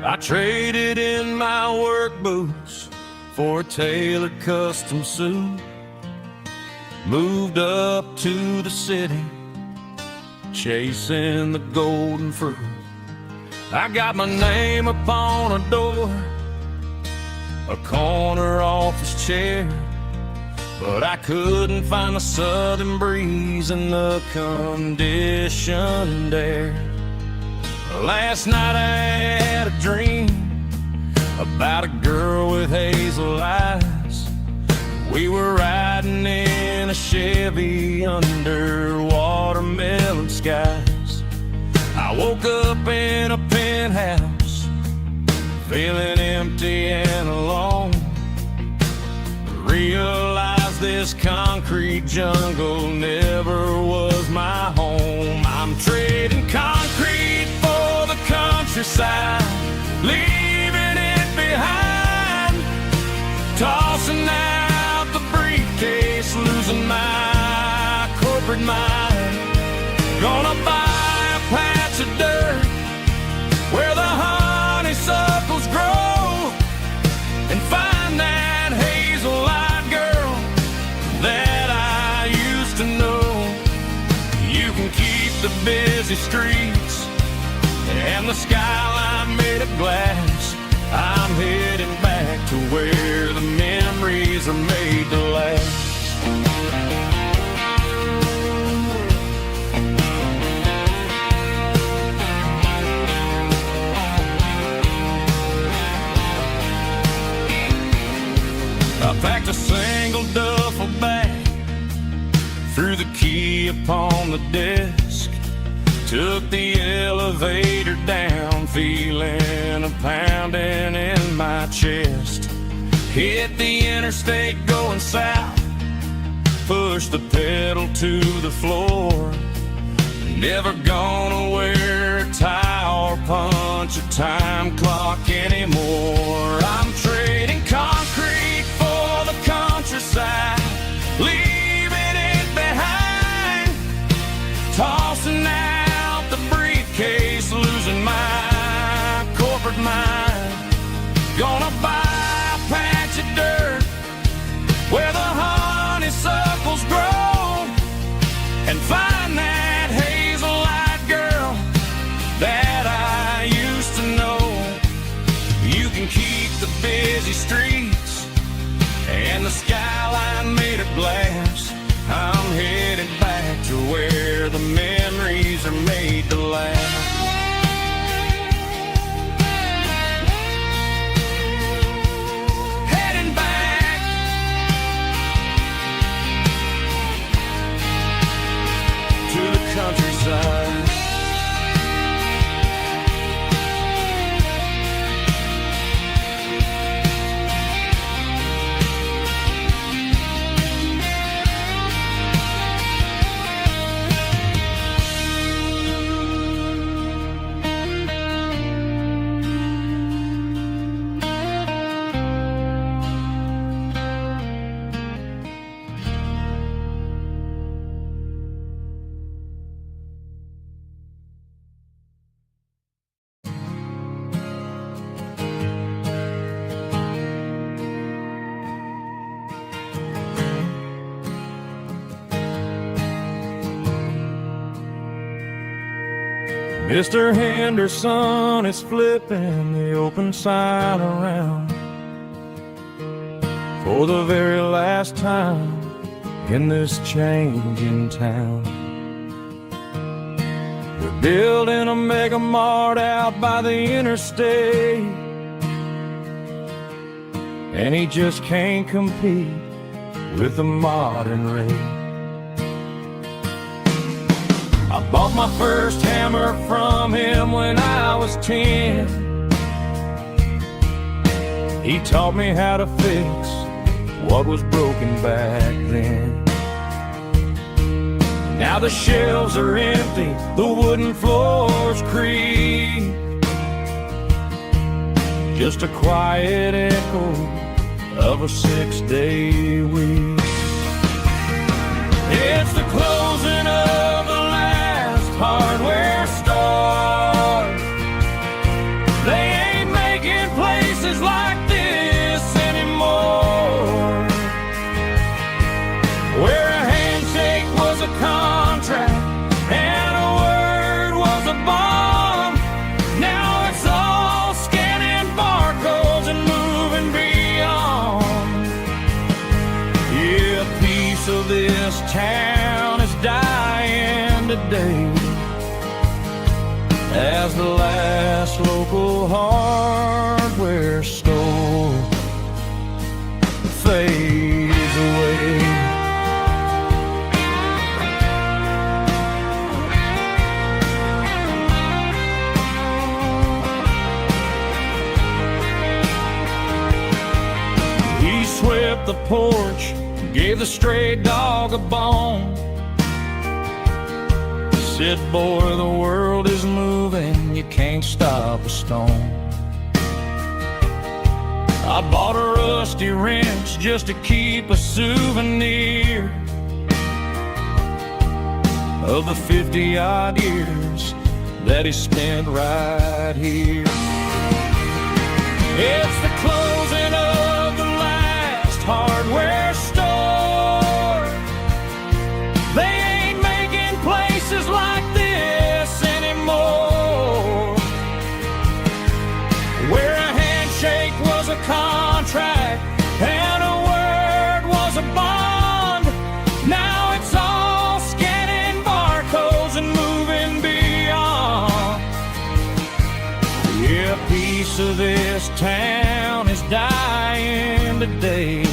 I traded in my work boots for a tailored custom suit. Moved up to the city, chasing the golden fruit. I got my name upon a door, a corner office chair, but I couldn't find the southern breeze in the conditioned air. Last night I had a dream about a girl with hazel eyes. We were riding in a Chevy under watermelon skies. I woke up in a penthouse, feeling empty and alone. Realized this concrete jungle never was my home. I'm trading concrete for the countryside, leaving it behind. Tossing out the briefcase, losing my corporate mind. Gonna buy a patch of dirt where the honeysuckles grow, and find that hazel-eyed girl that I used to know. You can keep the busy streets and the skyline made of glass. I'm heading back to where the memories are made to last. I packed a single duffel bag, threw the key upon the desk, took the elevator down, feeling a pounding in my chest. Hit the interstate going south, pushed the pedal to the floor. Never gonna wear a tie or punch a time clock anymore. I'm trading concrete for the countryside, leaving it behind. Tossing out the briefcase, losing my corporate mind. Gonna buy a patch of dirt where the honeysuckles grow, and find that hazel-eyed girl that I used to know. You can keep the busy streets and the skyline made of glass. I'm headed back to where the memories are made to last. Heading back to the countryside. Mr. Henderson is flipping the open sign around for the very last time in this changing town. They're building a mega mart out by the interstate, and he just can't compete with the modern rate. I bought my first hammer from him when I was 10. He taught me how to fix what was broken back then. Now the shelves are empty, the wooden floors creak, just a quiet echo of a 6-day week. It's the closing of the last hardware store. They ain't making places like this anymore, where a handshake was a contract and a word was a bond. Now it's all scanning barcodes and moving beyond. Yeah, a piece of this town is dying today as the last local hardware store fades away. He swept the porch, gave the stray dog a bone, said, boy, the world is moving, you can't stop a stone. I bought a rusty wrench just to keep a souvenir of the 50-odd years that he spent right here. It's the closing of the last hardware store. They ain't making places like this anymore, where a handshake was a contract and a word was a bond. Now it's all scanning barcodes and moving beyond. Yeah, a piece of this town is dying today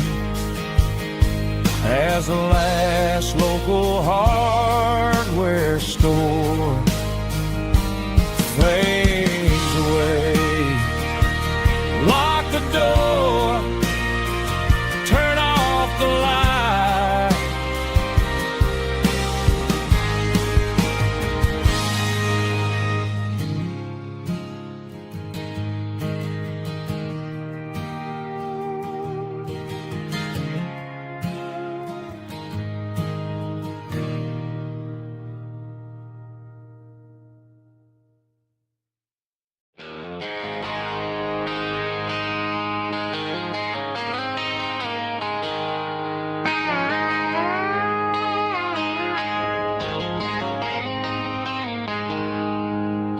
as the last local hardware store fades away. Lock the door, turn off the light.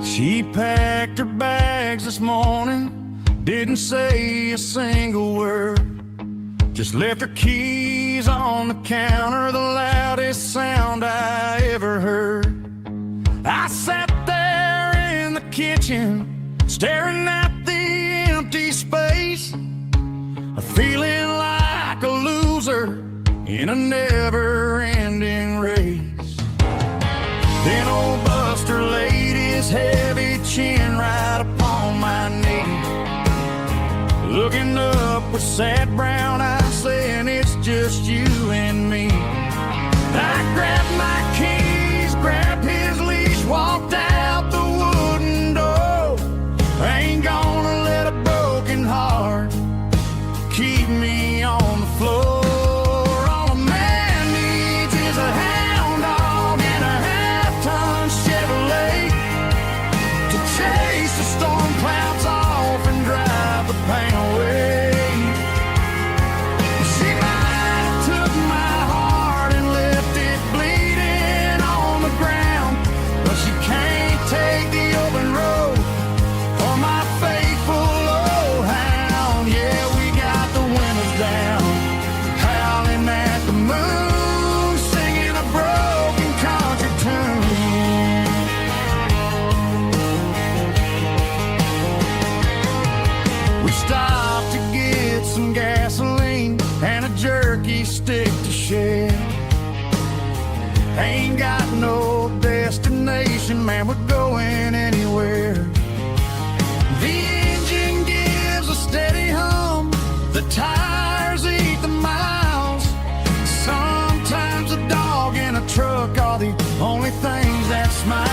She packed her bags this morning, didn't say a single word, just left her keys on the counter, the loudest sound I ever heard. I sat there in the kitchen, staring at the empty space, feeling like a loser in a never-ending race. Then old Buster laid his heavy chin right upon my knee, looking up with sad brown eyes, saying it's just you and me. I grabbed my keys, grabbed his leash, walked out the wooden door. I ain't gonna let a broken heart keep me on the floor. All a man needs is a hound dog and a half-ton Chevrolet to chase the storm clouds off and drive the pain away. She might have took my man, we're going anywhere. The engine gives a steady hum, the tires eat the miles. Sometimes a dog in a truck are the only things that smile.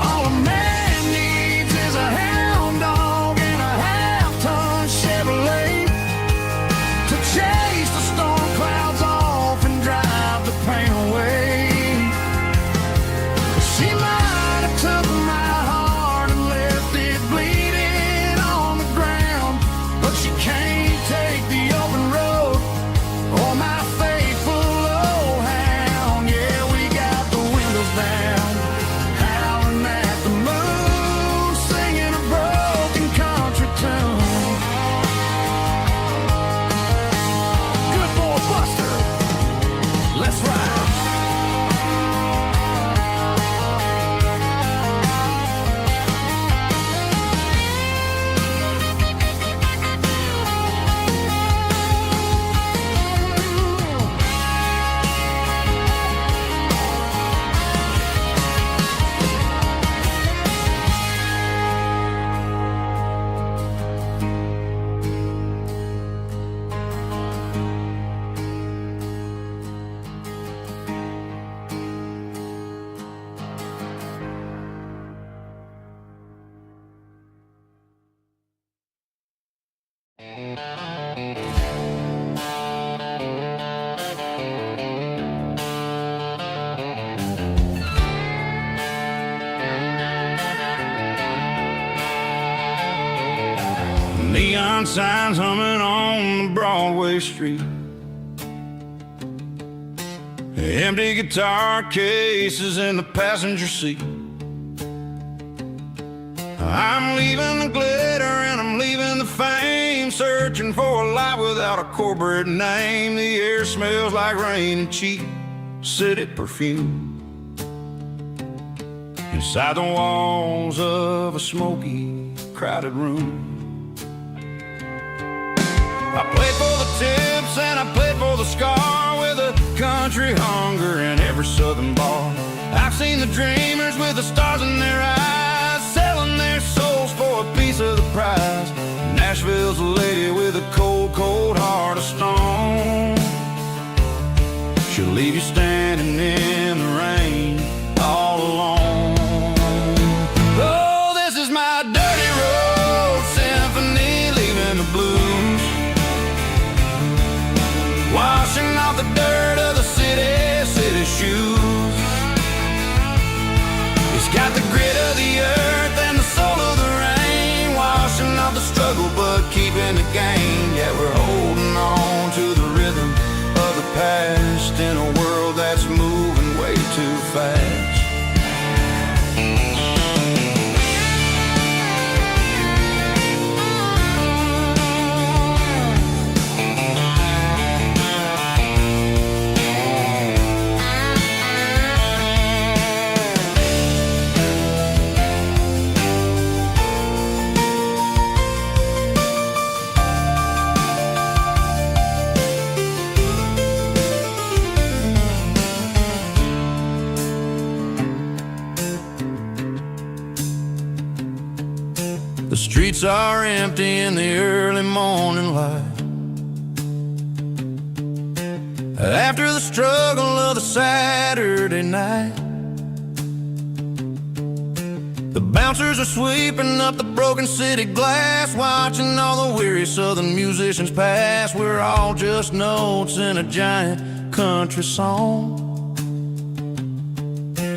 All a man needs is a hound dog and a half-ton Chevrolet to chase the storm clouds off and drive the pain away. She might have took my heart and left it bleeding on the ground, but she can't take the open road or my faithful old hound. Yeah, we got the windows down, howling at the moon, singing a broken country tune. Good boy Buster, let's ride. Neon signs humming on the Broadway street, empty guitar cases in the passenger seat. I'm leaving the glitter and I'm leaving the fame, searching for a life without a corporate name. The air smells like rain and cheap city perfume inside the walls of a smoky, crowded room. I played for the tips and I played for the scar, with a country hunger in every southern bar. I've seen the dreamers with the stars in their eyes, selling their souls for a piece of the prize. Nashville's a lady with a cold, cold heart of stone. She'll leave you standing in the rain all alone. Oh, this is my dirty road symphony, leaving the blues, washing off the dirt of the city shoes. It's got the grit of the earth and the soul of the rain, washing off the struggle but keeping the game. Yeah, we're holding on to the rhythm of the past in a world that's moving way too fast. The streets are empty in the early morning light, after the struggle of the Saturday night. The bouncers are sweeping up the broken city glass, watching all the weary southern musicians pass. We're all just notes in a giant country song,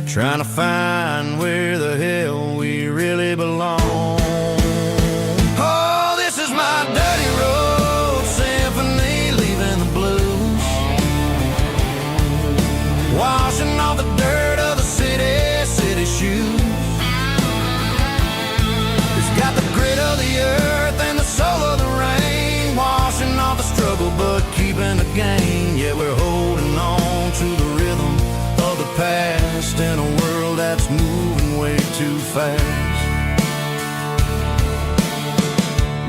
trying to find where the hell we really belong. My dirty road symphony, leaving the blues, washing off the dirt of the city shoes. It's got the grit of the earth and the soul of the rain, washing off the struggle but keeping the game. Yeah, we're holding on to the rhythm of the past in a world that's moving way too fast.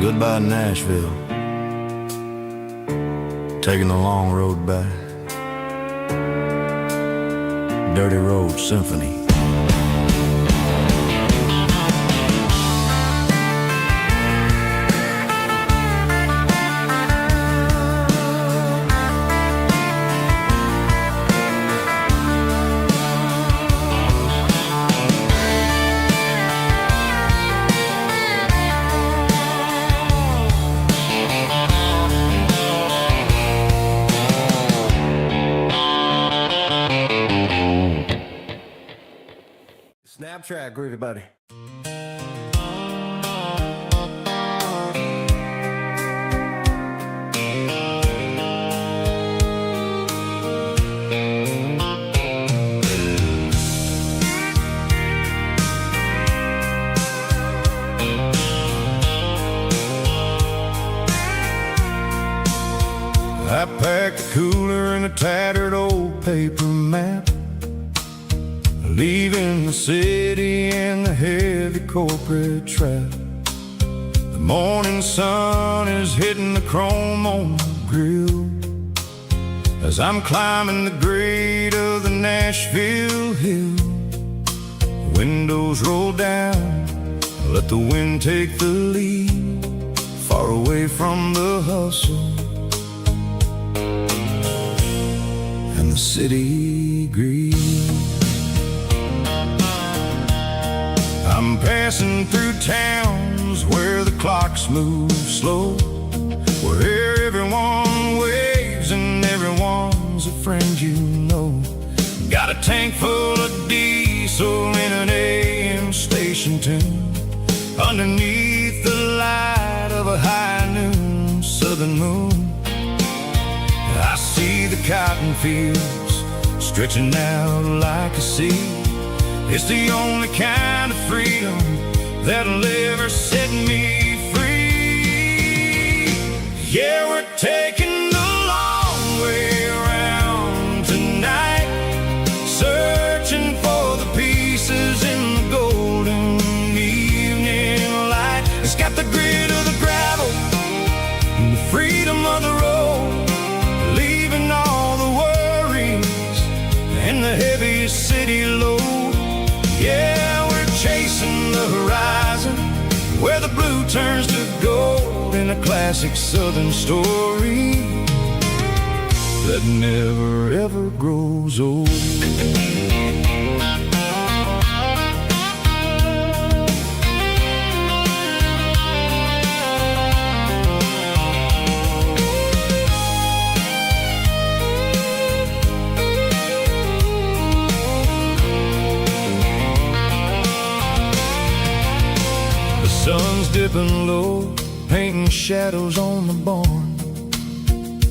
Goodbye, Nashville, taking the long road back. Dirty Road Symphony. Snap track, groovy buddy. I packed a cooler and a tattered old paper map, leaving the city and the heavy corporate trap. The morning sun is hitting the chrome on the grill as I'm climbing the grade of the Nashville hill. Windows roll down, let the wind take the lead, far away from the hustle and the city greed. I'm passing through towns where the clocks move slow, where everyone waves and everyone's a friend you know. Got a tank full of diesel in an AM station tune, underneath the light of a high noon southern moon. I see the cotton fields stretching out like a sea. It's the only kind of freedom that'll ever set me free. Yeah, we're taking the long way around tonight, searching for the pieces in the golden evening light. It's got the grit of the gravel and the freedom of the road, leaving all the worries and the heavy city load. Yeah, we're chasing the horizon, where the blue turns to gold, in a classic southern story that never ever grows old. Sun's dipping low, painting shadows on the barn.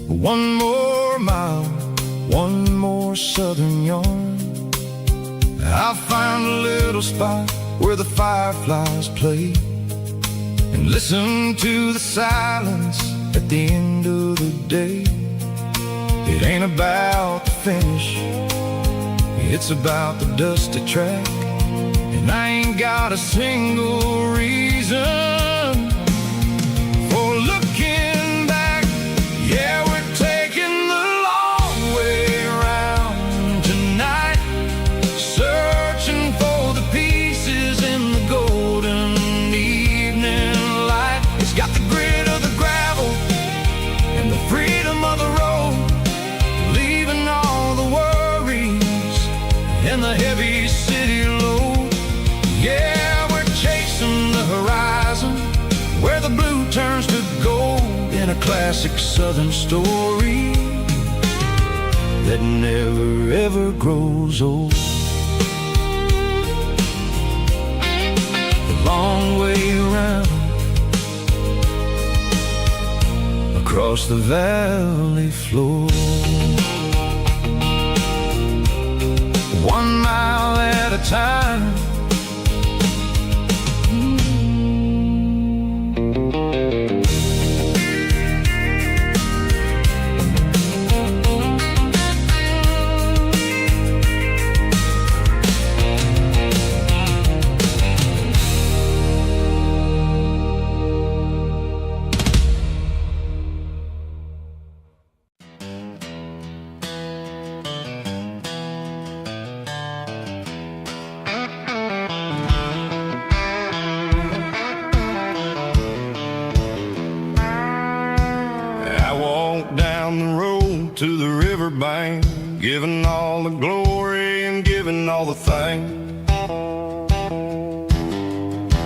One more mile, one more southern yarn. I'll find a little spot where the fireflies play, and listen to the silence at the end of the day. It ain't about the finish, it's about the dusty track. And I ain't got a single reason for looking back. Yeah, we're taking the long way around tonight, searching for the pieces in the golden evening light. It's got the grit of the gravel and the freedom of the road, leaving all the worries and the heavy city load. Yeah, we're chasing the horizon, where the blue turns to gold, in a classic southern story that never ever grows old. The long way around, across the valley floor, 1 mile at a time. Down the road to the riverbank, giving all the glory and giving all the thanks.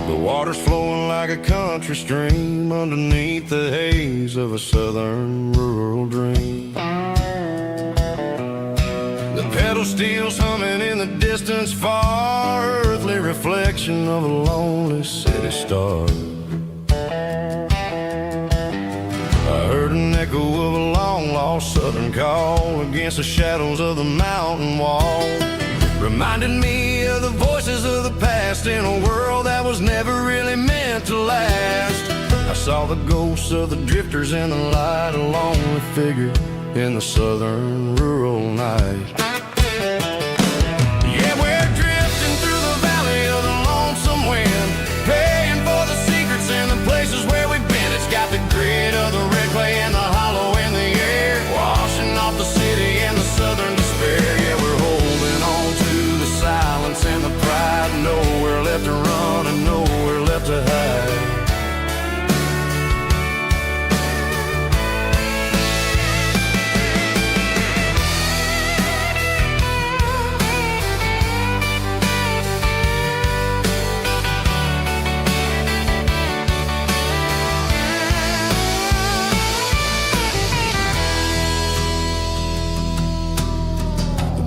The water's flowing like a country stream underneath the haze of a southern rural dream. The pedals steel's humming in the distance far, earthly reflection of a lonely city star. I heard an echo of a long-lost southern call against the shadows of the mountain wall. Reminded me of the voices of the past in a world that was never really meant to last. I saw the ghosts of the drifters in the light, a lonely figure in the southern rural night. Yeah, we're drifting through the valley of the lonesome wind, paying for the secrets and the places where we've been. It's got the grit of the red clay and the hollow in the air, washing off the city and the southern despair. Yeah, we're holding on to the silence and the pride, nowhere left to run and nowhere left to hide.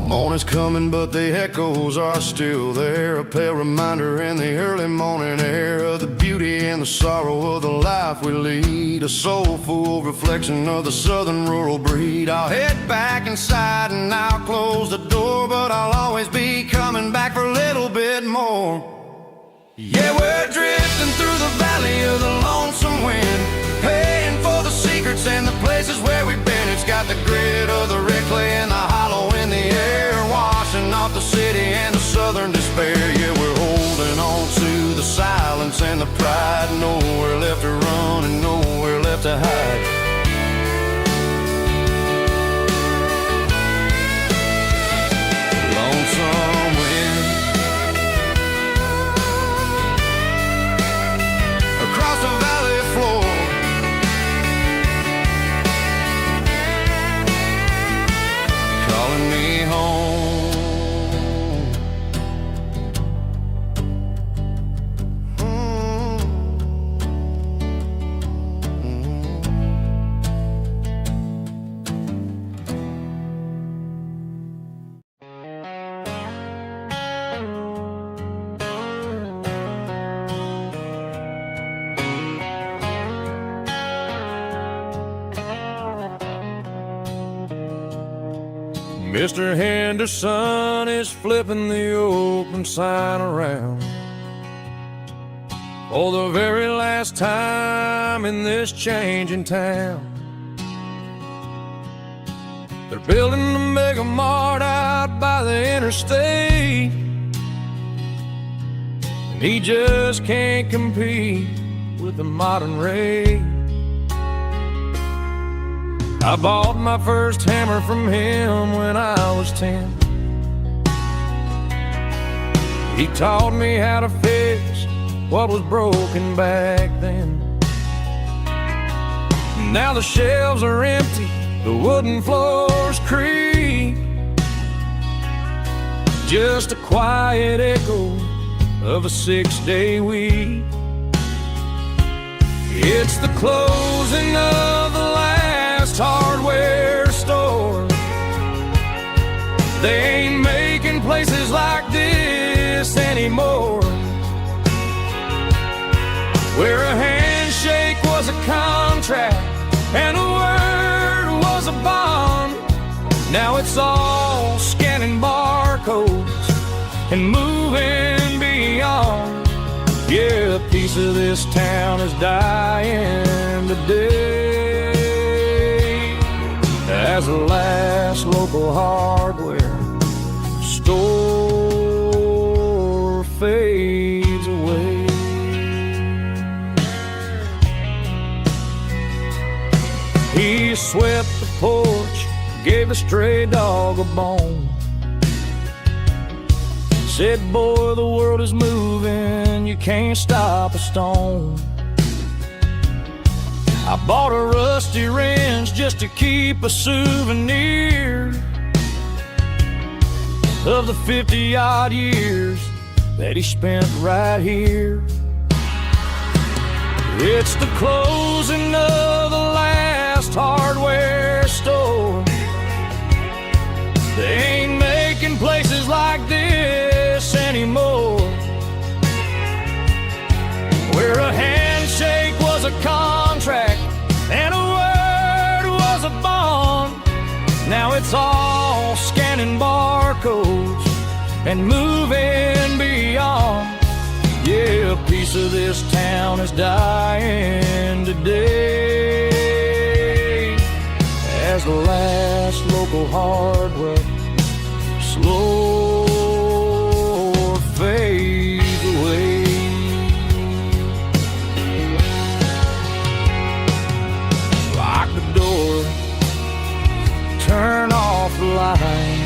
Morning's coming, but the echoes are still there, a pale reminder in the early morning air of the beauty and the sorrow of the life we lead, a soulful reflection of the southern rural breed. I'll head back inside and I'll close the door, but I'll always be coming back for a little bit more. Yeah, we're drifting through the valley of the lonesome wind, paying for the secrets and the places where we've been. It's got the grit of the red clay and the hollow in the air, washing off the city and the southern despair. Yeah, we're holding on to the silence and the pride, nowhere left to run and nowhere left to hide. Lonesome wind across the valley floor, calling me home. Mr. Henderson is flipping the open sign around for the very last time in this changing town. They're building a mega mart out by the interstate, and he just can't compete with the modern rate. I bought my first hammer from him when I was 10. He taught me how to fix what was broken back then. Now the shelves are empty, the wooden floors creak, just a quiet echo of a 6-day week. It's the closing of the last hardware store. They ain't making places like this anymore, where a handshake was a contract and a word was a bond. Now it's all scanning barcodes and moving beyond. Yeah, a piece of this town is dying today as the last local hardware store fades away. He swept the porch, gave the stray dog a bone, said, boy, the world is moving, you can't stop a stone. I bought a rusty wrench just to keep a souvenir of the 50-odd years that he spent right here. It's the closing of the last hardware store. They ain't making like this anymore, where a handshake was a contract and a word was a bond. Now it's all scanning barcodes and moving beyond. Yeah, a piece of this town is dying today as the last local hardware slow fades away. Lock the door, turn off the light.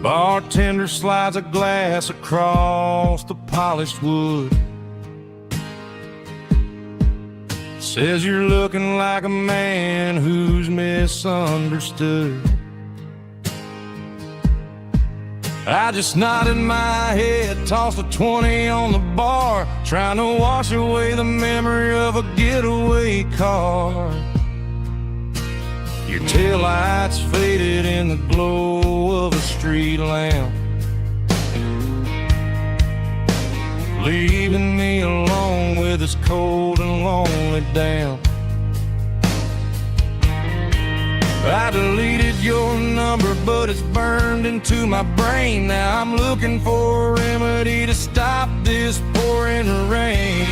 Bartender slides a glass across the polished wood. Says you're looking like a man who's misunderstood. I just nodded my head, tossed a 20 on the bar, trying to wash away the memory of a getaway car. Your taillights faded in the glow of a street lamp, leaving me alone with this cold and lonely damp. I deleted your number, but it's burned into my brain. Now I'm looking for a remedy to stop this pouring rain.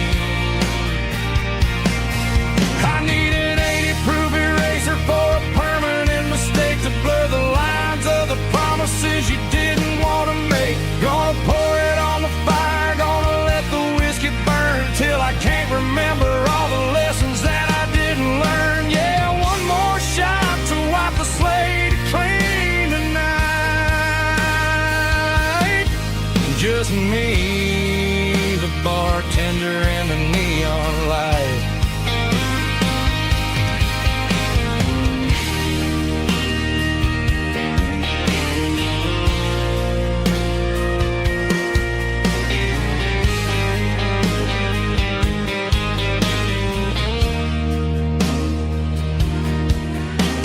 I need an 80-proof eraser for a permanent mistake to blur the lines of the promises you didn't want to make. Gonna pour it on the fire, gonna let the whiskey burn till I can't remember all the lessons that I didn't learn. Yeah, one more shot to wipe the slate clean tonight. Just me, the bartender, and the neon light.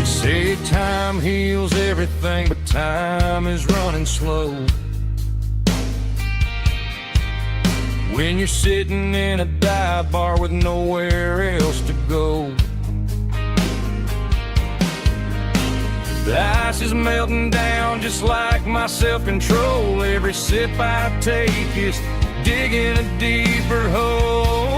Say time heals everything, but time is running slow. When you're sitting in a dive bar with nowhere else to go, the ice is melting down just like my self-control. Every sip I take is digging a deeper hole.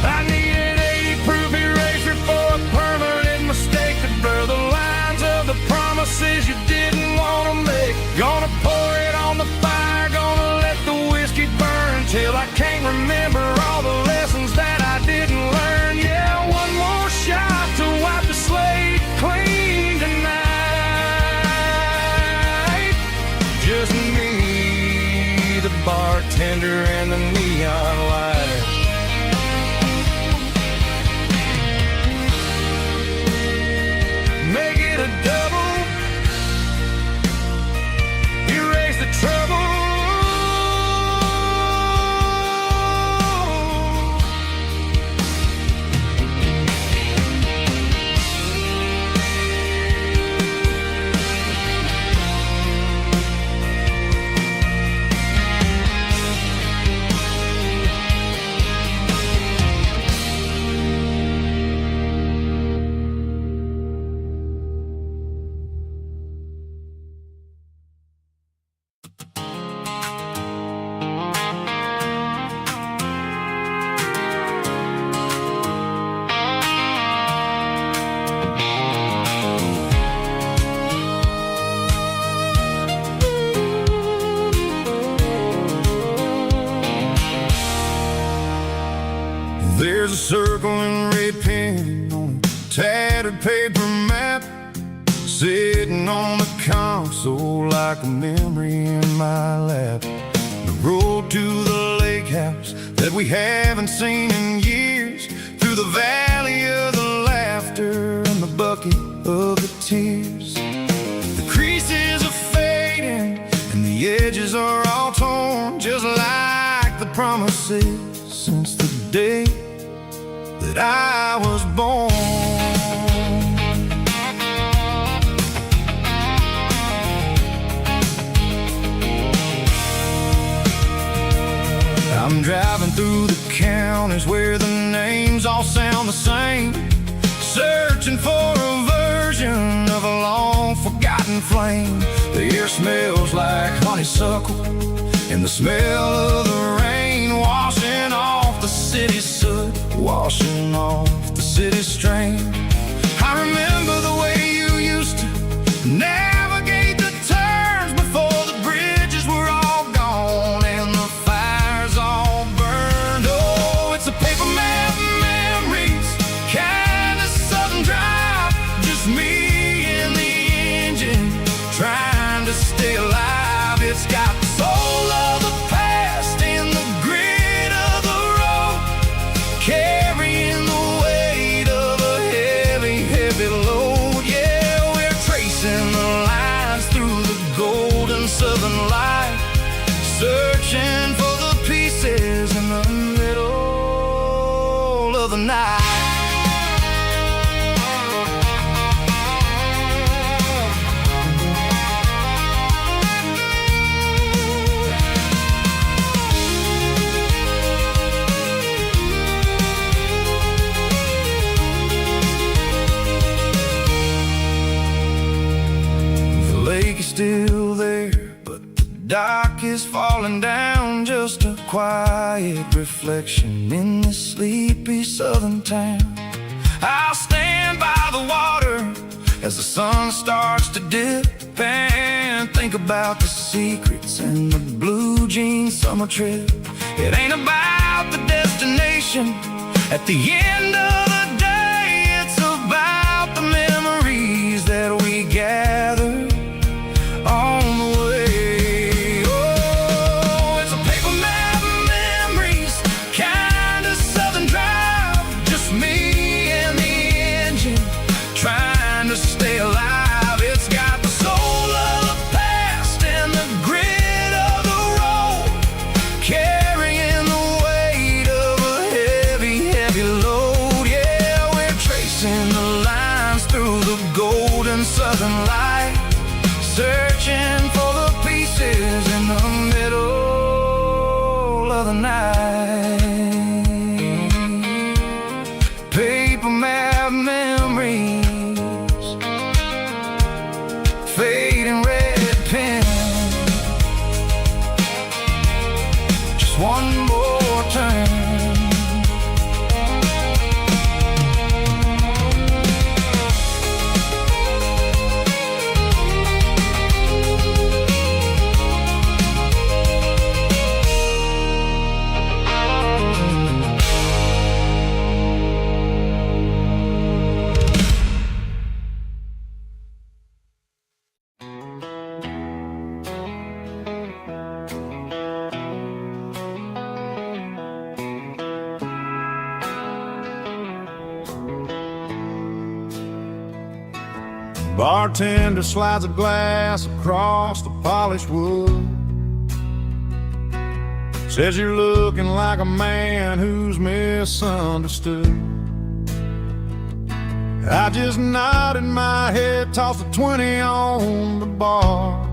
I need an 80-proof eraser for a permanent mistake to blur the lines of the promises you didn't want to make. Gonna pour it on the fire, gonna let the whiskey burn till I can't remember all the lessons that I didn't learn. Yeah, one more shot to wipe the slate clean tonight. Just me, the bartender, and the neon light. Make it a double, erase the trouble. and red pen on a tattered paper map, sitting on the console like a memory in my lap. The road to the lake house that we haven't seen in years, through the valley of the laughter and the bucket of the tears. The creases are fading and the edges are all torn, just like the promises since the day that I was born. I'm driving through the counties where the names all sound the same, searching for a version of a long forgotten flame. The air smells like honeysuckle and the smell of the rain, washing off the city's soot, washing off the city's strain. I remember the way you used to navigate the turns before the bridges were all gone and the fires all burned. Oh, it's a paper map memories, kind of southern drive, just me and the engine trying to stay alive. It's got the soul of the past and the grit of the road, carrying the weight of a heavy, heavy load. Yeah, we're tracing the lines through the golden southern light, searching for the pieces in the middle of the night. The lake is still there, but the dock is falling down, just a quiet reflection in this sleepy southern town. I'll stand by the water as the sun starts to dip and think about the secrets and the blue jean summer trip. It ain't about the destination at the end of the day, it's about the memories that we gather on the way. Oh, it's a paper map memories, kind of southern drive, just me and the engine trying to stay alive. It's got the soul of the past and the grit of the road, carrying the weight of a heavy, heavy load. Yeah, we're tracing the lines through the golden southern light, searching for the pieces in the middle of the night. Paper map memories, fading red pen, just one more turn. Bartender slides a glass across the polished wood, says you're looking like a man who's misunderstood. I just nodded my head, tossed a 20 on the bar,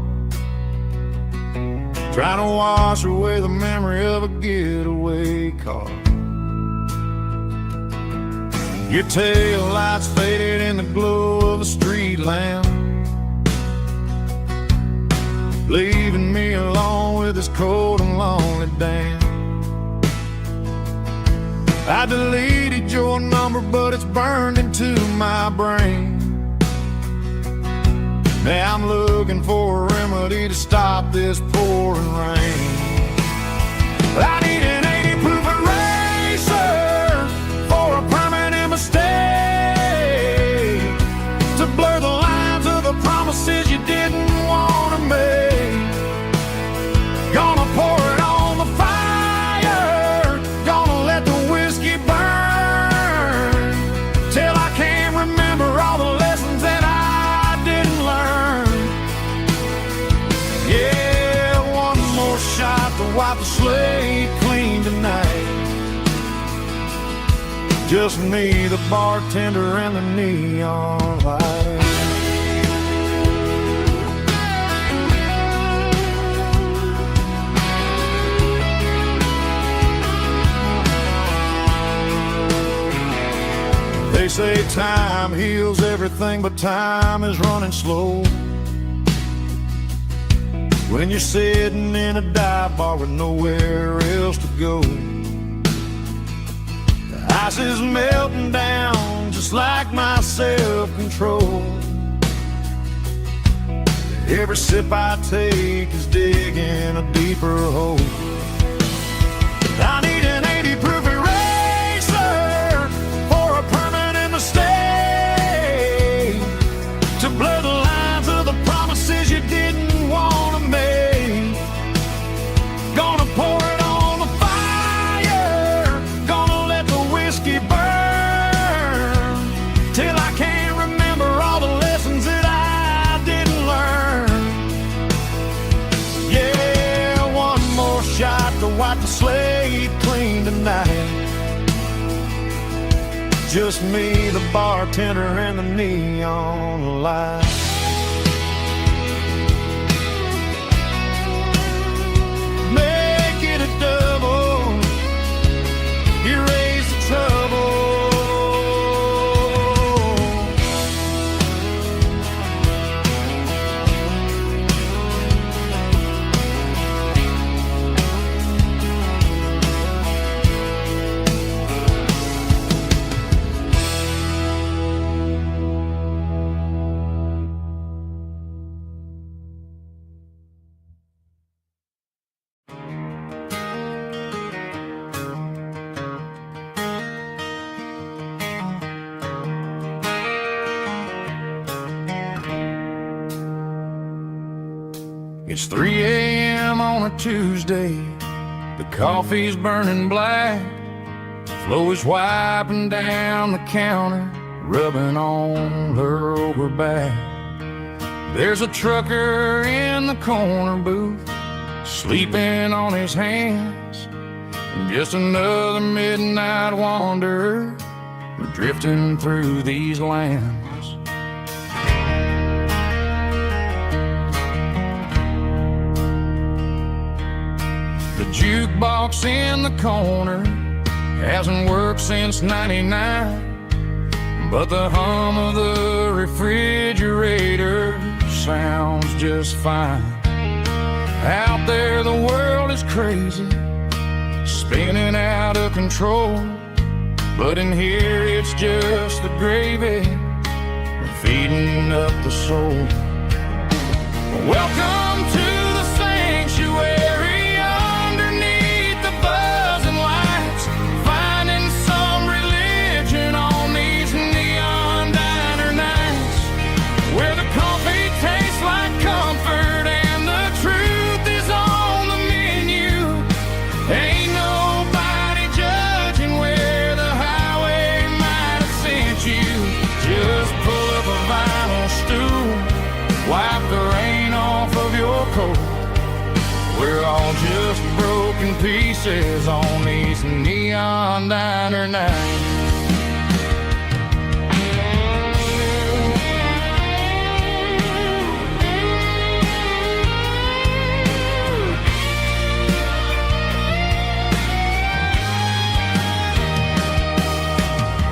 trying to wash away the memory of a getaway car. Your tail lights faded in the glow of a street lamp, leaving me alone with this cold and lonely damn. I deleted your number, but it's burned into my brain. Now I'm looking for a remedy to stop this pouring rain. I need an 80 proof eraser for a permanent Just me, the bartender, and the neon light. They say time heals everything, but time is running slow. When you're sitting in a dive bar with nowhere else to go, the ice is melting down just like my self-control. Every sip I take is digging a deeper hole. I need an 80 proof eraser for a permanent mistake, to blur the lines of the promises you didn't want to make. Gonna pour it on the fire, gonna let the whiskey burn, till I can't remember all the lessons that I didn't learn. Yeah, one more shot to wipe the slate clean tonight. Just me, the bartender, and the neon light. Make it a double, erase the trouble. It's 3 a.m. on a Tuesday. The coffee's burning black. Flo is wiping down the counter, rubbing on her over back. There's a trucker in the corner booth, sleeping on his hands. And just another midnight wanderer, drifting through these lands. The jukebox in the corner hasn't worked since '99, but the hum of the refrigerator sounds just fine. Out there the world is crazy, spinning out of control, but in here it's just the gravy feeding up the soul. Welcome to the sanctuary, underneath the buzzing lights, finding some religion on these neon diner nights, where the coffee tastes like comfort and the truth is on the menu. Ain't nobody judging where the highway might have sent you. Just pull up a vinyl stool, wipe the rain off of your coat. We're all just broken pieces on these neon diner nights.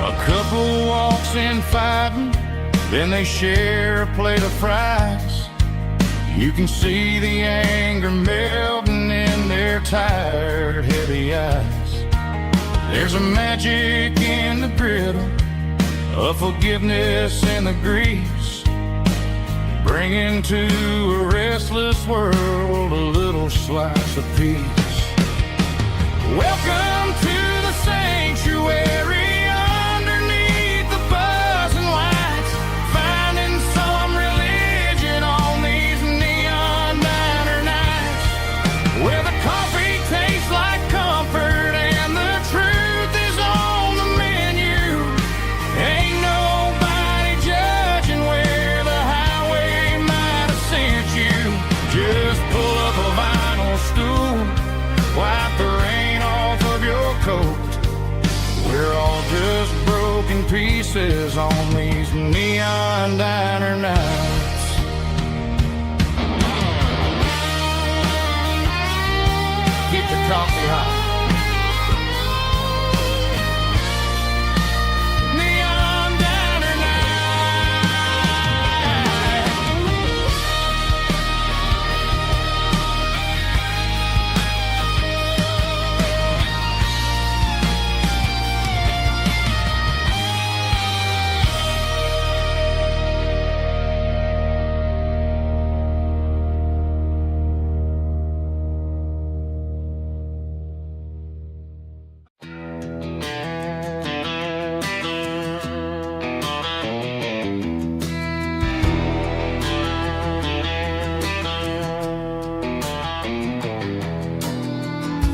A couple walks in fighting, then they share a plate of fries. You can see the anger melting in their tired, heavy eyes. There's a magic in the griddle, a forgiveness in the grease, bringing to a restless world a little slice of peace. Welcome to the sanctuary, underneath the buzzing lights, finding some religion on these neon diner nights, where the coffee tastes like comfort and the truth is on the menu. Ain't nobody judging where the highway might have sent you. Just pull up a vinyl stool, wipe the rain off of your coat. We're all faces on these neon diner nights. Keep the coffee hot. Neon diner night.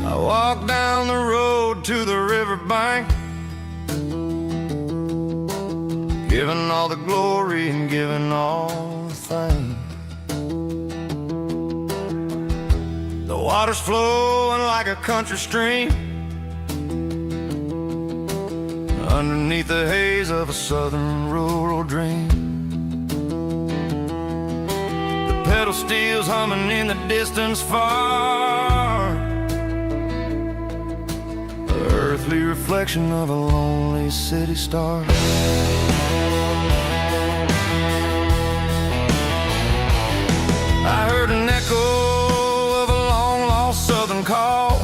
I walk down the road to the riverbank, giving all the glory and giving all the thanks. The water's flowing like a country stream underneath the haze of a southern rural dream. The pedal steel's humming in the distance far, earthly reflection of a lonely city star. I heard an echo of a long-lost southern call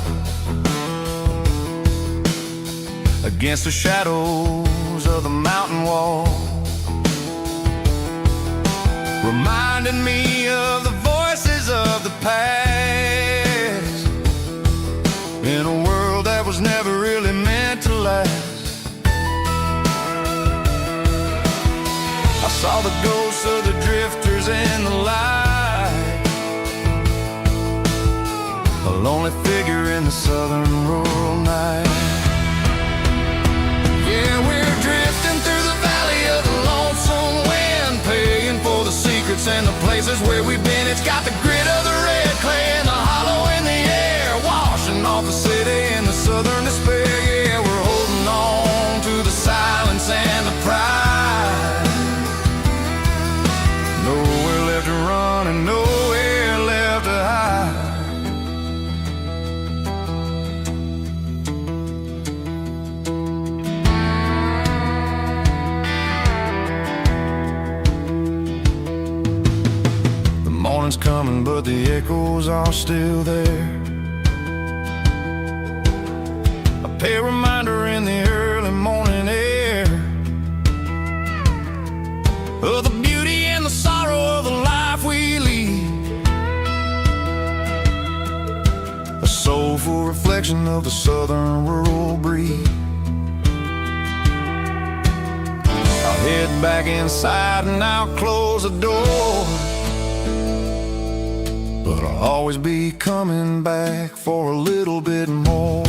against the shadows of the mountain wall, reminding me of the voices of the past in a world that was never really meant to last. I saw the ghosts of the drifters in the light, a lonely figure in the southern rural night. Yeah, we're drifting through the valley of the lonesome wind, paying for the secrets and the places where we've been. It's got the grit of the red clay and the hollow in the air, washing off the city and the southern despair. Yeah, we're holding on to the silence and the pride. Nowhere left to run and nowhere left to hide. The morning's coming, but the echoes are still there. A pale reminder in the early morning air of the beauty and the sorrow of the life we lead, a soulful reflection of the southern rural breed. I'll head back inside and I'll close the door, but I'll always be coming back for a little bit more.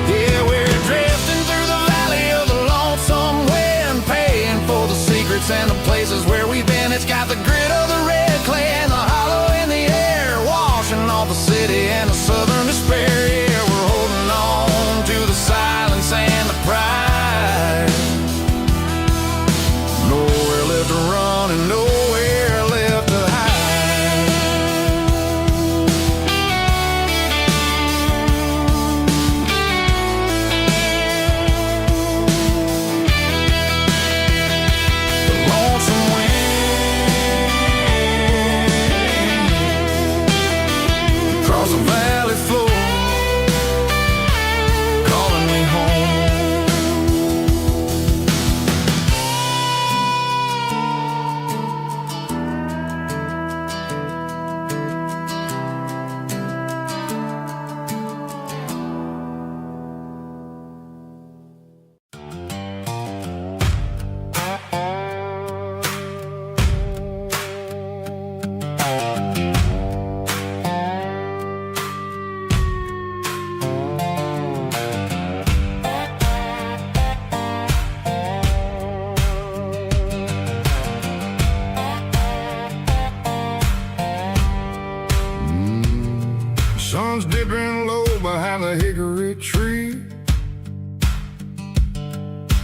Yeah, we're drifting through the valley of the lonesome wind, paying for the secrets and the places where we've been. It's got the grit of the red clay and the hollow in the air, washing off the city and the southern despair. Yeah, we're holding on to the silence and the pride. Nowhere left to run and nowhere left to hide. The lonesome wind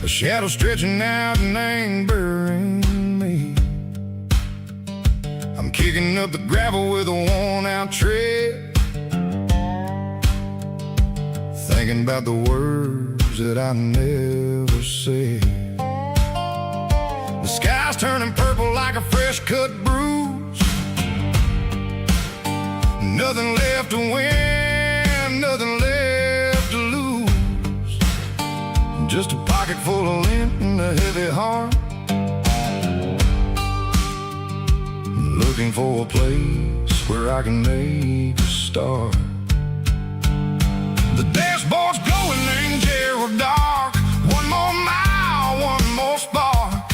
a shadow stretching out and angering me. I'm kicking up the gravel with a worn-out tread, thinking about the words that I never said. The sky's turning purple like a fresh-cut bruise. Nothing left to win, nothing left to lose. Just a pocket full of lint and a heavy heart, looking for a place where I can make a start. The dashboard's glowing in Gerald dark. One more mile, one more spark.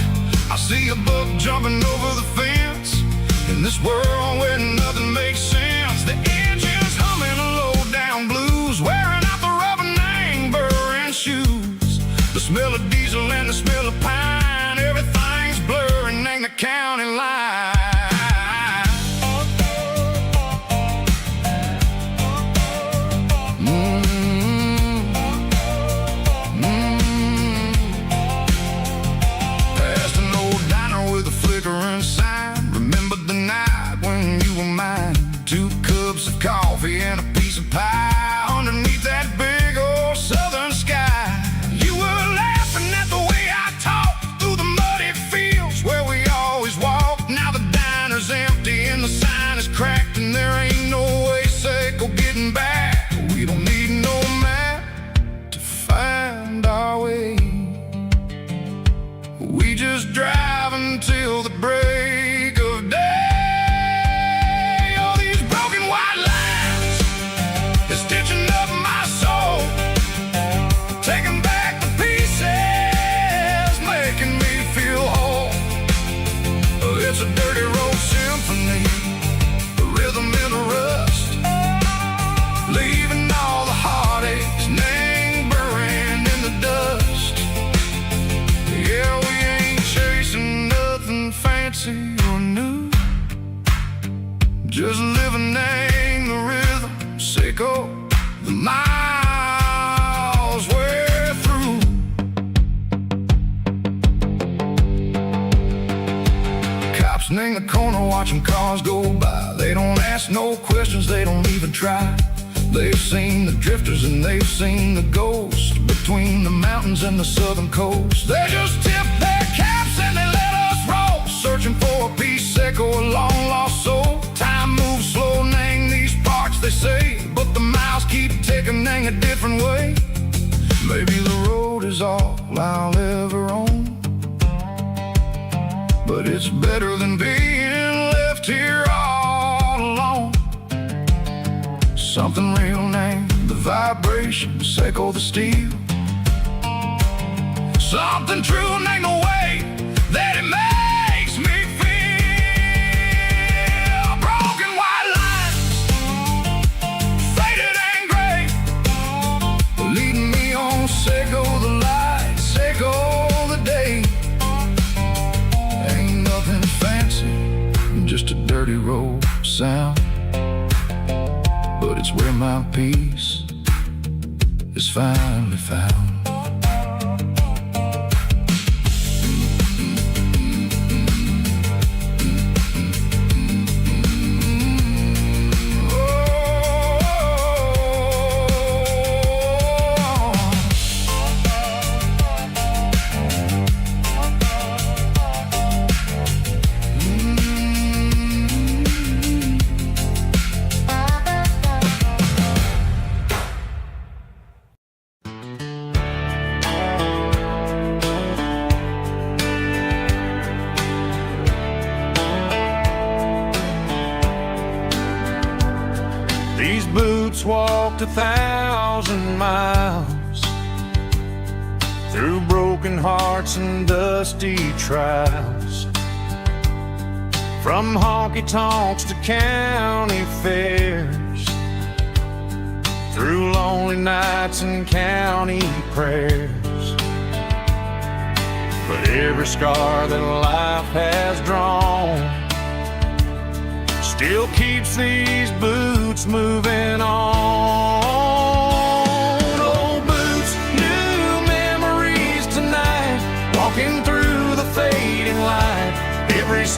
I see a buck jumping over the fence in this world where nothing makes sense. The engine's humming a low-down blues, wearing out the rubber-nang burring shoes. The smell of diesel and the smell of pine, everything's blurring in the county line. Coffee and a piece of pie underneath that big old southern sky. You were laughing at the way I talked through the muddy fields where we always walked. Now the diner's empty and the sign is cracked, and there ain't no way Seco getting back. We don't need no map to find our way. We just drive until the break of day. It's a dirty road symphony, a rhythm in the rust, leaving all the heartaches lingering in the dust. Yeah, we ain't chasing nothing fancy or new, just living in the rhythm, Seco, the miles we're through. In the corner watching cars go by, they don't ask no questions, they don't even try. They've seen the drifters and they've seen the ghosts between the mountains and the southern coast. They just tip their caps and they let us roll, searching for a piece, Seco, a long lost soul. Time moves slow, nang these parts, they say, but the miles keep ticking, nang a different way. Maybe the road is all I'll ever own, but it's better than being left here all alone. Something real named the vibration, Seco the steel. Something true named the way that it makes me feel. Broken white lines, faded and gray, leading me on, Seco the light, Seco the day. Just a dirty road sound, but it's where my peace is finally found. These boots walked 1,000 miles through broken hearts and dusty trials, from honky-tonks to county fairs, through lonely nights and county prayers. But every scar that life has drawn still keeps these boots moving on. Old boots, new memories tonight.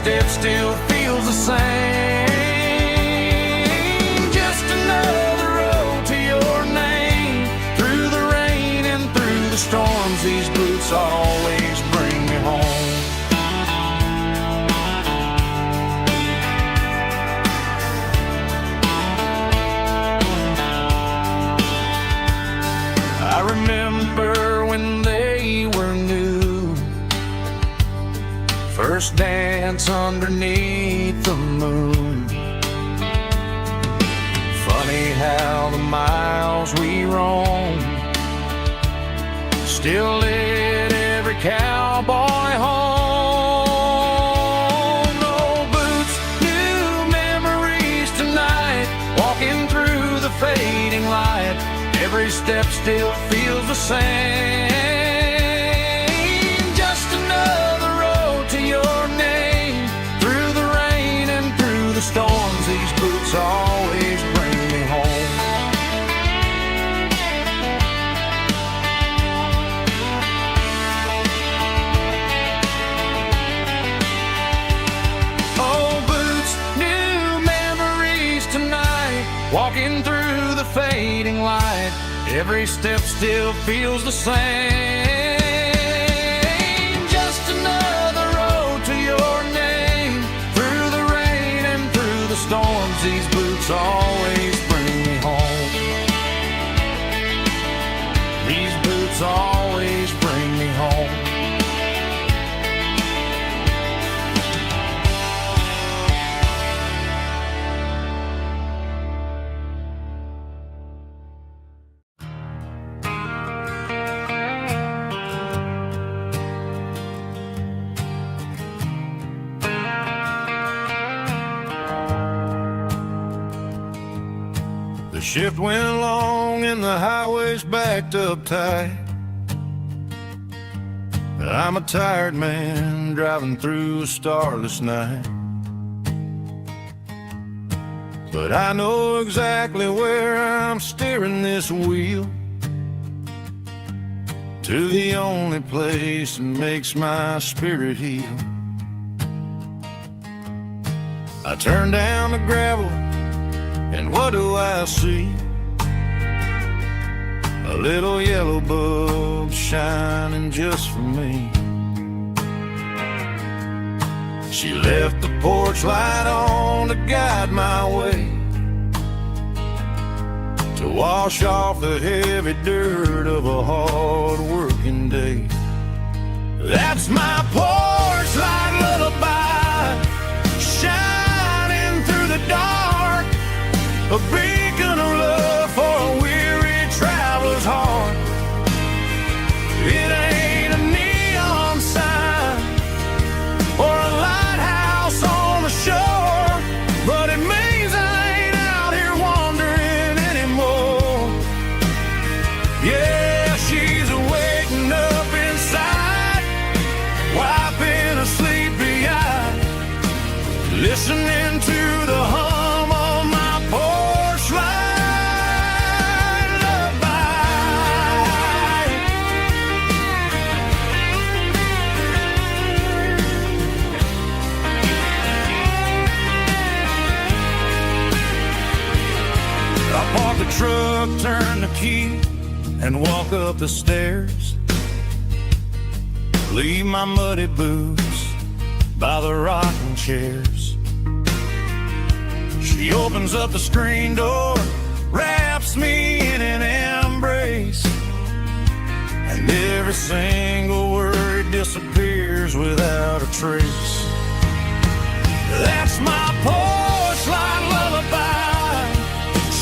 step still feels the same. Just another road to your name. Through the rain and through the storms, these boots always bring me home. I remember when they were new, first dance underneath the moon. Funny how the miles we roam still lit every cowboy home. No boots, new memories tonight, walking through the fading light. Every step still feels the same. Just another road to your name. Through the rain and through the storms, these boots always bring me home. Oh, boots, new memories tonight, walking through the fading light. Every step still feels the same. Just another road to your name. Through the rain and through the storms, these boots always bring me home. These boots always bring me home. The shift went along and the highway's backed up tight. I'm a tired man driving through a starless night. But I know exactly where I'm steering this wheel, to the only place that makes my spirit heal. I turn down the gravel, and what do I see? A little yellow bulb shining just for me. She left the porch light on to guide my way, to wash off the heavy dirt of a hard-working day. That's my porch light lullaby, shining through the dark, a beacon of love for a weary traveler's heart. It ain't a neon sign or a lighthouse on the shore, but it means I ain't out here wandering anymore. Yeah, she's waking up inside, wiping a sleepy eye, listening to the hum of my porch light lullaby. I park the truck, turn the key, and walk up the stairs. Leave my muddy boots by the rocking chairs. She opens up the screen door, wraps me in an embrace, and every single word disappears without a trace. That's my porch light lullaby,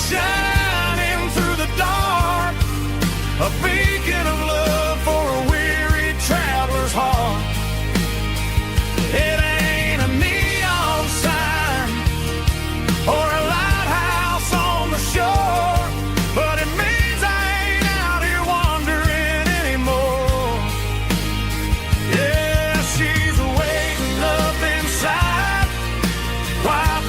shining through the dark, a beacon of love for a weary traveler's heart. It ain't a neon sign or a lighthouse on the shore, but it means I ain't out here wandering anymore. Yeah, she's waking up inside, wiping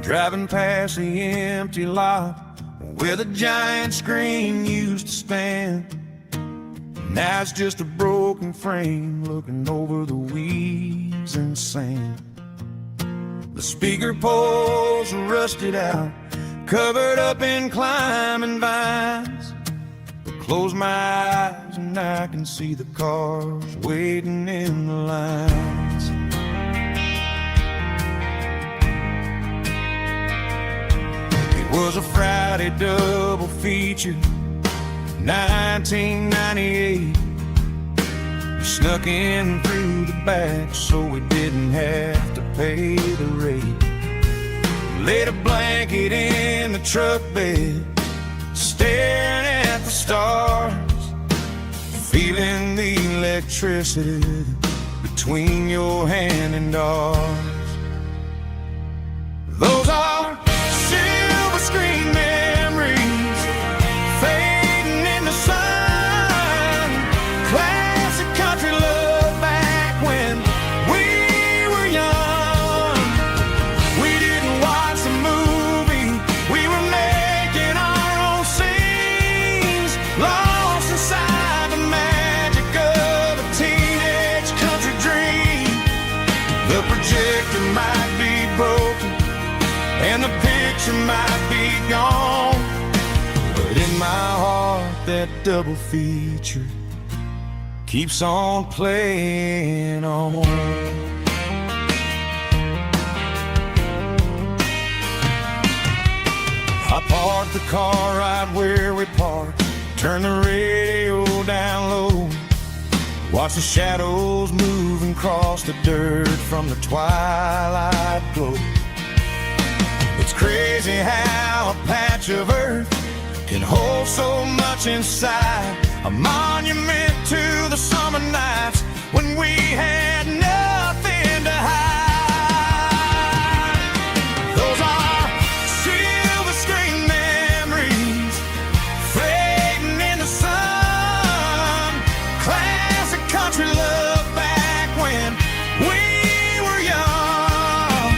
driving past the empty lot where the giant screen used to stand. Now it's just a broken frame looking over the weeds and sand. The speaker poles are rusted out, covered up in climbing vines. I close my eyes and I can see the cars waiting in the lines. It was a Friday double feature, 1998. We snuck in through the back so we didn't have to pay the rate. Laid a blanket in the truck bed, staring at the stars, feeling the electricity between your hand and ours. Those are silver screen memories fading in the sun. Classic country love back when we were young. We didn't watch the movie, we were making our own scenes, lost inside the magic of a teenage country dream. The projector might be broken and the picture might be gone, but in my heart that double feature keeps on playing on. I parked the car right where we parked, turned the radio down low, watched the shadows move across the dirt from the twilight glow. It's crazy how a patch of earth can hold so much inside, a monument to the summer nights when we had nothing to hide. Those are silver screen memories fading in the sun. Classic country love back when we were young.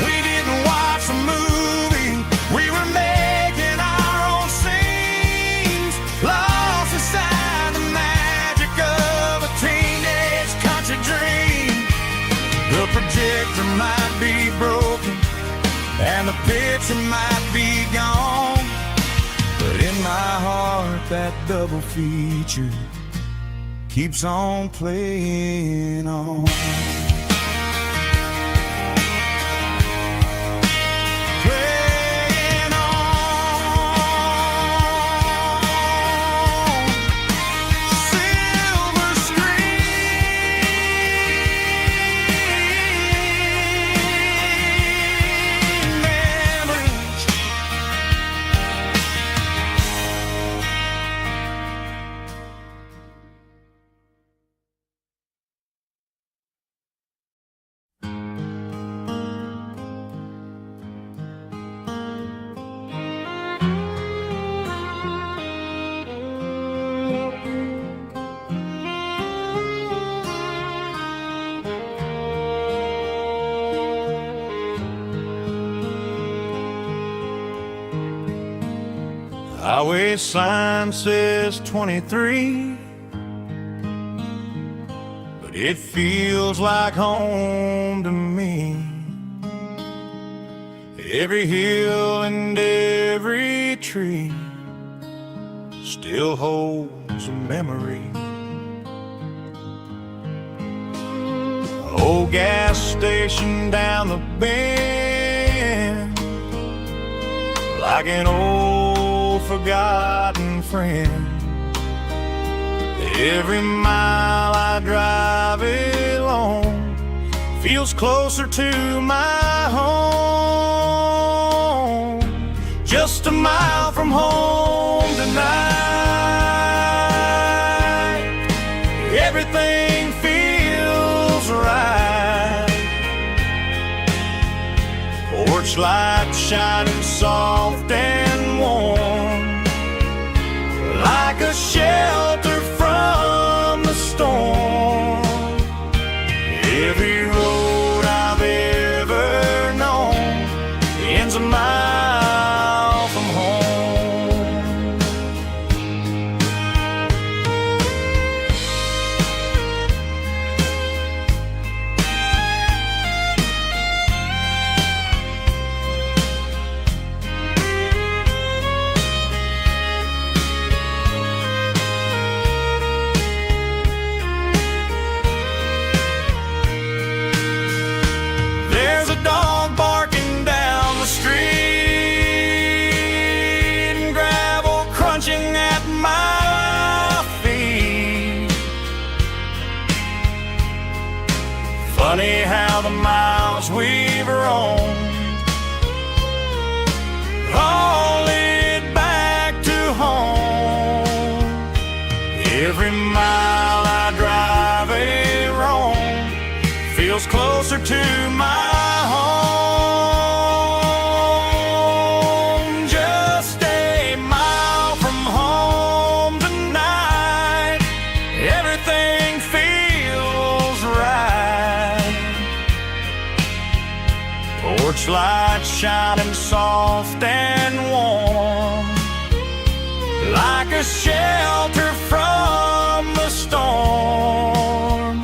We didn't watch the movie, we were making our own scenes, lost inside the magic of a teenage country dream. The projector might be broken and the picture might be gone, but in my heart that double feature keeps on playing on. Playing on. Silver screen memories. Highway sign says 23, but it feels like home to me. Every hill and every tree still holds a memory. Old gas station down the bend, like an old forgotten friend. Every mile I drive it alone feels closer to my home. Just a mile from home tonight, everything feels right. Porch light shining soft and warm, like a shelter from the storm. Every road I've ever known Porch light shining soft and warm, like a shelter from the storm.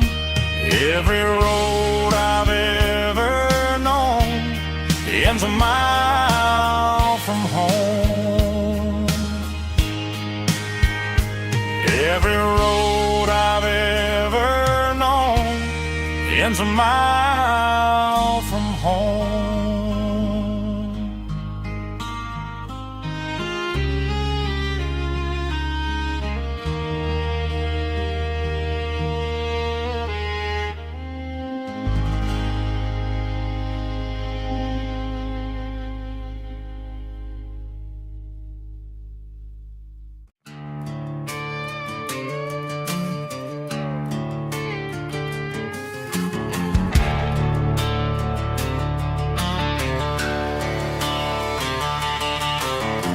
Every road I've ever known ends a mile from home. Every road I've ever known ends a mile from home.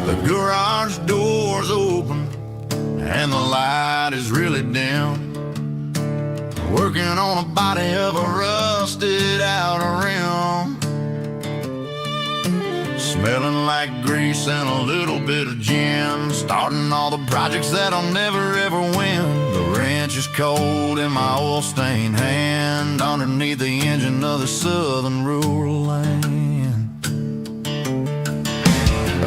The garage door's open and the light is really dim. Working on a body of a rusted out rim. Smelling like grease and a little bit of gin. Starting all the projects that I'll never ever win. The wrench is cold in my oil-stained hand, underneath the engine of the southern rural land.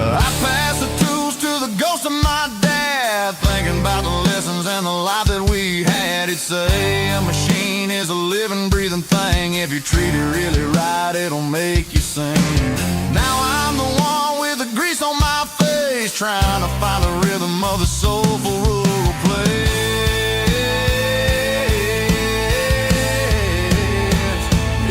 I pass the tools to the ghost of my dad, thinking about the lessons and the life that we had. He'd say a machine is a living, breathing thing. If you treat it really right, it'll make you sing. Now I'm the one with the grease on my face, trying to find the rhythm of the soulful rural place.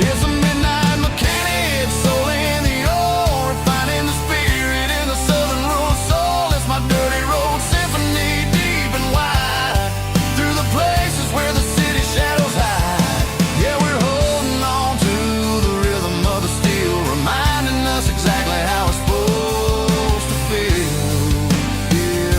It's a midnight mechanic, soul in the ore, refining the spirit in the southern rural soul. It's my dirty road symphony, deep and wide, through the places where the city shadows hide. Yeah, we're holding on to the rhythm of the steel, reminding us exactly how it's supposed to feel. Yeah.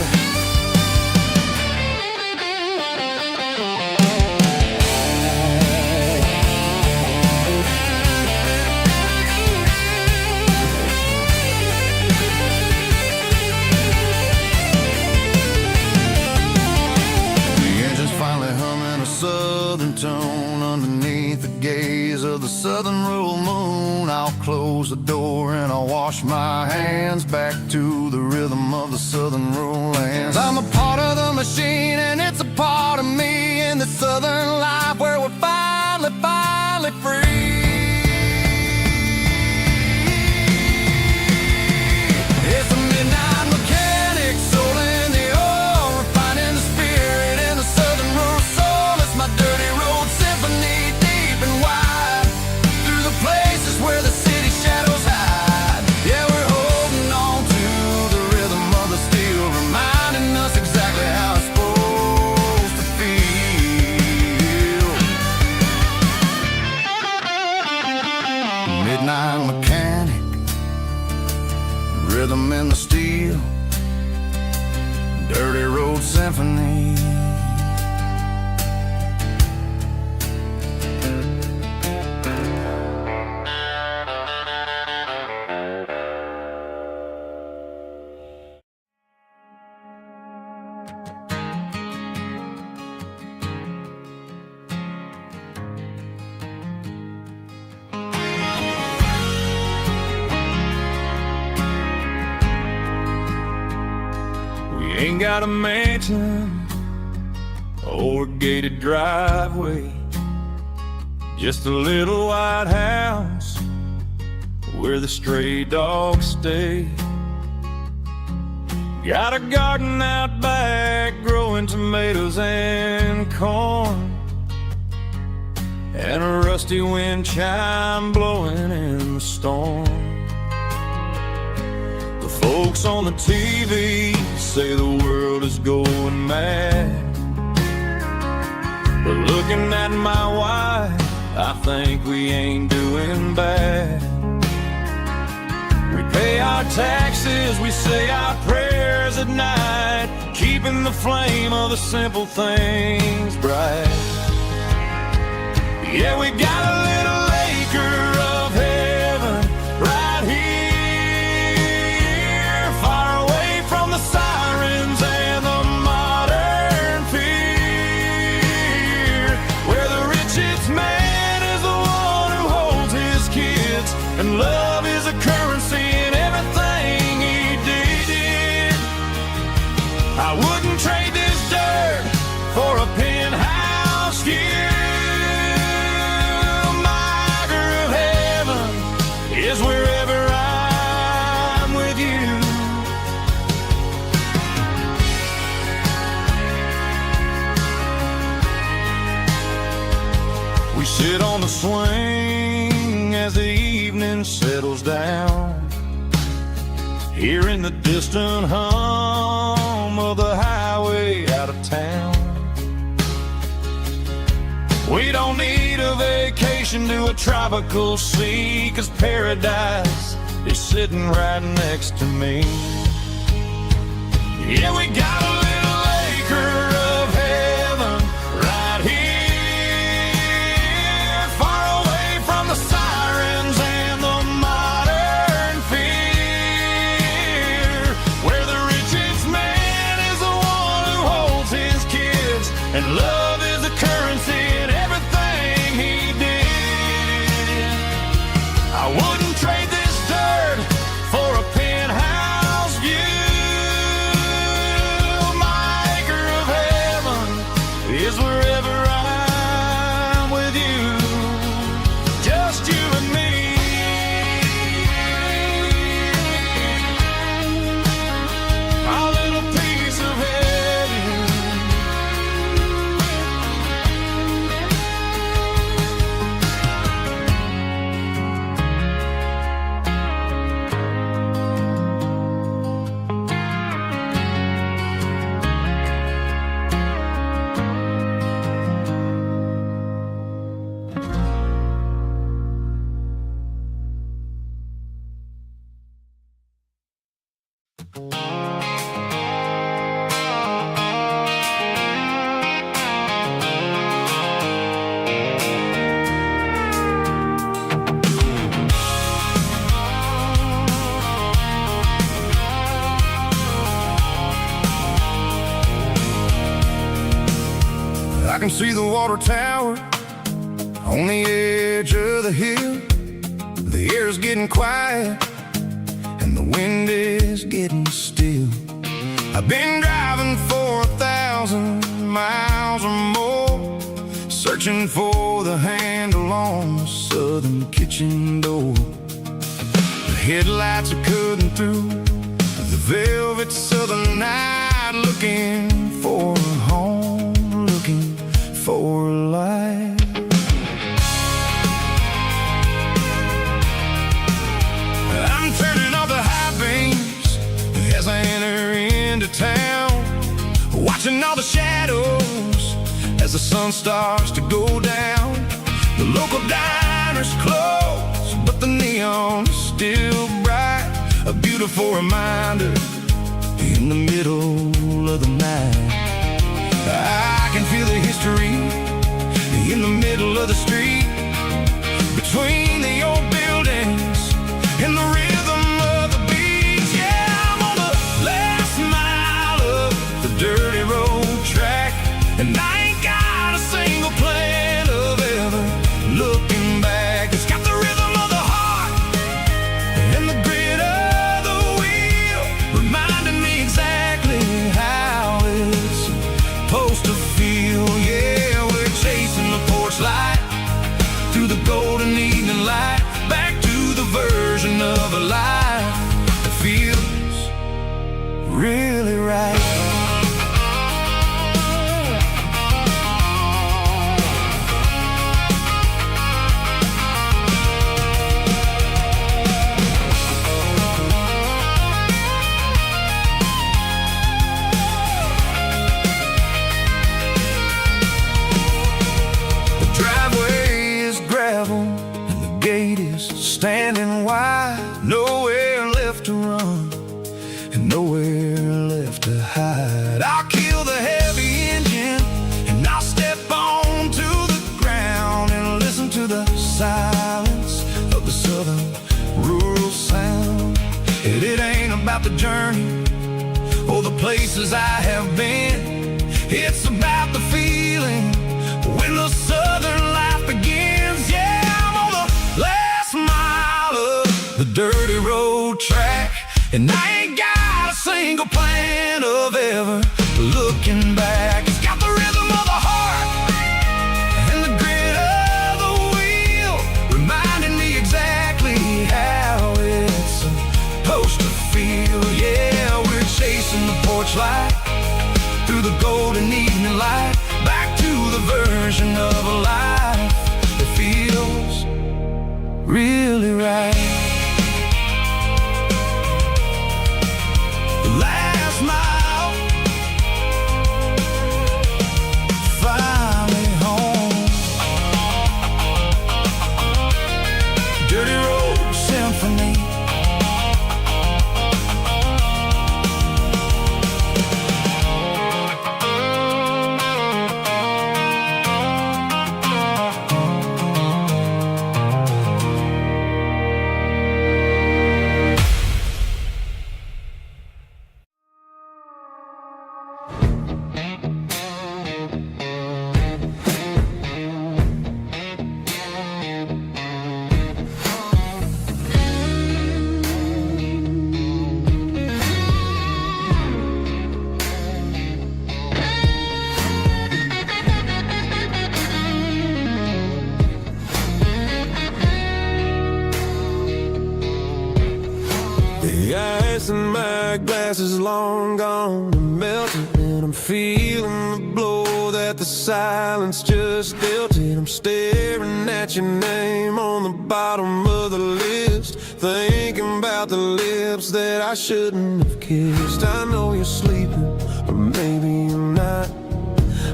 The engine's finally humming a southern tone underneath the gaze of the southern rural moon. I'll close the door and I'll wash my hands back to the rhythm of the southern rural lands. I'm a part of the machine and it's a part of me in the southern life where we're finally free. It's a midnight mechanic, soul in the ore, refining the spirit in the southern rural soul. It's my dirty road symphony, deep and wide, through the places where the city shadows hide. Yeah, we're holding on to the rhythm of the steel, reminding us exactly how it's supposed to feel. Midnight mechanic, rhythm in the steel, dirty road symphony. Ain't got a mansion or a gated driveway, just a little white house where the stray dogs stay. Got a garden out back growing tomatoes and corn, and a rusty wind chime blowing in the storm. Folks on the TV say the world is going mad, but looking at my wife, I think we ain't doing bad. We pay our taxes, we say our prayers at night, keeping the flame of the simple things bright. Yeah, we got a little acre of heaven a currency in everything he did. I wouldn't trade this dirt for a penthouse view. My acre of heaven is wherever I'm with you. We sit on the swing as the evening settles down, hearing the distant hum of the highway out of town. We don't need a vacation to a tropical sea, 'cause paradise is sitting right next to me. Yeah, we got a little acre of heaven right here, far away from the sirens and the modern fear, where the richest man is the one who holds his kids, and love is the currency in everything he did. I wouldn't trade this dirt for a penthouse view. My acre of heaven is wherever I'm with you, just you and me. Our little piece of heaven. I can see the water tower on the edge of the hill. The air's getting quiet and the wind is getting still. I've been driving for 1,000 miles or more, searching for the handle on the southern kitchen door. The headlights are cutting through the velvet southern night, looking for a home, looking for life. I'm turning off the high beams as I enter into town, watching all the shadows as the sun starts to go down. The local diner's closed, but the neon is still bright, a beautiful reminder in the middle of the night. I can feel the history in the middle of the street, between the old buildings and the rhythm of the beats. Yeah, I'm on the last mile of the dirty road track, and I ain't got a single plan of ever looking back. It's got the rhythm of the heart and the grit of the wheel, reminding me exactly how it's supposed to feel. Yeah, we're chasing the porch light through the golden evening light, back to the version of a life that feels really right. Standing wide, nowhere left to run and nowhere left to hide. I'll kill the heavy engine and I'll step onto the ground and listen to the silence of the southern rural sound. It ain't about the journey or the places I have been, it's about the feeling when the southern life begins. Yeah, I'm on the last mile of the dirt dirty road track, and I ain't got a single plan of ever looking back. It's got the rhythm of the heart and the grit of the wheel, reminding me exactly how it's supposed to feel. Yeah, we're chasing the porch light through the golden evening light, back to the version of a life that feels really right. Last mile, finally home. Dirty road symphony. The ice in my glass is long gone and melted, and I'm feeling the blow that the silence just dealt it. I'm staring at your name on the bottom of the list, thinking about the lips that I shouldn't have kissed. I know you're sleeping, but maybe you're not.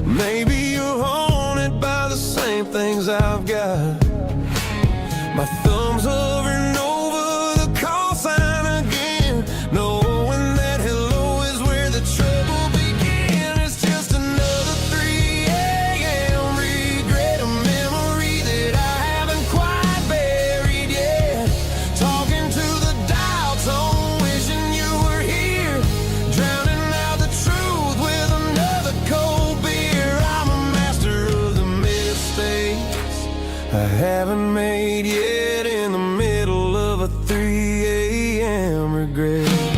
Maybe you're haunted by the same things I've got. My thumb's hovering over the call sign again, knowing that hello is where the trouble began. It's just another 3 a.m. regret, a memory that I haven't quite buried yet. Talking to the dial tone, wishing you were here, drowning out the truth with another cold beer. I'm a master of the mistakes I haven't made yet, in the middle of a 3 a.m. regret.